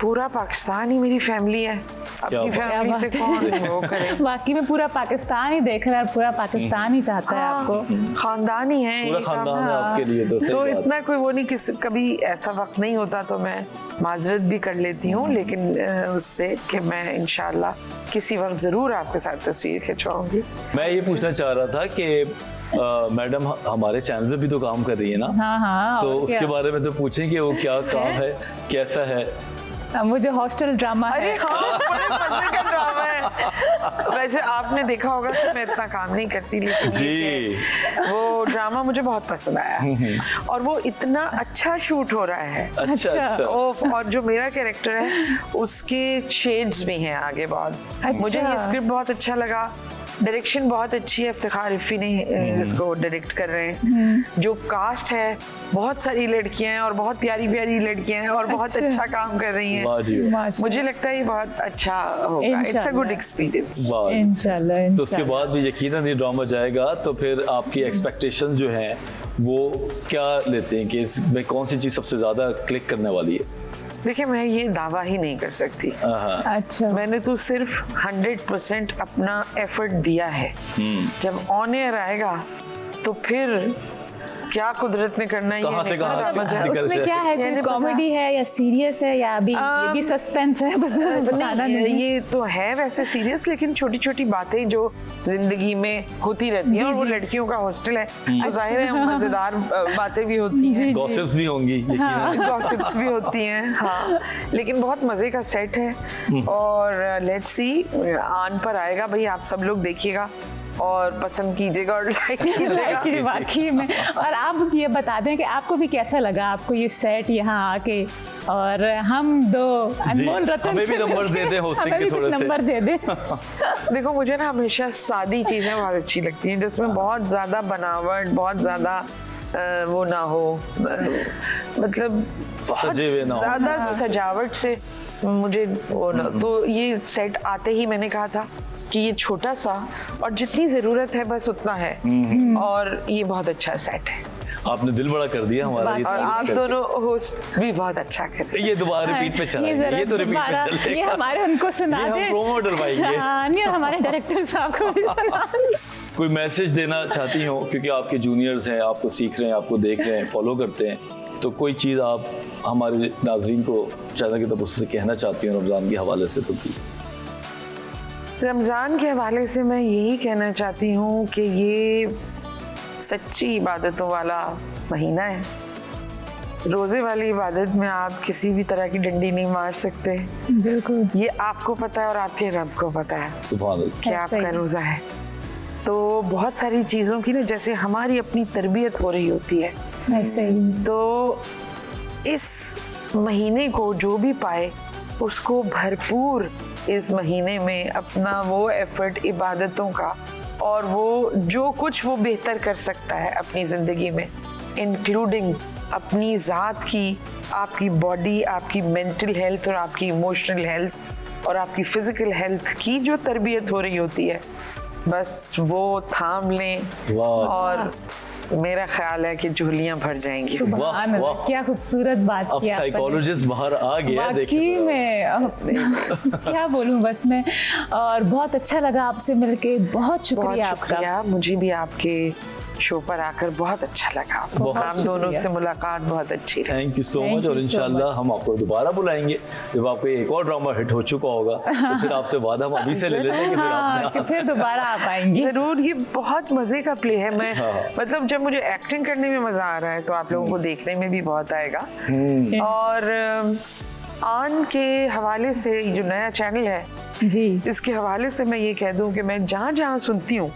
Speaker 5: पूरा पाकिस्तान ही मेरी फैमिली है, अपनी
Speaker 4: बात।
Speaker 5: फैमिली से कौन वो करे।
Speaker 2: बाकी में पूरा पाकिस्तान ही देख रहा है, पूरा पाकिस्तान ही चाहता है आपको।
Speaker 5: खानदान ही है
Speaker 4: पूरा
Speaker 5: एक,
Speaker 4: खानदान है
Speaker 2: हाँ।
Speaker 4: आपके लिए, तो सही
Speaker 5: तो
Speaker 4: बात।
Speaker 5: इतना कोई वो नहीं, कभी ऐसा वक्त नहीं होता तो मैं माजरत भी कर लेती हूँ, लेकिन उससे कि मैं इंशाल्लाह किसी वक्त जरूर आपके साथ तस्वीर खिंचवाऊंगी।
Speaker 4: मैं ये पूछना चाह रहा था कि मैडम हमारे चैनल पे भी तो काम कर रही है ना,
Speaker 2: हाँ हाँ,
Speaker 4: तो
Speaker 2: और
Speaker 4: उसके
Speaker 2: क्या?
Speaker 4: बारे में तो पूछें कि वो क्या काम है, कैसा है?
Speaker 2: वो जो हॉस्टल ड्रामा
Speaker 5: अरे
Speaker 2: है,
Speaker 5: हाँ, बड़े मजे का ड्रामा है। वैसे आपने देखा होगा कि मैं इतना काम नहीं करती, लेकिन
Speaker 4: जी।
Speaker 5: वो ड्रामा मुझे बहुत पसंद आया और वो इतना अच्छा शूट हो रहा है।
Speaker 4: अच्छा अच्छा।
Speaker 5: और जो मेरा कैरेक्टर है उसके शेड्स भी हैं आगे बहुत।
Speaker 2: अच्छा।
Speaker 5: मुझे ये स्क्रिप्ट बहुत अच्छा लगा, डायरेक्शन बहुत अच्छी है, इफ्तिखार रिफी ने इसको डायरेक्ट कर रहे हैं। जो कास्ट है, बहुत सारी लड़कियां हैं और बहुत प्यारी प्यारी लड़कियां हैं और बहुत
Speaker 2: अच्छा।
Speaker 5: अच्छा काम कर रही हैं।
Speaker 4: वाह जी,
Speaker 2: माशाल्लाह।
Speaker 5: मुझे लगता है ये बहुत अच्छा होगा। इट्स अ गुड
Speaker 2: इंशाल्लाह।
Speaker 5: एक्सपीरियंस।
Speaker 4: वाह।
Speaker 2: इंशाल्लाह।
Speaker 4: तो उसके बाद भी यकीनन ये ड्रामा जाएगा, तो फिर आपकी एक्सपेक्टेशंस जो हैं वो क्या लेते हैं कि इसमें कौन सी चीज़ सबसे ज़्यादा क्लिक करने वाली है?
Speaker 5: देखिए, मैं ये दावा ही नहीं कर सकती।
Speaker 4: हाँ।
Speaker 2: अच्छा,
Speaker 5: मैंने तो सिर्फ 100% अपना एफर्ट दिया है। जब ऑन एयर आएगा तो फिर क्या कुदरत ने करना है ये
Speaker 4: कहाँ से
Speaker 5: नहीं
Speaker 4: कहाँ
Speaker 5: पता
Speaker 4: से
Speaker 5: मुझे।
Speaker 4: निकल
Speaker 2: उसमें क्या है,
Speaker 5: ये
Speaker 2: कोई
Speaker 5: नहीं पता।
Speaker 2: कॉमेडी है या सीरियस है या अभी ये भी सस्पेंस है? बताना
Speaker 5: नहीं,
Speaker 2: नहीं।
Speaker 5: ये तो है वैसे सीरियस, लेकिन छोटी छोटी बातें जो जिंदगी में होती रहती हैं, और वो लड़कियों का हॉस्टल है तो जाहिर है मजेदार बातें भी होती हैं,
Speaker 4: गॉसिप्स भी होंगी यकीनन।
Speaker 5: गॉसिप्स भी होती हैं। हाँ, लेकिन बहुत मजे का सेट है और लेट्स सी आन पर आएगा भाई। आप सब लोग देखिएगा और पसंद कीजिएगा और लाइक कीजिएगा।
Speaker 2: वाकई में। और आप ये बता दें कि आपको भी कैसा लगा, आपको ये सेट यहाँ आके, और हम दो अनमोल रतन
Speaker 4: हमें भी
Speaker 2: से
Speaker 4: नंबर
Speaker 2: मिलके-
Speaker 4: दे दें hosting
Speaker 2: हमें
Speaker 4: के
Speaker 2: भी कुछ
Speaker 4: थोड़े से।
Speaker 2: नंबर दे दें।
Speaker 5: देखो, मुझे ना हमेशा सादी चीजें बहुत अच्छी लगती हैं, जिसमें बहुत ज्यादा बनावट, बहुत ज्यादा वो ना हो, मतलब बहुत
Speaker 4: सजे हुए ना हो।
Speaker 5: ज्यादा सजावट से मुझे वो ना। तो ये सेट आते ही मैंने कहा था कि ये छोटा सा और जितनी जरूरत है बस उतना है, और ये बहुत अच्छा सेट है
Speaker 4: आपने दिल बड़ा कर दिया हमारा। ये
Speaker 5: और आप दोनों होस्ट भी बहुत अच्छा कर रहे हैं।
Speaker 4: ये दोबारा रिपीट पे चला
Speaker 2: जरा
Speaker 4: ये तो रिपीट
Speaker 2: दोबारा-
Speaker 4: पे चलेगा।
Speaker 2: ये हमारे उनको सुना
Speaker 4: ये हम
Speaker 2: दें।
Speaker 4: प्रोमो डलवाएंगे।
Speaker 2: हाँ, नहीं, हमारे डायरेक्टर साहब को भी सुना दें।
Speaker 4: कोई मैसेज देना चाहती हो, क्योंकि आपके जूनियर्स हैं, आपको सीख रहे हैं, आपको देख रहे हैं, फॉलो करते हैं, तो कोई चीज़ आप हमारे नाजरीन को चैनल की तरफ से कहना चाहती हो रमज़ान के हवाले से, तो प्लीज़।
Speaker 5: रमज़ान के हवाले से मैं यही कहना चाहती हूँ कि ये सच्ची इबादतों वाला महीना है। रोज़े वाली इबादत में आप किसी भी तरह की डंडी नहीं मार सकते।
Speaker 2: बिल्कुल।
Speaker 5: ये आपको पता है और आपके रब को पता है
Speaker 4: सुभान अल्लाह।
Speaker 5: कि
Speaker 2: ऐसा
Speaker 5: आपका
Speaker 2: ही।
Speaker 5: रोज़ा है। तो बहुत सारी चीज़ों की ना, जैसे हमारी अपनी तरबियत हो रही होती है,
Speaker 2: ऐसे ही।
Speaker 5: तो इस महीने को जो भी पाए उसको भरपूर इस महीने में अपना वो एफर्ट इबादतों का, और वो जो कुछ वो बेहतर कर सकता है अपनी ज़िंदगी में, इंक्लूडिंग अपनी ज़ात की, आपकी बॉडी, आपकी मेंटल हेल्थ और आपकी इमोशनल हेल्थ और आपकी फ़िज़िकल हेल्थ की जो तरबियत हो रही होती है, बस वो थाम लें
Speaker 4: वाह।
Speaker 5: और मेरा ख्याल है कि झोलियां भर जाएंगी।
Speaker 2: सुभान अल्लाह,
Speaker 4: वाह।
Speaker 2: क्या खूबसूरत बात
Speaker 4: अब
Speaker 2: की आपने।
Speaker 4: साइकोलॉजिस्ट बाहर आ गया,
Speaker 2: वाकई
Speaker 4: देखिए
Speaker 2: में क्या बोलूं बस मैं। और बहुत अच्छा लगा आपसे मिलके, बहुत
Speaker 5: बहुत
Speaker 2: शुक्रिया आपका।
Speaker 5: शुक्रिया, मुझे भी आपके शो पर आकर बहुत अच्छा लगा।
Speaker 4: बहुत
Speaker 5: हम दोनों
Speaker 2: शुक्रिया।
Speaker 5: से मुलाकात बहुत अच्छी रही।
Speaker 4: Thank you so
Speaker 2: Thank
Speaker 4: much. और
Speaker 2: you so
Speaker 4: इंशाल्लाह
Speaker 2: much.
Speaker 4: हम आपको दोबारा बुलाएंगे जब आपका एक और ड्रामा हिट हो चुका होगा, तो फिर आपसे वादा हम अभी से ले लेते हैं कि फिर
Speaker 2: हाँ, कि
Speaker 4: आपने
Speaker 2: फिर दोबारा आ पाएंगी।
Speaker 5: जरूर, ये बहुत मजे का प्ले है। मैं
Speaker 4: हाँ।
Speaker 5: मतलब जब मुझे एक्टिंग करने में मजा आ रहा है तो आप लोगों को देखने में भी बहुत आएगा। और आन के हवाले से जो नया चैनल है,
Speaker 2: जी
Speaker 5: इसके हवाले से मैं ये कह दूं कि मैं जहाँ जहाँ सुनती हूँ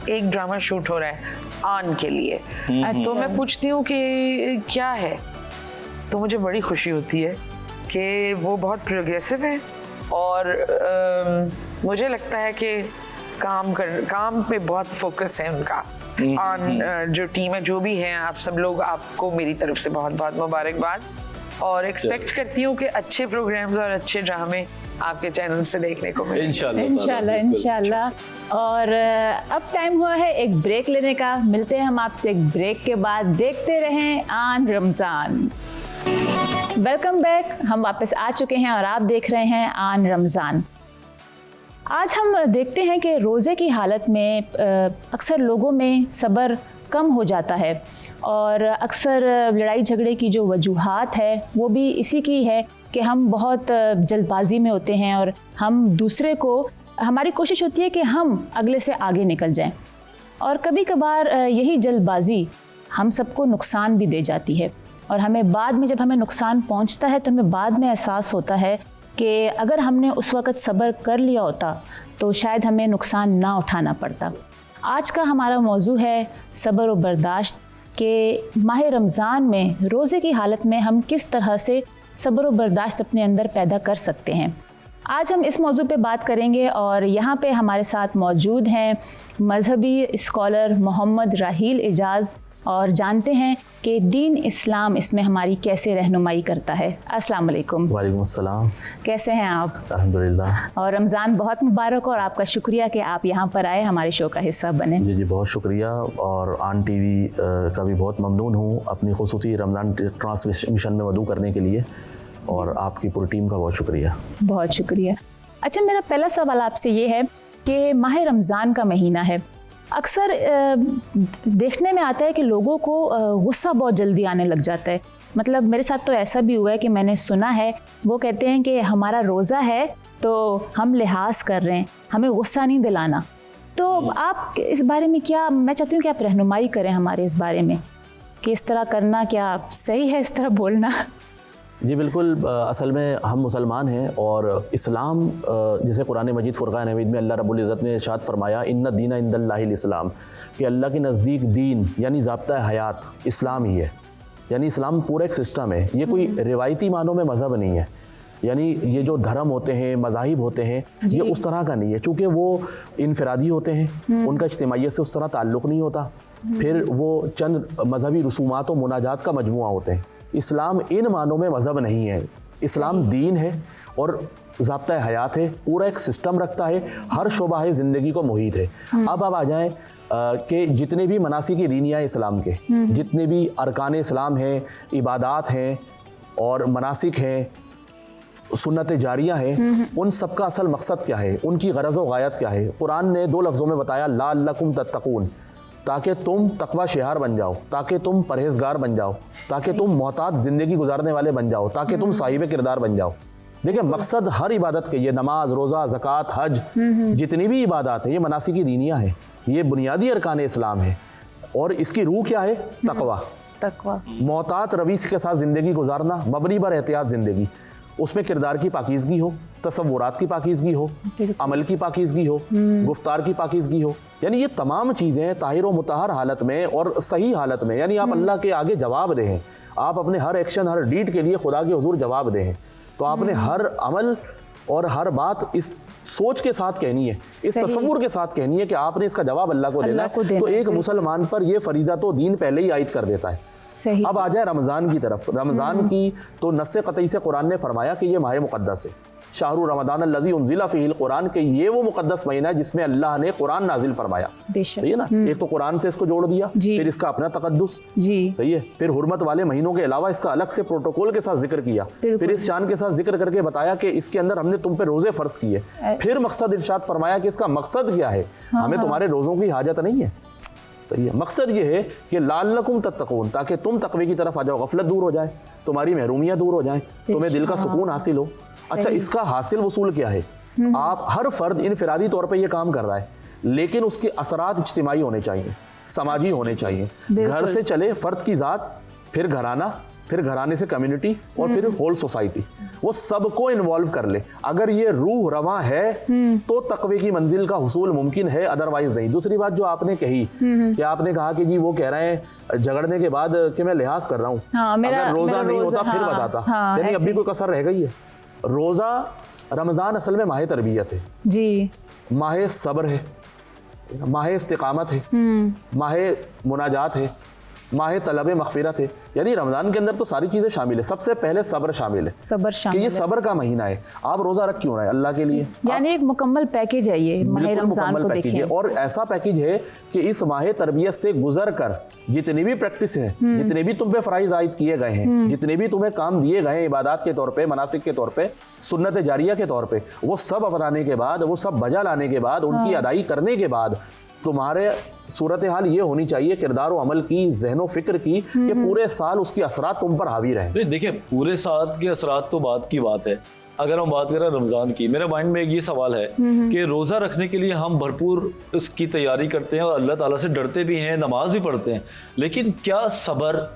Speaker 5: एक ड्रामा शूट हो रहा है आन के लिए, तो मैं पूछती हूँ कि क्या है, तो मुझे बड़ी खुशी होती है कि वो बहुत प्रोग्रेसिव है। और मुझे लगता है कि काम पे बहुत फोकस है उनका। आन जो टीम है, जो भी है, आप सब लोग, आपको मेरी तरफ से बहुत बहुत मुबारकबाद। और एक्सपेक्ट करती हूँ कि अच्छे प्रोग्राम्स और अच्छे ड्रामे आपके चैनल से देखने को मिले।
Speaker 4: इंशाल्लाह
Speaker 2: इंशाल्लाह इंशाल्लाह। और अब टाइम हुआ है एक ब्रेक लेने का। मिलते हैं हम आपसे एक ब्रेक के बाद। देखते रहें आन रमज़ान। वेलकम बैक, हम वापस आ चुके हैं और आप देख रहे हैं आन रमज़ान। आज हम देखते हैं कि रोज़े की हालत में अक्सर लोगों में सब्र कम हो जाता है, और अक्सर लड़ाई झगड़े की जो वजूहात है वो भी इसी की है कि हम बहुत जल्दबाजी में होते हैं, और हम दूसरे को, हमारी कोशिश होती है कि हम अगले से आगे निकल जाएं, और कभी कभार यही जल्दबाजी हम सबको नुकसान भी दे जाती है। और हमें बाद में, जब हमें नुकसान पहुंचता है, तो हमें बाद में एहसास होता है कि अगर हमने उस वक़्त सब्र कर लिया होता तो शायद हमें नुकसान ना उठाना पड़ता। आज का हमारा मौजू है सब्र और बर्दाश्त, कि माह रमज़ान में रोज़े की हालत में हम किस तरह से सब्र और बर्दाश्त अपने अंदर पैदा कर सकते हैं। आज हम इस मौजू पे बात करेंगे, और यहाँ पे हमारे साथ मौजूद हैं मजहबी स्कॉलर मोहम्मद राहील एजाज़, और जानते हैं कि दीन इस्लाम इसमें हमारी कैसे रहनुमाई करता है। अस्सलाम वालेकुम।
Speaker 6: वालेकुम अस्सलाम।
Speaker 2: कैसे हैं आप?
Speaker 6: अल्हम्दुलिल्लाह।
Speaker 2: और रमज़ान बहुत मुबारक हो, और आपका शुक्रिया कि आप यहाँ पर आए, हमारे शो का हिस्सा बने।
Speaker 6: जी बहुत शुक्रिया। और आन टीवी का भी बहुत ममनून हूँ अपनी खुसूसी रमज़ान ट्रांसमिशन में मदऊ करने के लिए, और आपकी पूरी टीम का बहुत शुक्रिया।
Speaker 2: बहुत शुक्रिया। अच्छा, मेरा पहला सवाल आपसे ये है कि माह रमज़ान का महीना है, अक्सर देखने में आता है कि लोगों को गुस्सा बहुत जल्दी आने लग जाता है। मतलब मेरे साथ तो ऐसा भी हुआ है कि मैंने सुना है, वो कहते हैं कि हमारा रोज़ा है तो हम लिहाज कर रहे हैं, हमें गुस्सा नहीं दिलाना। तो आप इस बारे में क्या, मैं चाहती हूँ कि आप रहनुमाई करें हमारे इस बारे में कि इस तरह करना क्या सही है, इस तरह बोलना?
Speaker 6: जी बिल्कुल। असल में हम मुसलमान हैं, और इस्लाम जैसे कुरान मजीद फ़ुरक़ान हमीद में अल्लाह रब्बुल इज़्ज़त ने इरशाद फरमाया, इन्ना दीना इंदल्लाहिल इस्लाम, कि अल्लाह के नज़दीक दीन यानी ज़ाब्ता हयात इस्लाम ही है। यानी इस्लाम पूरा एक सिस्टम है, ये कोई रिवायती मानों में मज़हब नहीं है। यानी ये जो धर्म होते हैं, मज़ाहिब होते हैं, ये उस तरह का नहीं है, चूँकि वो इनफरादी होते हैं, उनका इज्तिमाइयत से उस तरह ताल्लुक़ नहीं होता। फिर वो चंद मजहबी रसूमात और मुनाजात का मजमूआ होते हैं। इस्लाम इन मानों में मज़हब नहीं है, इस्लाम दीन है और ज़ाब्ता हयात है, पूरा एक सिस्टम रखता है, हर शोबा है ज़िंदगी को मुहीत है। अब आ जाएँ कि जितने भी मनासिक दीनिया इस्लाम के, जितने भी अरकान इस्लाम हैं, इबादात हैं और मनासिक हैं, सुन्नत जारियाँ हैं, उन सब का असल मकसद क्या है, उनकी गरज़ व गायत क्या है। कुरान ने 2 लफ्ज़ों में बताया, लअल्लकुम तत्तकून, ताकि तुम तकवा शहार बन जाओ, ताकि तुम परहेजगार बन जाओ, ताकि तुम मोहतात ज़िंदगी गुजारने वाले बन जाओ, ताकि तुम साहिब किरदार बन जाओ। देखिए मकसद हर इबादत के, ये नमाज, रोज़ा, ज़कात, हज, जितनी भी इबादत है, ये मनासिक दीनिया है, ये बुनियादी अरकान इस्लाम है। और इसकी रूह क्या है? तकवा। मोहतात रवीस के साथ ज़िंदगी गुजारना, मबनी पर एहतियात ज़िंदगी, उसमें किरदार की पाकीज़गी हो, तसव्वुरात की पाकीज़गी हो, अमल की पाकीज़गी हो, गुफ्तार की पाकीज़गी हो। यानी ये तमाम चीज़ें ताहिर व मुतहर हालत में और सही हालत में, यानी आप अल्लाह के आगे जवाब दें, आप अपने हर एक्शन, हर डीड के लिए खुदा के हुजूर जवाब दें, तो आपने हर अमल और हर बात इस सोच के साथ कहनी है, इस तसव्वुर के साथ कहनी है कि आपने इसका जवाब अल्लाह को देना है। तो एक मुसलमान पर यह फरीज़ा तो दीन पहले ही आयद कर देता है।
Speaker 2: सही।
Speaker 6: अब आ जाए रमज़ान की तरफ। रमज़ान की तो नस्से क़तई से कुरान ने फरमाया कि ये माह मुक़द्दस है, शाहरु रमदान अल्लज़ी उन्ज़िला फ़ीहिल कुरान, के ये वो मुक़द्दस महीना है जिसमें अल्लाह ने कुरान नाजिल फरमाया।
Speaker 2: बेशक।
Speaker 6: सही है ना, एक तो कुरान से इसको जोड़ दिया,
Speaker 2: जी।
Speaker 6: फिर इसका अपना तक़द्दुस,
Speaker 2: जी।
Speaker 6: सही है, फिर हुर्मत वाले महीनों के अलावा इसका अलग से प्रोटोकॉल के साथ जिक्र किया, फिर इस शान के साथ जिक्र करके बताया कि इसके अंदर हमने तुम पे रोजे फर्ज किए, फिर मकसद इरशाद फरमाया कि इसका मकसद क्या है, हमें तुम्हारे रोजों की हाजत नहीं है। सही है, मकसद ये है कि लालकुम तत्तकून, ताकि तुम तकवे की तरफ आ जाओ, गफलत दूर हो जाए, तुम्हारी महरूमियाँ दूर हो जाएं, तुम्हें दिल का सुकून हासिल हो। अच्छा, इसका हासिल वसूल क्या है? आप हर फर्द इनफिरादी तौर पे ये काम कर रहा है, लेकिन उसके असरात इज्तिमाई होने चाहिए, समाजी होने चाहिए। घर से चले फर्द की ज़ात, फिर घराना, फिर घराने से कम्युनिटी और फिर होल सोसाइटी, वो सबको इन्वॉल्व कर ले। अगर ये रूह रवां है तो तकवे की मंजिल का हुसूल मुमकिन है, अदरवाइज नहीं। दूसरी बात जो आपने कही कि आपने कहा कि जी वो कह रहे हैं झगड़ने के बाद कि मैं लिहाज कर रहा हूँ, अगर रोजा नहीं होता फिर बताता, यानी अभी कोई कसर रह गई है। रोजा, रमज़ान असल में माह तरबियत है
Speaker 2: जी,
Speaker 6: माह सब्र है, माह इस्तिकामत है, माह मुनाजात है, माह तलब मगफिरत है। यानी रमज़ान के अंदर तो सारी चीज़ें शामिल है। सबसे पहले सब्र शामिल है,
Speaker 2: सब्र
Speaker 6: कि
Speaker 2: शामिल
Speaker 6: ये
Speaker 2: है।
Speaker 6: सब्र का महीना है। आप रोज़ा रख क्यों रहे हैं? अल्लाह के लिए।
Speaker 2: यानी एक मुकम्मल पैकेज है ये माह
Speaker 6: बिल्कुल
Speaker 2: रमज़ान
Speaker 6: मुकम्मल
Speaker 2: को
Speaker 6: पैकेज है,
Speaker 2: देखें।
Speaker 6: और ऐसा पैकेज है कि इस माह तरबियत से गुजर कर जितनी भी प्रैक्टिस है, जितने भी तुम पे फ़राइज़ आयद किए गए हैं, जितने भी तुम्हें काम दिए गए हैं इबादत के तौर पे, मनासिक के तौर पे, सुन्नत जारिया के तौर पे, वो सब अपनाने के बाद, वो सब बजा लाने के बाद, उनकी अदाई करने के बाद तुम्हारे सूरत हाल ये होनी चाहिए किरदार और अमल की, ज़हनो फिक्र की, कि पूरे साल उसकी असरात तुम पर हावी रहे।
Speaker 4: नहीं, देखिए पूरे साल के असरात तो बात की बात है। अगर हम बात करें रमज़ान की, मेरे माइंड में एक ये सवाल है कि रोज़ा रखने के लिए हम भरपूर उसकी तैयारी करते हैं और अल्लाह ताला से डरते भी हैं, नमाज भी पढ़ते हैं, लेकिन क्या सब्र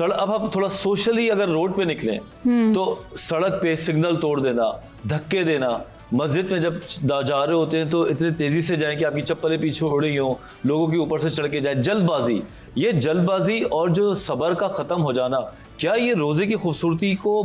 Speaker 4: अब हम थोड़ा सोशली अगर रोड पे निकलें तो सड़क पे सिग्नल तोड़ देना, धक्के देना, मस्जिद में जब जा रहे होते हैं तो इतने तेज़ी से जाएं कि आपकी चप्पलें पीछे उड़ रही हों, लोगों के ऊपर से चढ़ के जाए, जल्दबाजी, ये जल्दबाजी और जो सब्र का ख़त्म हो जाना, क्या ये रोज़े की खूबसूरती को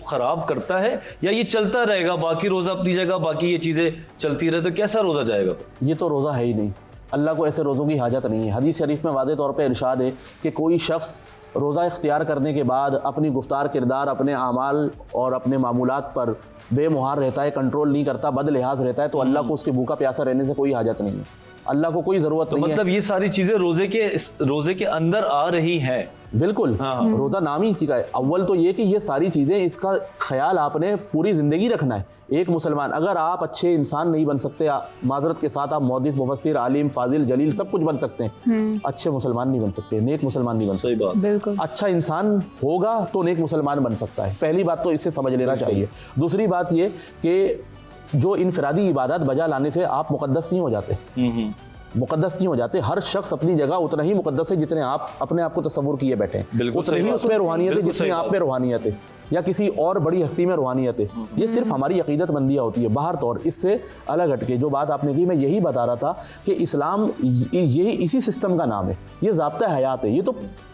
Speaker 4: ख़राब करता है या ये चलता रहेगा, बाकी रोज़ा अपनी जगह, बाकी ये चीज़ें चलती रहे, तो कैसा रोज़ा जाएगा?
Speaker 6: ये तो रोज़ा है ही नहीं। अल्लाह को ऐसे रोज़ों की हाजत नहीं है। हदीस शरीफ में वादे तौर पे इरशाद है कि कोई शख्स रोज़ा इख्तियार करने के बाद अपनी गुफ्तार किरदार, अपने आमाल और अपने मामूलात पर बेमुहार रहता है, कंट्रोल नहीं करता, बद लिहाज रहता है, तो अल्लाह को उसके भूखा प्यासा रहने से कोई हाजत नहीं है। अल्लाह को कोई ज़रूरत
Speaker 4: तो
Speaker 6: नहीं
Speaker 4: मतलब ये सारी चीज़ें रोज़े के अंदर आ रही हैं।
Speaker 6: बिल्कुल, रोज़ा नाम ही इसी का है। अव्वल तो ये कि ये सारी चीज़ें, इसका ख्याल आपने पूरी ज़िंदगी रखना है। एक मुसलमान, अगर आप अच्छे इंसान नहीं बन सकते, माजरत के साथ आप मुहद्दिस, मुफस्सिर, आलिम, फाजिल, जलील सब कुछ बन सकते हैं, अच्छे मुसलमान नहीं बन सकते, नेक मुसलमान नहीं बन सकते।
Speaker 4: सही बात।
Speaker 2: बिल्कुल।
Speaker 6: अच्छा इंसान होगा तो नेक मुसलमान बन सकता है। पहली बात तो इसे समझ लेना चाहिए। दूसरी बात ये कि जो इनफरादी इबादत बजा लाने से आप मुकद्दस नहीं हो जाते, मुकद्दस नहीं हो जाते। हर शख्स अपनी जगह उतना ही मुकद्दस है जितने आप अपने आप को तसव्वुर किए बैठे हैं,
Speaker 4: बिल्कुल
Speaker 6: उतनी
Speaker 4: सही
Speaker 6: ही
Speaker 4: बात।
Speaker 6: उसमें रूहानियत है
Speaker 4: बिल्कुल
Speaker 6: जितनी
Speaker 4: सही
Speaker 6: आप
Speaker 4: बात।
Speaker 6: में रूहानियत है, या किसी और बड़ी हस्ती में रूहानियत है। ये सिर्फ हमारी अकीदतमंदियाँ होती है बाहर तौर। इससे अलग हटके जो बात आपने की, मैं यही बता रहा था कि इस्लाम यही इसी सिस्टम का नाम है, ये ज़ाब्ता हयात है। ये तो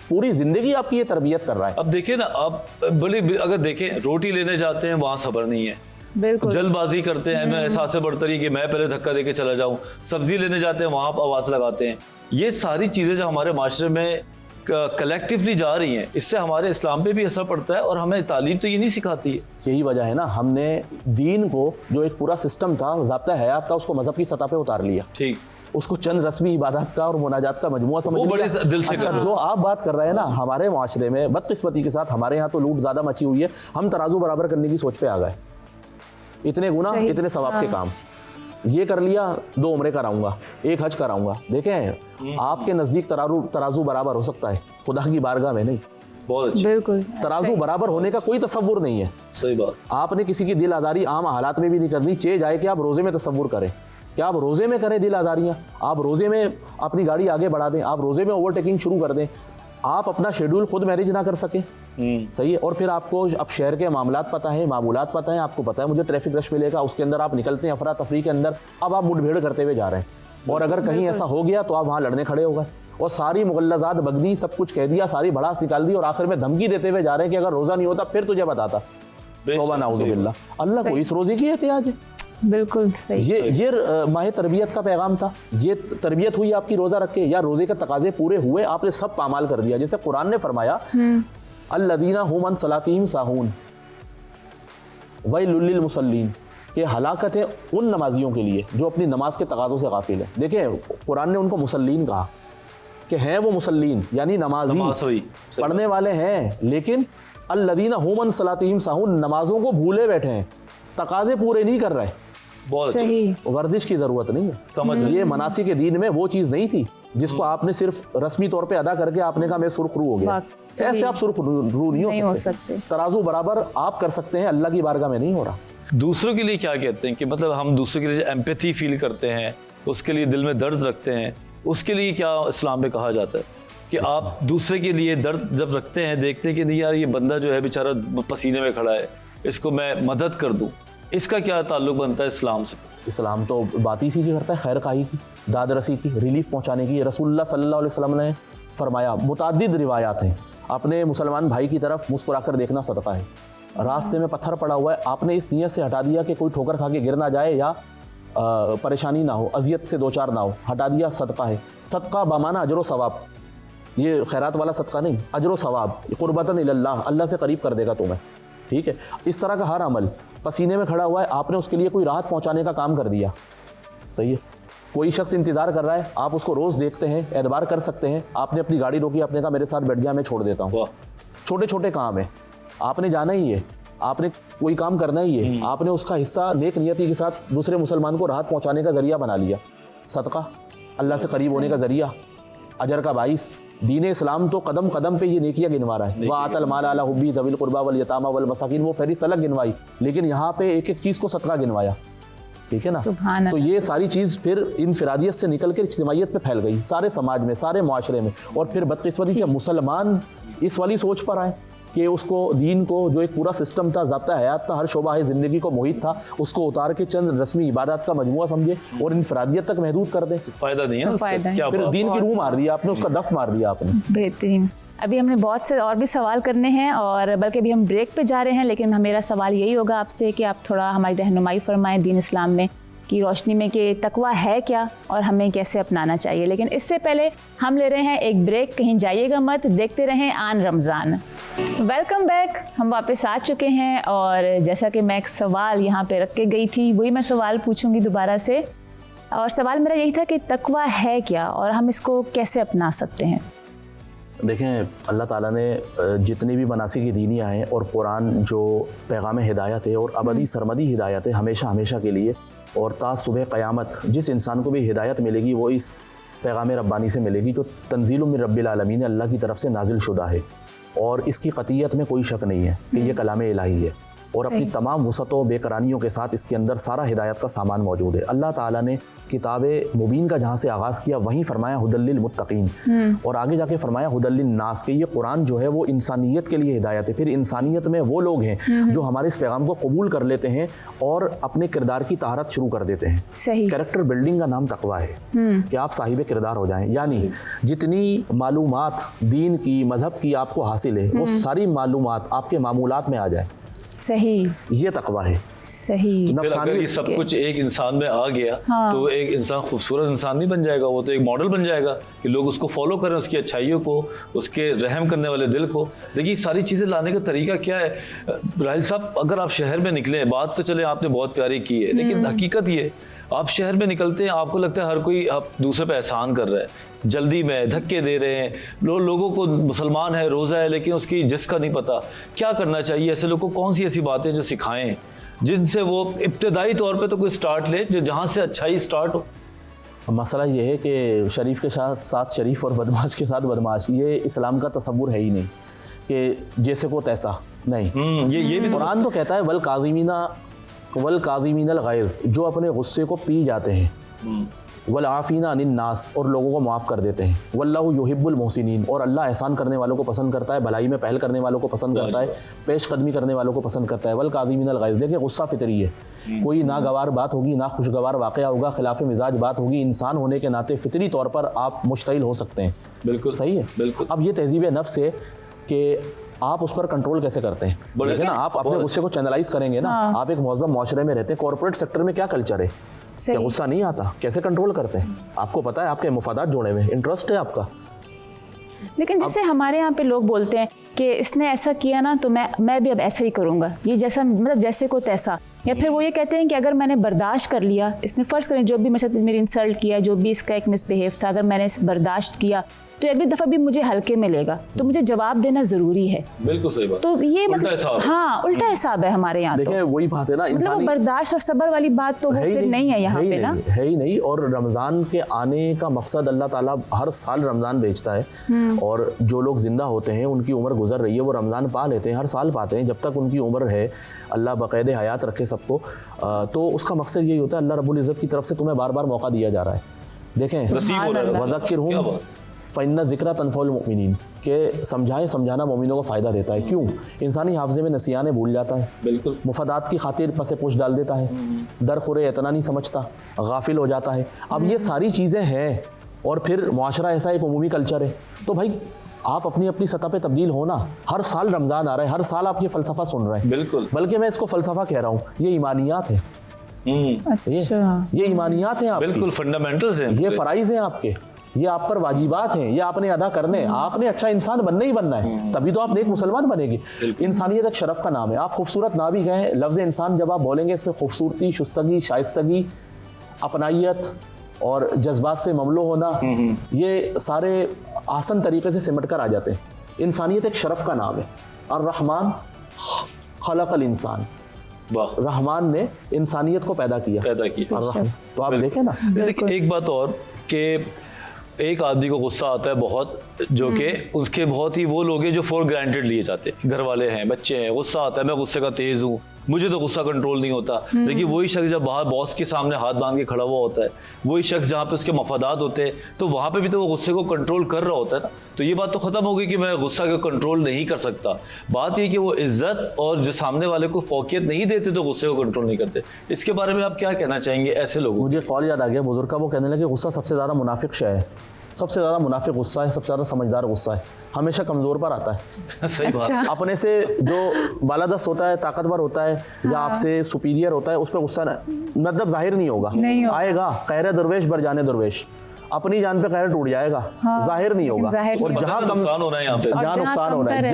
Speaker 6: पूरी ज़िंदगी आपकी ये तरबियत कर रहा है।
Speaker 4: अब देखिए ना, आप अगर देखें, रोटी लेने जाते हैं वहाँ सब्र नहीं है,
Speaker 2: बिल्कुल।
Speaker 4: जल्दबाजी करते हैं ना, एहसास बरतरी कि मैं पहले धक्का देके चला जाऊं, सब्जी लेने जाते हैं वहाँ आवाज़ लगाते हैं। ये सारी चीज़ें जो हमारे माशरे में कलेक्टिवली जा रही हैं, इससे हमारे इस्लाम पे भी असर पड़ता है, और हमें तालीम तो ये नहीं सिखाती है।
Speaker 6: यही वजह है ना, हमने दीन को, जो एक पूरा सिस्टम था, ज़ाब्ता हयात था, उसको मज़हब की सतह पे उतार लिया।
Speaker 4: ठीक,
Speaker 6: उसको चंद रस्मी इबादत का और मुनाजात का मजमुआ समझ
Speaker 4: वो
Speaker 6: लिया।
Speaker 4: बड़े दिल से
Speaker 6: अच्छा,
Speaker 4: कर रहे
Speaker 6: जो आप बात कर रहे हैं ना, हमारे माशरे में बदकिस्मती के साथ हमारे यहाँ तो लूट ज़्यादा मची हुई है। हम तराजू बराबर करने की सोच पे आ गए, इतने गुना इतने सवाब के काम, ये कर लिया 2 उम्रे कराऊंगा, 1 हज कराऊंगा। देखें, आपके नज़दीक तराजू बराबर हो सकता है, खुदा की बारगाह में नहीं।
Speaker 4: बहुत अच्छी,
Speaker 2: बिल्कुल।
Speaker 6: तराजू बराबर होने का कोई तसव्वुर नहीं है।
Speaker 4: सही बात।
Speaker 6: आपने किसी की दिल आज़ारी आम हालात में भी नहीं करनी। चे जाए कि आप रोज़े में तसव्वुर करें, कि आप रोज़े में करें दिल आज़ारियाँ, आप रोज़े में अपनी गाड़ी आगे बढ़ा दें, आप रोज़े में ओवरटेकिंग शुरू कर दें, आप अपना शेड्यूल खुद मैनेज ना कर सकें। सही है। और फिर आपको अब शहर के मामलात पता है, मामूलात पता है, आपको पता है मुझे ट्रैफिक रश मिलेगा, उसके अंदर आप निकलते हैं अफरा तफरी के अंदर, अब आप मुठभेड़ करते हुए जा रहे हैं, और अगर कहीं ऐसा हो गया तो आप वहाँ लड़ने खड़े हो गए, और सारी मुगल्लज़ात बगदी, सब कुछ कह दिया, सारी भड़ास निकाल दी, और आखिर में धमकी देते हुए जा रहे हैं कि अगर रोज़ा नहीं होता फिर तुझे बताता। तौबा नाऊज़ु बिल्लाह। अल्लाह को इस रोज़े की एहतियाज है।
Speaker 2: बिल्कुल सही।
Speaker 6: ये माह तरबियत का पैगाम था। ये तरबियत हुई आपकी रोज़ा रख के, या रोज़े के तकाजे पूरे हुए, आपने सब पामाल कर दिया। जैसे कुरान ने फरमाया, अल्लज़ीना हुम अन सलातिहिम साहून वैलुल लिल मुसल्लीन, कि हलाकत है उन नमाजियों के लिए जो अपनी नमाज के तकाज़ों से गाफिल है। देखिए कुरान ने उनको मुसल्लीन कहा कि हैं वो मुसल्लीन, यानी नमाजी पढ़ने वाले हैं, लेकिन अल्लदीना हुम अन सलातिहिम साहुन, नमाजों को भूले बैठे हैं, तकाज़े पूरे नहीं कर रहे।
Speaker 4: बहुत
Speaker 2: सही।
Speaker 6: वर्जिश की ज़रूरत नहीं है।
Speaker 4: समझ
Speaker 6: ये मनासी के दीन में वो चीज़ नहीं थी जिसको आपने सिर्फ रस्मी तौर पे अदा करके आपने कहा मैं सुरखरू हो गया। ऐसे आप सुरखरू नहीं हो सकते। तराजू बराबर आप कर सकते हैं, अल्लाह की बारगाह में नहीं हो रहा।
Speaker 4: दूसरों के लिए क्या कहते हैं कि मतलब हम दूसरों के लिए एम्पैथी फील करते हैं, उसके लिए दिल में दर्द रखते हैं, उसके लिए क्या इस्लाम में कहा जाता है कि आप दूसरे के लिए दर्द जब रखते हैं, देखते हैं कि नहीं यार ये बंदा जो है बेचारा पसीने में खड़ा है, इसको मैं मदद कर दूं, इसका क्या ताल्लुक बनता है इस्लाम से?
Speaker 6: इस्लाम तो बात ही इसी की करता है, खैर खाही की, दाद रसी की, रिलीफ पहुंचाने की। रसूलुल्लाह सल्लल्लाहु अलैहि वसल्लम ने फरमाया, मुताद्दिद रिवायात हैं, अपने मुसलमान भाई की तरफ मुस्कुराकर देखना सदका है। रास्ते में पत्थर पड़ा हुआ है, आपने इस नीयत से हटा दिया कि कोई ठोकर खा के गिर ना जाए या परेशानी ना हो, अजियत से दो चार ना हो, हटा दिया, सदका है। सदका बामाना अजर व सवाब, ये खैरात वाला सदका नहीं, अजर व सवाब, कुर्बतन इल्लाह, अल्लाह से करीब कर देगा तुम्हें। ठीक है, इस तरह का हर अमल, पसीने में खड़ा हुआ है, आपने उसके लिए कोई राहत पहुंचाने का काम कर दिया, सही है। कोई शख्स इंतज़ार कर रहा है, आप उसको रोज़ देखते हैं, एतबार कर सकते हैं, आपने अपनी गाड़ी रोकी, आपने कहा मेरे साथ बैठ गया, मैं छोड़ देता हूँ। छोटे छोटे काम है, आपने जाना ही है, आपने कोई काम करना ही है, आपने उसका हिस्सा नेक नियति के साथ दूसरे मुसलमान को राहत पहुँचाने का ज़रिया बना लिया। सदका, अल्लाह से करीब होने का ज़रिया, अजर का बाइस। दीन इस्लाम तो कदम कदम पे ये नेकियां गिनवा रहा है। वह आतल माल अला हुब्बी दविल कुर्बा वल यतामा वल मसाकिन, वो फहरिस्त अलग गिनवाई, लेकिन यहाँ पे एक एक चीज़ को सदका गिनवाया। ठीक है ना। तो ये सारी चीज़ फिर इनफिरादियत से निकल कर इज्तिमाइयत पे फैल गई, सारे समाज में, सारे माशरे में। और फिर बदकिस्मती से मुसलमान इस वाली सोच पर आए कि उसको दीन को, जो एक पूरा सिस्टम था, ज़ाब्ता हयात था, हर शोबा है ज़िंदगी को मोहित था, उसको उतार के चंद रस्मी इबादत का मजमुआ समझे और इनफरादियत तक महदूद कर दे।
Speaker 4: फ़ायदा नहीं है उसका, क्या
Speaker 6: फिर दीन की रूह मार दिया आपने, उसका दफ मार दिया आपने।
Speaker 2: बेहतरीन। अभी हमने बहुत से और भी सवाल करने हैं, और बल्कि अभी हम ब्रेक पे जा रहे हैं, लेकिन मेरा सवाल यही होगा आपसे कि आप थोड़ा हमारी रहनुमाई फरमाएं दीन इस्लाम में की रोशनी में कि तकवा है क्या और हमें कैसे अपनाना चाहिए। लेकिन इससे पहले हम ले रहे हैं एक ब्रेक, कहीं जाइएगा मत, देखते रहें आन रमज़ान। वेलकम बैक, हम वापस आ चुके हैं, और जैसा कि मैं एक सवाल यहाँ पे रख के गई थी, वही मैं सवाल पूछूंगी दोबारा से। और सवाल मेरा यही था कि तकवा है क्या और हम इसको कैसे अपना सकते हैं।
Speaker 6: देखें, अल्लाह ताला ने जितनी भी मनासिक की दीनियाँ हैं और कुरान जो पैगाम हिदायत है और अबदी सरमदी हिदायत है हमेशा हमेशा के लिए, और ता सुबह क़यामत जिस इंसान को भी हिदायत मिलेगी वो इस पैगाम रब्बानी से मिलेगी जो तंज़ील मिन रब्बिल आलमीन अल्लाह की तरफ से नाजिल शुदा है, और इसकी क़तियत में कोई शक नहीं है कि ये कलाम इलाही है, और अपनी तमाम वसअतों बेकरानियों के साथ इसके अंदर सारा हिदायत का सामान मौजूद है। अल्लाह ताला ने किताब मुबीन का जहाँ से आगाज़ किया वहीं फरमाया हुदल लिल मुत्तकीन, और आगे जाके फरमाया हुदल लिन नास, के ये कुरान जो है वो इंसानियत के लिए हिदायत है। फिर इंसानियत में वो लोग हैं जो हमारे इस पैगाम को कबूल कर लेते हैं और अपने किरदार की तहारत शुरू कर देते हैं।
Speaker 2: सही।
Speaker 6: कैरेक्टर बिल्डिंग का नाम तकवा है कि आप साहिब किरदार हो जाएं, यानी जितनी मालूमात दीन की, मजहब की आपको हासिल है, वो सारी मालूमात आपके मामूलात में आ जाए।
Speaker 2: सही,
Speaker 6: ये तकवा है।
Speaker 2: सही।
Speaker 4: फिर अगर ये सब कुछ एक इंसान में आ गया तो एक इंसान खूबसूरत इंसान नहीं बन जाएगा, वो तो एक मॉडल बन जाएगा कि लोग उसको फॉलो करें, उसकी अच्छाइयों को, उसके रहम करने वाले दिल को। देखिए सारी चीज़ें लाने का तरीका क्या है राहिल साहब। अगर आप शहर में निकले, बात तो चले आपने बहुत प्यारी की है, लेकिन हकीकत ये, आप शहर में निकलते हैं, आपको लगता है हर कोई आप दूसरे पे एहसान कर रहा है, जल्दी में धक्के दे रहे हैं, लोगों को मुसलमान है, रोज़ा है, लेकिन उसकी जिसका नहीं पता। क्या करना चाहिए ऐसे लोगों को? कौन सी ऐसी बातें जो सिखाएं जिनसे वो इब्तदाई तौर पे तो कोई स्टार्ट ले, जो जहाँ से अच्छाई स्टार्ट हो।
Speaker 6: मसला ये है कि शरीफ के साथ साथ शरीफ और बदमाश के साथ बदमाश, ये इस्लाम का तसव्वुर है ही नहीं कि जैसे को तैसा नहीं।
Speaker 4: ये भी
Speaker 6: कुरान तो कहता है वल काज़िमीनल गैज़, जो अपने गुस्से को पी जाते हैं, वल आफ़ीना अनिन नास, और लोगों को माफ़ कर देते हैं, वल्लाहु युहिब्बुल मोहसिनीन, और अल्लाह एहसान करने वालों को पसंद करता है, भलाई में पहल करने वालों को पसंद करता है, पेशकदमी करने वालों को पसंद करता है। वल काज़िमीनल गैज़, देखिए गुस्सा फितरी है, कोई नागवार बात होगी, ना खुशगवार वाक़या होगा, खिलाफ मिजाज बात होगी, इंसान होने के नाते फितरी तौर पर आप मुश्तइल हो सकते हैं।
Speaker 4: बिल्कुल
Speaker 6: सही है,
Speaker 4: बिल्कुल।
Speaker 6: अब ये तहज़ीब नफ्स है कि आप उस पर कंट्रोल कैसे करते हैं। देखिए ना, आप अपने गुस्से को चैनलाइज करेंगे ना, आप एक मौजूद माशरे में रहते हैं, कॉर्पोरेट सेक्टर में क्या कल्चर है, क्या गुस्सा नहीं आता, कैसे कंट्रोल करते हैं, आपको पता है, आपके मुफादात जोड़े हुए, इंटरेस्ट है आपका।
Speaker 2: लेकिन जैसे हमारे यहाँ पे लोग बोलते हैं कि इसने ऐसा किया ना तो मैं भी अब ऐसा ही करूँगा, ये जैसा मतलब जैसे को तैसा, या फिर वो ये कहते हैं कि अगर मैंने बर्दाश्त कर लिया, इसने फ़र्ज़ करें जो भी मेरे साथ मेरी इंसल्ट किया, जो भी इसका एक मिसबिहेव था, अगर मैंने इस बर्दाश्त किया तो अगली दफ़ा भी मुझे हल्के में लेगा, तो मुझे जवाब देना ज़रूरी है।
Speaker 4: बिल्कुल सही बात।
Speaker 2: तो ये
Speaker 4: उल्टा
Speaker 2: मतलब
Speaker 4: हिसाब है।
Speaker 2: हाँ, उल्टा हिसाब है हमारे यहाँ।
Speaker 6: देखिए वही बात है ना,
Speaker 2: मतलब वो
Speaker 6: इंसानी
Speaker 2: बर्दाश्त और सब्र वाली बात तो वो फिर नहीं है यहाँ पे ना।
Speaker 6: है ही नहीं। और रमज़ान के आने का मकसद अल्लाह ताला हर साल रमज़ान भेजता है, और जो लोग ज़िंदा होते हैं उनकी उम्र गुजर रही है, वो रमज़ान पा लेते हैं, हर साल पाते हैं जब तक उनकी उम्र है, अल्लाह बाक़ायदे हयात रखे सबको। तो उसका मकसद यही होता है, अल्लाह रब्बुल इज़्ज़त की तरफ से तुम्हें बार बार मौका दिया जा रहा है। देखें, वज़क्किरहुम फ़इन्ना ज़िक्रा तनफ़उल मुमिनीन, के समझाना मोमिनों को फ़ायदा देता है। क्यों? इंसानी हाफ़ज़े में नसियाने भूल जाता है,
Speaker 4: बिल्कुल
Speaker 6: मुफादात की खातिर पसे पुश डाल देता है, दर खुरे इतना नहीं समझता, गाफिल हो जाता है। अब ये सारी चीज़ें हैं, और फिर मुआशरा ऐसा एक उमूमी कल्चर है। तो भाई आप अपनी अपनी सतह पे तब्दील हो ना। हर साल रमज़ान आ रहा है, हर साल आप ये फ़लसफ़ा सुन रहे हैं।
Speaker 4: बिल्कुल,
Speaker 6: बल्कि मैं इसको फ़लसफ़ा कह रहा हूँ, ये ईमानियात है। ये ईमानियात हैं आपकी,
Speaker 4: बिल्कुल फंडामेंटल्स हैं,
Speaker 6: ये फ़राइज़ हैं आपके, ये आप पर वाजिबात हैं, ये आपने अदा करने हैं। आपने अच्छा इंसान बनना ही बनना है, तभी तो आप नेक मुसलमान बनेंगे। इंसानियत एक शरफ का नाम है। आप खूबसूरत ना भी कहें, लफ्ज़ इंसान जब आप बोलेंगे इसमें खूबसूरती, शुस्तगी, शाइस्तगी, अपनाइयत और जज्बात से ममलो होना, ये सारे आसान तरीके से सिमट कर आ जाते हैं। इंसानियत एक शरफ का नाम है। और रहमान खलक़ल इंसान, रहमान ने इंसानियत को पैदा किया। तो आप देखें ना।
Speaker 4: एक बात और कि एक आदमी को गुस्सा आता है बहुत, जो कि उसके बहुत ही वो लोग हैं जो फॉर ग्रांटेड लिए जाते हैं, घर वाले हैं, बच्चे हैं, गुस्सा आता है, मैं गुस्से का तेज हूँ, मुझे तो गुस्सा कंट्रोल नहीं होता। लेकिन वही शख्स जब बाहर बॉस के सामने हाथ बांध के खड़ा हुआ होता है, वही शख्स जहाँ पे उसके मफादात होते हैं, तो वहाँ पे भी तो वो गुस्से को कंट्रोल कर रहा होता है ना। तो ये बात तो ख़त्म हो गई कि मैं गुस्सा को कंट्रोल नहीं कर सकता। बात ये कि वो इज्जत और जो सामने वाले को फौकियत नहीं देते तो गुस्से को कंट्रोल नहीं करते। इसके बारे में आप क्या कहना चाहेंगे ऐसे लोगों?
Speaker 6: मुझे कॉल याद आ गया बुजुर्ग का, वो कहने लगे गुस्सा सबसे ज़्यादा मुनाफिक शय है, सबसे ज़्यादा मुनाफिक गुस्सा है, सबसे ज़्यादा समझदार गुस्सा है, हमेशा कमज़ोर पर आता है।
Speaker 4: सही बात।
Speaker 6: अपने से जो बालादस्त होता है, ताकतवर होता है, या आपसे सुपीरियर होता है, उस पर गुस्सा मतलब जाहिर नहीं होगा, आएगा कहर दरवेश बर जाने दरवेश, अपनी जान पे कहर टूट जाएगा, जाहिर नहीं होगा। और जहाँ
Speaker 4: नुकसान होना है, यहाँ पे
Speaker 6: जहाँ नुकसान होना है,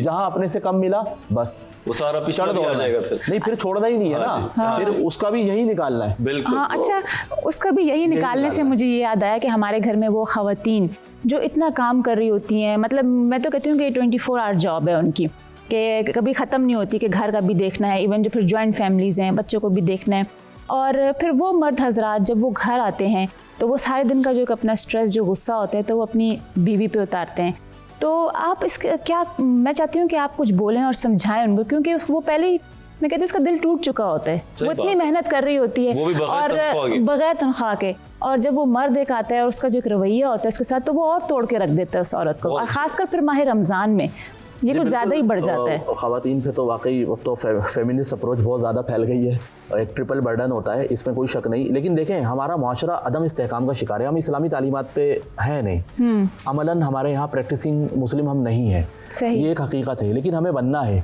Speaker 6: जहाँ अपने से कम मिला बस
Speaker 4: वो सारा पिछड़ जाएगा।
Speaker 6: नहीं, फिर छोड़ना ही नहीं है ना, फिर उसका भी यही निकालना है।
Speaker 4: बिल्कुल।
Speaker 2: हाँ, अच्छा, उसका भी यही निकालने से मुझे ये याद आया कि हमारे घर में वो ख़वातीन जो इतना काम कर रही होती हैं, मतलब मैं तो कहती हूँ कि 24 आवर जॉब है उनकी, कि कभी ख़त्म नहीं होती, कि घर का भी देखना है, इवन जो फिर जॉइंट फैमिलीज़ हैं, बच्चों को भी देखना है। और फिर वो मर्द हजरात जब वो घर आते हैं तो वो सारे दिन का जो एक अपना स्ट्रेस, जो गुस्सा होता है, तो वो अपनी बीवी पे उतारते हैं। तो आप इसके क्या, मैं चाहती हूँ कि आप कुछ बोलें और समझाएं उनको, क्योंकि वो पहले ही, मैं कहती हूँ, उसका दिल टूट चुका होता है, वो इतनी मेहनत कर रही होती है,
Speaker 4: वो भी
Speaker 2: और बगैर तनख्वाह के, और जब वो मर्द एक आता है और उसका जो एक रवैया होता है उसके साथ, तो वो और तोड़ के रख देता है उस औरत को। और ख़ासकर फिर माह रमज़ान में ये कुछ ज़्यादा ही बढ़ जाता है।
Speaker 6: ख़वातीन पे तो वाकई अब तो फेमिनिस्ट अप्रोच बहुत ज़्यादा फैल गई है, एक ट्रिपल बर्डन होता है, इसमें कोई शक नहीं। लेकिन देखें, हमारा माशरा अदम इस्तेहकाम का शिकार है, हम इस्लामी तालीमात पे है नहीं, अमलन हमारे यहाँ प्रैक्टिसिंग मुस्लिम हम नहीं है, ये एक हकीकत है। लेकिन हमें बनना है।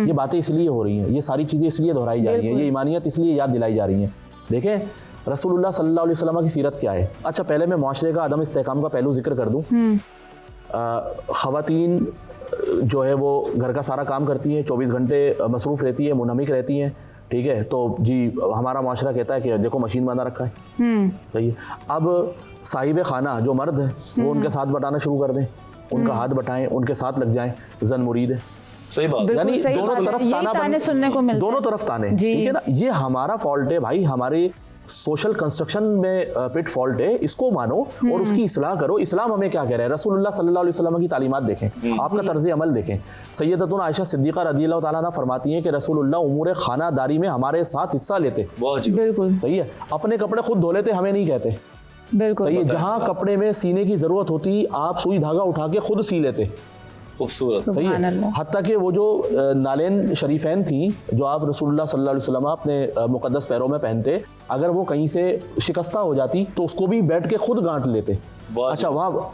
Speaker 6: ये बातें इसलिए हो रही हैं, ये सारी चीज़ें इसलिए दोहराई जा रही हैं, ये ईमानियत इसलिए याद दिलाई जा रही हैं। देखें, रसूलुल्लाह सल्लल्लाहु अलैहि वसल्लम की सीरत क्या है। अच्छा, पहले मैं माशरे का अदम इस्तेहकाम का पहलू जिक्र कर दूँ। ख़वातीन जो है वो घर का सारा काम करती हैं, 24 घंटे मसरूफ़ रहती है, मुनहमिक रहती हैं, ठीक है। तो जी हमारा माशरा कहता है कि देखो मशीन बना रखा है, सही है। अब साहिब खाना जो मर्द है वो उनके साथ बटाना शुरू कर दें, उनका हाथ बटाएं, उनके साथ लग जाएं, जन मुरीद है।
Speaker 4: सही बात।
Speaker 6: यानी दोनों तरफ ताना
Speaker 2: सुनने को मिलता है,
Speaker 6: दोनों तरफ ताने, ठीक है ना। ये हमारा फॉल्ट है भाई, हमारे सोशल कंस्ट्रक्शन में पिट फॉल्ट है, इसको मानो और उसकी इस्लाह करो। इस्लाम हमें क्या कह रहा है, रसूलुल्लाह सल्लल्लाहु अलैहि वसल्लम की तालीमात देखें, आपका तर्ज अमल देखें। सैयदतुना आयशा सिद्दीक़ा रज़ियल्लाहु ताला अन्हा फरमाती हैं कि रसूलुल्लाह उमूर खानादारी में हमारे साथ हिस्सा लेते।
Speaker 2: बिल्कुल
Speaker 6: सही है, अपने कपड़े खुद धो लेते, हमें नहीं कहते।
Speaker 2: बिल्कुल
Speaker 6: सही है, जहाँ कपड़े में सीने की ज़रूरत होती आप सुई धागा उठा के खुद सी लेते।
Speaker 4: खूबसूरत।
Speaker 6: सही है। हत्ता कि वो जो नालेन शरीफैन थी जो आप रसूलुल्लाह सल्लल्लाहु अलैहि वसल्लम अपने मुक़द्दस पैरों में पहनते, अगर वो कहीं से शिकस्ता हो जाती तो उसको भी बैठ के खुद गांठ लेते। अच्छा, वहाँ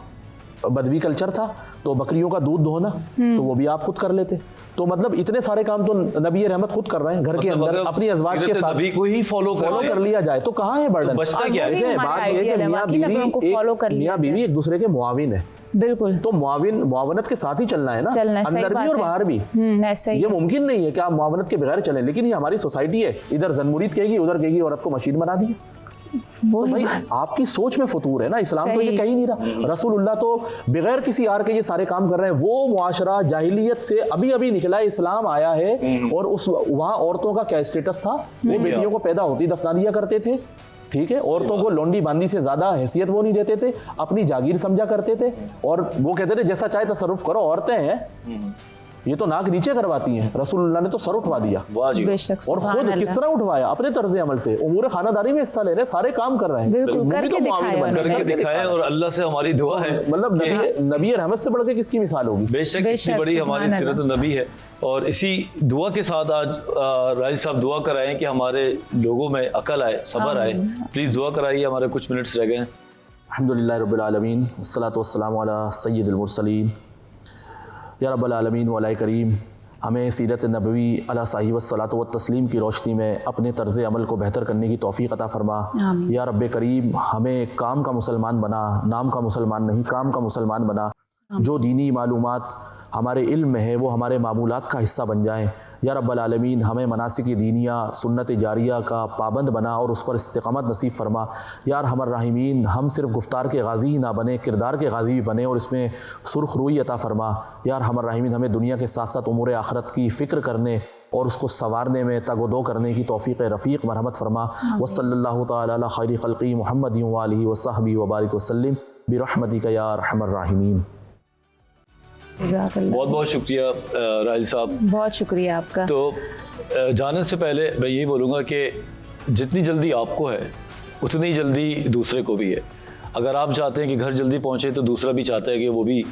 Speaker 6: बदवी कल्चर था, तो बकरियों का दूध धोना तो वो भी आप खुद कर लेते। तो मतलब इतने सारे काम तो नबी रहमत खुद कर रहे हैं घर के अंदर अपनी अज़वाज के साथ।
Speaker 4: नबी को ही फॉलो
Speaker 6: कर लिया जाए तो कहाँ है बर्डन?
Speaker 4: बचता क्या है?
Speaker 6: बात ये है कि मियाँ बीवी एक दूसरे के मुआविन है।
Speaker 2: बिल्कुल।
Speaker 6: तो मुआवनत के साथ ही चलना है ना, अंदर भी और बाहर भी।
Speaker 2: ऐसा ही
Speaker 6: ये मुमकिन नहीं है कि आप मुआवनत के बगैर चलें, लेकिन ये हमारी सोसाइटी है, इधर जन्मुरीद कहेगी उधर कहेगी औरत को मशीन बना दी। तो भाई आपकी सोच में फतूर है ना, इस्लाम तो ये कह ही नहीं रहा। रसूलुल्लाह तो बगैर किसी आर के ये सारे काम कर रहे हैं। वो मुआशरा जाहिलियत से अभी अभी निकला है, इस्लाम आया है, और उस वहाँ औरतों का क्या स्टेटस था? वो बेटियों को पैदा होती दफना दिया करते थे, ठीक है, औरतों को लोंडी बांदी से ज्यादा हैसियत वो नहीं देते थे, अपनी जागीर समझा करते थे, और वो कहते थे जैसा चाहे तसर्रुफ करो, औरतें हैं ये तो नाक नीचे करवाती हैं। रसूलुल्लाह ने तो सर उठवा दिया, और खुद किस तरह उठवाया? अपने तर्ज अमल से उमूर खानादारी में हिस्सा ले रहे, सारे काम कर रहे हैं,
Speaker 4: करके दिखाया, और अल्लाह से हमारी दुआ है।
Speaker 6: मतलब नबी रहमत से बढ़ के किसकी मिसाल होगी?
Speaker 4: बेशक इतनी बड़ी हमारी सीरत नबी है। और इसी दुआ के साथ आज राजी साहब दुआ कराएं कि हमारे लोगों में अकल आए, सब्र आए। प्लीज दुआ कराइए, हमारे कुछ मिनट्स रह गए हैं।
Speaker 6: अल्हम्दुलिल्लाह रब्बिल आलमीन, अस्सलातु वस्सलामु अला सय्यिदिल मुरसलीन, या रब्बल आलमीन व अला करीम, हमें सीरत नबवी अला साहिब वस्सलातु व तस्लीम की रोशनी में अपने तर्ज़ अमल को बेहतर करने की तौफ़ीक़ अता फरमा। या रब्बे करीम, हमें काम का मुसलमान बना, नाम का मुसलमान नहीं, काम का मुसलमान बना। जो दीनी मालूमात हमारे इल्म में है वो हमारे मामूलात का हिस्सा बन जाएँ। या रब्बल आलमीन, हमें मनासिक दीनिया सुन्नत जारिया का पाबंद बना और उस पर इस्तिक़ामत नसीब फरमा। यार हमर राहिमीन, हम सिर्फ गुफ्तार के गाजी ही ना बने, किरदार के गाजी भी बने और इसमें सुर्ख रूई अता फरमा। यार हमर राहिमीन, हमें दुनिया के साथ साथ उमूर आखरत की फ़िक्र करने और उसको संवारने में तगोदो करने की तौफ़ीक़ रफ़ीक़ मरहमत फरमा। वसल्लल्लाहु तआला अला खैरि खल्क़ी मुहम्मद व आलिहि व सहबी व बारिक वसल्लिम बिरहमतिका या अरहमर राहिमीन।
Speaker 4: बहुत बहुत शुक्रिया राजी साहब,
Speaker 2: बहुत शुक्रिया आपका।
Speaker 4: तो जाने से पहले मैं यही बोलूँगा कि जितनी जल्दी आपको है उतनी ही जल्दी दूसरे को भी है। अगर आप चाहते हैं कि घर जल्दी पहुँचे तो दूसरा भी चाहता है कि वो भी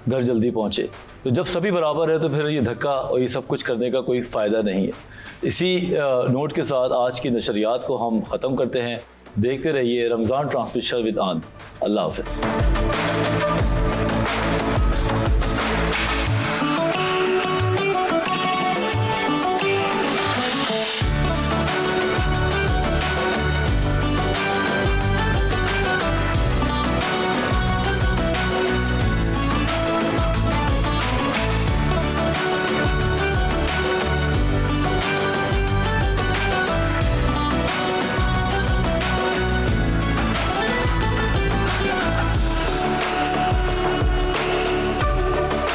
Speaker 4: घर जल्दी पहुँचे। तो जब सभी बराबर है तो फिर ये धक्का और ये सब कुछ करने का कोई फ़ायदा नहीं है। इसी नोट के साथ आज की नशरियात को हम ख़त्म करते हैं। देखते रहिए रमज़ान ट्रांसमिशन विद आन। अल्लाह हाफ़िज़।